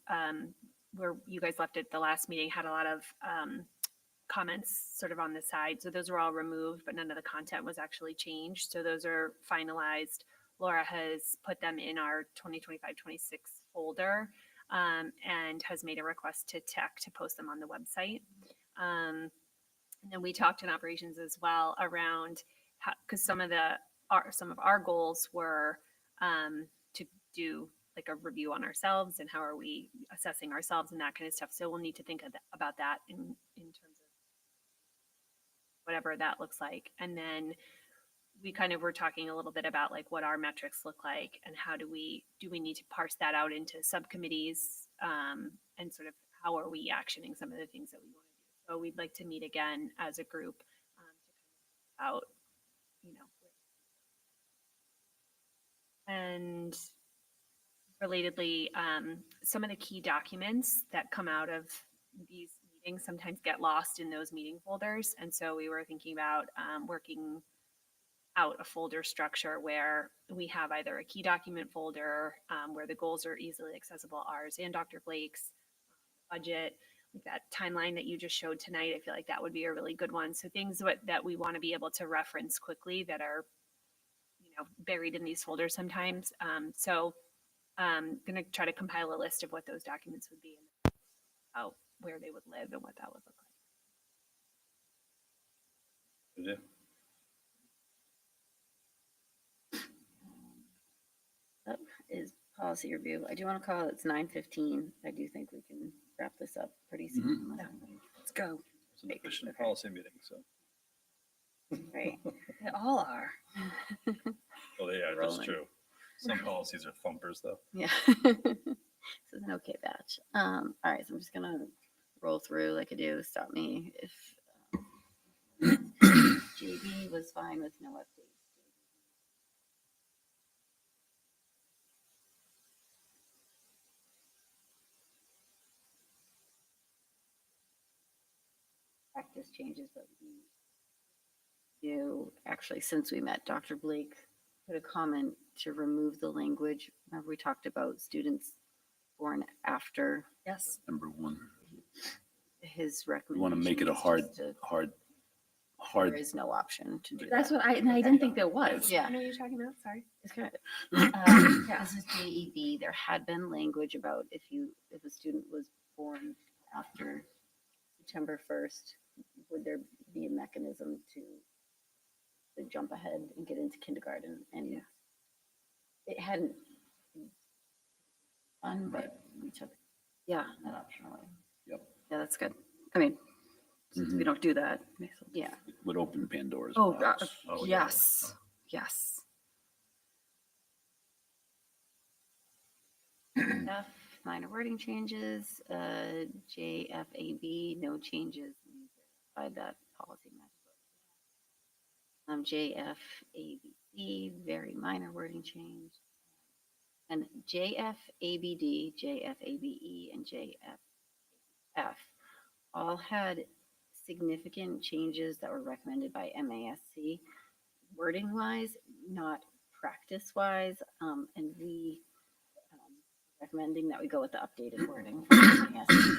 [SPEAKER 18] where you guys left it the last meeting had a lot of comments sort of on the side. So those were all removed, but none of the content was actually changed. So those are finalized. Laura has put them in our 2025-26 folder and has made a request to tech to post them on the website. And then we talked in operations as well around how, because some of our goals were to do like a review on ourselves and how are we assessing ourselves and that kind of stuff. So we'll need to think about that in terms of whatever that looks like. And then we kind of were talking a little bit about like what our metrics look like and how do we need to parse that out into subcommittees and sort of how are we actioning some of the things that we want to do. So we'd like to meet again as a group to kind of out, and relatedly, some of the key documents that come out of these meetings sometimes get lost in those meeting folders. And so we were thinking about working out a folder structure where we have either a key document folder where the goals are easily accessible, ours and Dr. Blake's budget, like that timeline that you just showed tonight. I feel like that would be a really good one. So things that we want to be able to reference quickly that are, buried in these folders sometimes. So I'm going to try to compile a list of what those documents would be and out where they would live and what that would look like.
[SPEAKER 16] That is policy review. I do want to call it, it's 9:15. I do think we can wrap this up pretty soon. Let's go.
[SPEAKER 7] It's an efficient policy meeting, so.
[SPEAKER 16] Right. They all are.
[SPEAKER 7] Oh, yeah, that's
[SPEAKER 16] Rolling.
[SPEAKER 7] true. Some policies are thumpers, though.
[SPEAKER 16] Yeah. This is an okay batch. All right, so I'm just gonna roll through like I do. Stop me if JB was fine with no updates. Practice changes, but we do, actually, since we met, Dr. Blake put a comment to remove the language. Remember, we talked about students born after.
[SPEAKER 1] Yes.
[SPEAKER 13] Number one.
[SPEAKER 16] His
[SPEAKER 13] We
[SPEAKER 16] recommendation.
[SPEAKER 13] want to make it a
[SPEAKER 16] was
[SPEAKER 13] hard,
[SPEAKER 16] just to-
[SPEAKER 13] hard,
[SPEAKER 16] There is no option to do that.
[SPEAKER 18] That's what and I didn't think there was.
[SPEAKER 16] Yes. Yeah.
[SPEAKER 18] I know you're talking about, sorry.
[SPEAKER 16] It's kind of, this is JEB. There had been language about if a student was born after September 1st, would there be a mechanism to jump ahead and get into kindergarten? And it hadn't done, but we took, that option away.
[SPEAKER 13] Yep.
[SPEAKER 16] Yeah, that's good. I mean, since we don't do that. Yeah.
[SPEAKER 13] Would open Pandora's
[SPEAKER 16] Oh,
[SPEAKER 13] box.
[SPEAKER 16] yes, yes. F, minor wording changes, JFAB, no changes. By that policy matter. JFABC, very minor wording change. And JFABD, JFABE, and JFF all had significant changes that were recommended by MASC, wording wise, not practice wise. And we recommending that we go with the updated wording from MASC.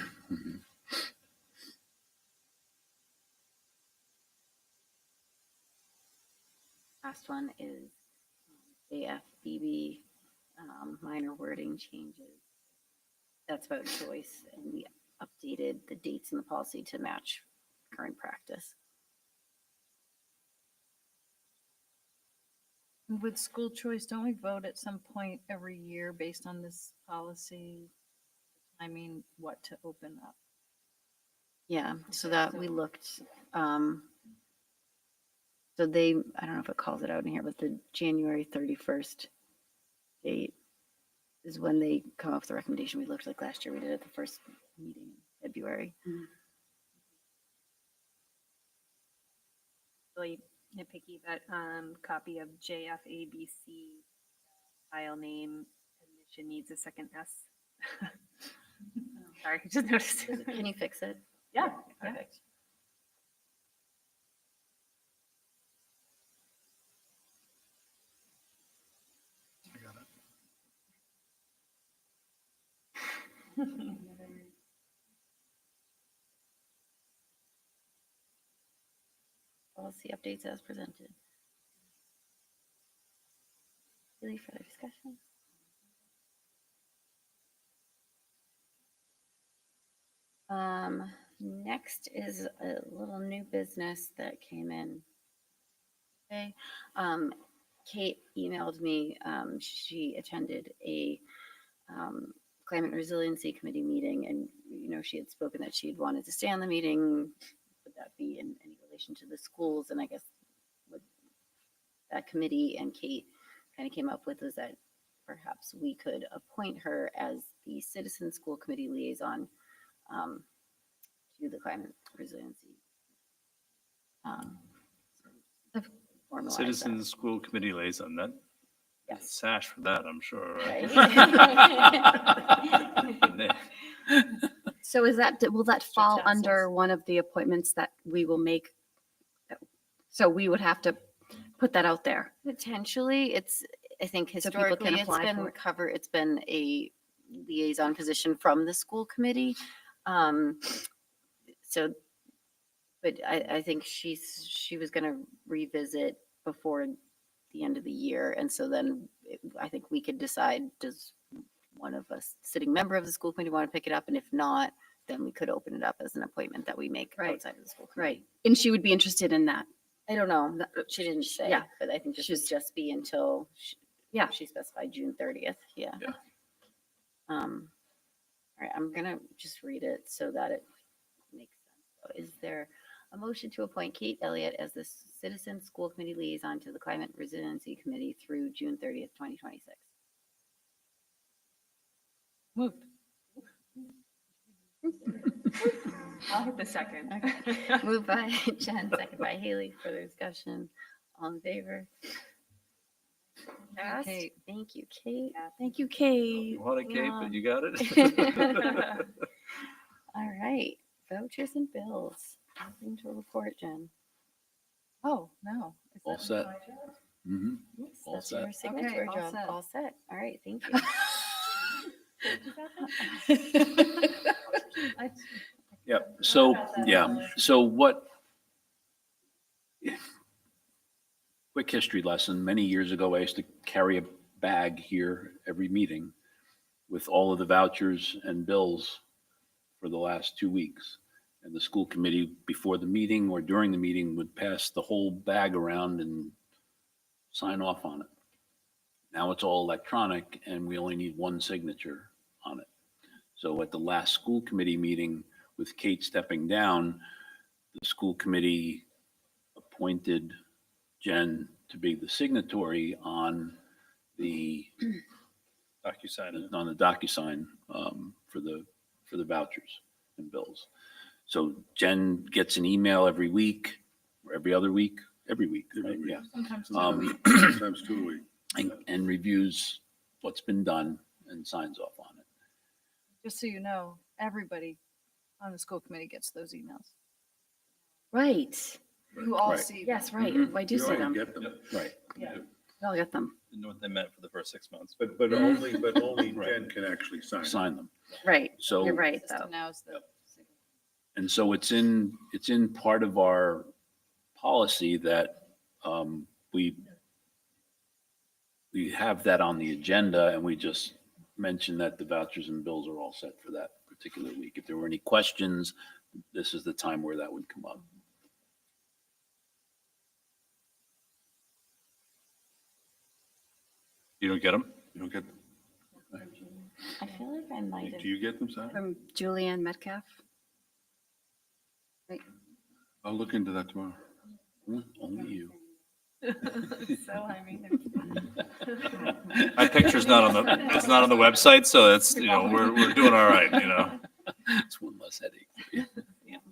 [SPEAKER 16] Last one is JFBB, minor wording changes. That's about choice, and we updated the dates in the policy to match current practice.
[SPEAKER 17] With school choice, don't we vote at some point every year based on this policy? I mean, what to open up?
[SPEAKER 16] Yeah, so that we looked, so they, I don't know if it calls it out in here, but the January 31st date is when they come up with the recommendation. We looked like last year, we did at the first meeting in February.
[SPEAKER 18] Really nitpicky, but copy of JFABC file name admission needs a second S. Sorry, I just noticed.
[SPEAKER 16] Can you fix it?
[SPEAKER 18] Yeah.
[SPEAKER 16] Perfect. Policy updates as presented. Any further discussion? Next is a little new business that came in. Okay. Kate emailed me. She attended a climate resiliency committee meeting, and she had spoken that she'd wanted to stay on the meeting. Would that be in any relation to the schools? And I guess what that committee and Kate kind of came up with was that perhaps we could appoint her as the citizen school committee liaison to the climate resiliency. Formalize
[SPEAKER 7] Citizen School Committee liaison, that
[SPEAKER 16] Yes.
[SPEAKER 7] sash for that, I'm sure. Right?
[SPEAKER 16] So will that fall under one of the appointments that we will make? So we would have to put that out there. Potentially, I think historically it's been it's been a liaison position from the school committee. But I think she was going to revisit before the end of the year. And so then I think we could decide, does one of us sitting member of the school committee want to pick it up? And if not, then we could open it up as an appointment that we make outside of the school committee. Right. And she would be interested in that. I don't know. She didn't say,
[SPEAKER 17] Yeah.
[SPEAKER 16] but I think this would just be until, she specified June 30th. Yeah. All right, I'm going to just read it so that it makes sense. So is there a motion to appoint Kate Elliott as the Citizen School Committee Liaison to the Climate Resiliency Committee through June 30th, 2026?
[SPEAKER 17] Moved.
[SPEAKER 4] I'll hit the second.
[SPEAKER 16] Moved by Jen, second by Haley. Further discussion. All in favor? Passed.
[SPEAKER 17] Kate.
[SPEAKER 16] Thank you, Kate. Thank you, Kate.
[SPEAKER 7] You want it, Kate, but you got it?
[SPEAKER 16] All right, vouchers and bills. Nothing to report, Jen.
[SPEAKER 17] Oh, no. Is
[SPEAKER 13] All
[SPEAKER 17] that
[SPEAKER 13] set.
[SPEAKER 17] my job?
[SPEAKER 13] Mm-hmm.
[SPEAKER 16] Yes,
[SPEAKER 13] All
[SPEAKER 16] that's
[SPEAKER 13] set.
[SPEAKER 16] your signature
[SPEAKER 17] all
[SPEAKER 16] job.
[SPEAKER 17] set.
[SPEAKER 16] All set. All right, thank you.
[SPEAKER 13] Yep. So, yeah. So what? Quick history lesson. Many years ago, I used to carry a bag here every meeting with all of the vouchers and bills for the last 2 weeks. And the school committee, before the meeting or during the meeting, would pass the whole bag around and sign off on it. Now it's all electronic and we only need one signature on it. So at the last school committee meeting, with Kate stepping down, the school committee appointed Jen to be the signatory on the DocuSign for the vouchers and bills. So Jen gets an email every week or every other week, every week, right? Yeah.
[SPEAKER 14] Sometimes
[SPEAKER 13] Sometimes
[SPEAKER 14] 2 a week.
[SPEAKER 13] and reviews what's been done and signs off on it.
[SPEAKER 17] Just so you know, everybody on the school committee gets those emails.
[SPEAKER 16] Right.
[SPEAKER 17] You all
[SPEAKER 13] Right.
[SPEAKER 17] see.
[SPEAKER 16] Yes,
[SPEAKER 17] them.
[SPEAKER 16] right.
[SPEAKER 13] Mhm.
[SPEAKER 16] I do
[SPEAKER 14] You
[SPEAKER 16] see
[SPEAKER 14] already
[SPEAKER 16] them.
[SPEAKER 14] get them.
[SPEAKER 13] Right.
[SPEAKER 17] Yeah.
[SPEAKER 16] We all get them.
[SPEAKER 19] Didn't know what they meant for the first 6 months.
[SPEAKER 14] But only
[SPEAKER 13] Right.
[SPEAKER 14] Jen can actually sign.
[SPEAKER 13] Sign them.
[SPEAKER 16] Right.
[SPEAKER 13] So.
[SPEAKER 16] You're right,
[SPEAKER 17] System
[SPEAKER 16] though.
[SPEAKER 17] now is the.
[SPEAKER 13] And so it's in part of our policy that we have that on the agenda and we just mention that the vouchers and bills are all set for that particular week. If there were any questions, this is the time where that would come up.
[SPEAKER 7] You don't get them?
[SPEAKER 14] You don't get them?
[SPEAKER 16] I feel like I might have.
[SPEAKER 14] Do you get them, Sarah?
[SPEAKER 16] From Julianne Metcalf. Right.
[SPEAKER 14] I'll look into that tomorrow.
[SPEAKER 13] Only you.
[SPEAKER 17] So, I mean.
[SPEAKER 7] My picture's not on the, it's not on the website, so it's, we're doing all right,
[SPEAKER 13] It's one less headache.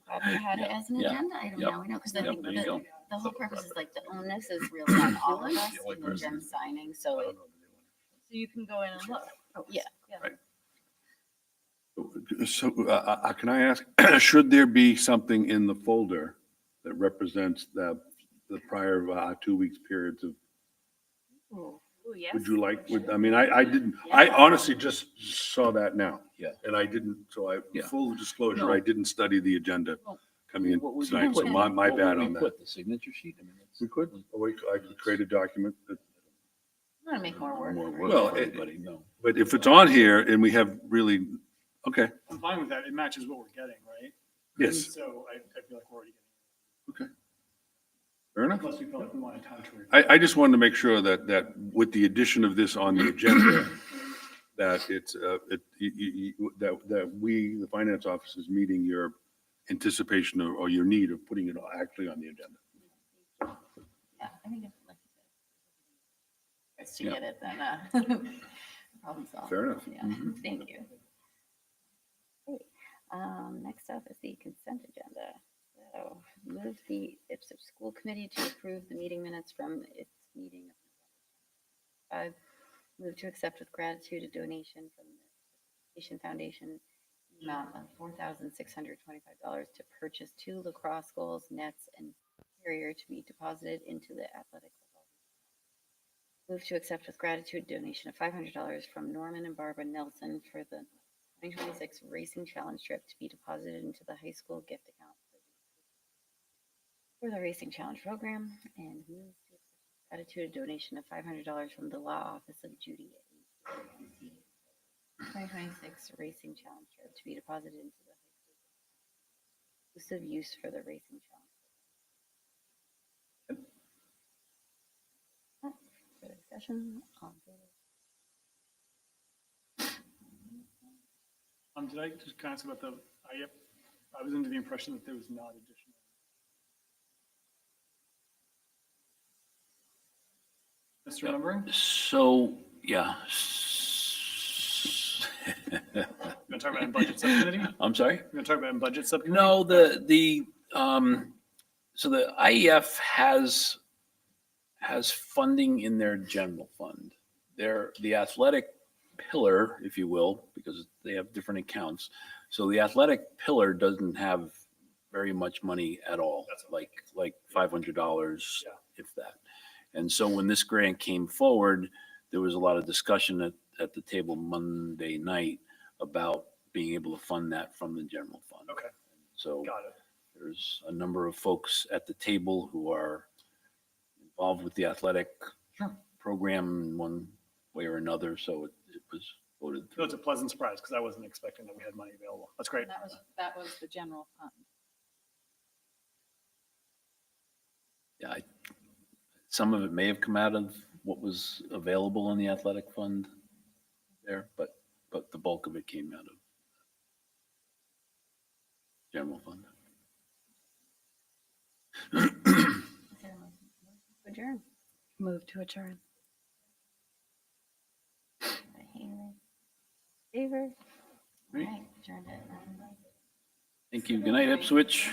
[SPEAKER 16] Glad we had it as an
[SPEAKER 13] Yeah.
[SPEAKER 16] agenda item
[SPEAKER 13] Yep.
[SPEAKER 16] now, we know, because I
[SPEAKER 13] Yep,
[SPEAKER 16] think
[SPEAKER 13] there you go.
[SPEAKER 16] the whole purpose is like the onus is really on all of us, and then Jen signing, so it,
[SPEAKER 17] So you can go in and look.
[SPEAKER 16] oh, yeah.
[SPEAKER 14] So can I ask, should there be something in the folder that represents the prior 2 weeks periods of,
[SPEAKER 4] Ooh, yes.
[SPEAKER 14] would you like, I didn't, I honestly just saw that now.
[SPEAKER 13] Yeah.
[SPEAKER 14] And I didn't, so
[SPEAKER 13] Yeah.
[SPEAKER 14] full disclosure,
[SPEAKER 13] No.
[SPEAKER 14] I didn't study the agenda coming in
[SPEAKER 13] What would we
[SPEAKER 14] tonight, so
[SPEAKER 13] put?
[SPEAKER 14] my
[SPEAKER 13] What would
[SPEAKER 14] bad
[SPEAKER 13] we
[SPEAKER 14] on that.
[SPEAKER 13] put? The signature sheet? I mean, it's
[SPEAKER 14] We could, or I could create a document that.
[SPEAKER 16] I want to make more work.
[SPEAKER 13] more work
[SPEAKER 14] Well,
[SPEAKER 13] for everybody, no.
[SPEAKER 14] But if it's on here and we have really, okay,
[SPEAKER 11] I'm fine with that. It matches what we're getting, right?
[SPEAKER 14] yes,
[SPEAKER 11] So I feel like we're already getting,
[SPEAKER 14] fair enough.
[SPEAKER 11] unless we feel like we want to time to.
[SPEAKER 14] I just wanted to make sure that with the addition of this on the agenda, that it's, that we, the finance office is meeting your anticipation or your need of putting it actually on the agenda.
[SPEAKER 16] Yeah, I think if, like you said, to
[SPEAKER 13] Yeah.
[SPEAKER 16] get it, then, problem solved.
[SPEAKER 14] Fair enough.
[SPEAKER 16] Yeah,
[SPEAKER 13] Mhm.
[SPEAKER 16] thank you. Great. Next up is the consent agenda. So move the Ipswich School Committee to approve the meeting minutes from its meeting. I've moved to accept with gratitude a donation from the Education Foundation amount of $4,625 to purchase 2 lacrosse goals, nets, and carrier to be deposited into the athletic. Move to accept with gratitude donation of $500 from Norman and Barbara Nelson for the 2026 Racing Challenge trip to be deposited into the high school gift account for the Racing Challenge program. And move to accept with gratitude a donation of $500 from the Law Office of Judy 2026 Racing Challenge trip to be deposited into the high school inclusive use for the Racing Challenge. Further discussion? All in favor?
[SPEAKER 11] Did I just kind of ask about I was under the impression that there was not additional. Misremembering?
[SPEAKER 13] So, yeah.
[SPEAKER 11] gonna talk about in budget subcommittee?
[SPEAKER 13] I'm sorry?
[SPEAKER 11] We're gonna talk about in budget subcommittee?
[SPEAKER 13] No, so the IEF has funding in their general fund. The athletic pillar, if you will, because they have different accounts. So the athletic pillar doesn't have very much money at all, like $500, if that. And so when this grant came forward, there was a lot of discussion at the table Monday night about being able to fund that from the general fund.
[SPEAKER 11] Okay.
[SPEAKER 13] So
[SPEAKER 11] Got it.
[SPEAKER 13] there's a number of folks at the table who are involved with the athletic program in one way or another, so it was voted
[SPEAKER 11] So
[SPEAKER 13] through.
[SPEAKER 11] it's a pleasant surprise because I wasn't expecting that we had money available. That's great.
[SPEAKER 17] And that was the general fund.
[SPEAKER 13] Yeah, some of it may have come out of what was available in the athletic fund there, but the bulk of it came out of general fund.
[SPEAKER 16] Adjourn. Move to adjourn.
[SPEAKER 12] Favor?
[SPEAKER 13] Right.
[SPEAKER 12] Right, adjourned it.
[SPEAKER 13] Thank you. Good night, Ipswich.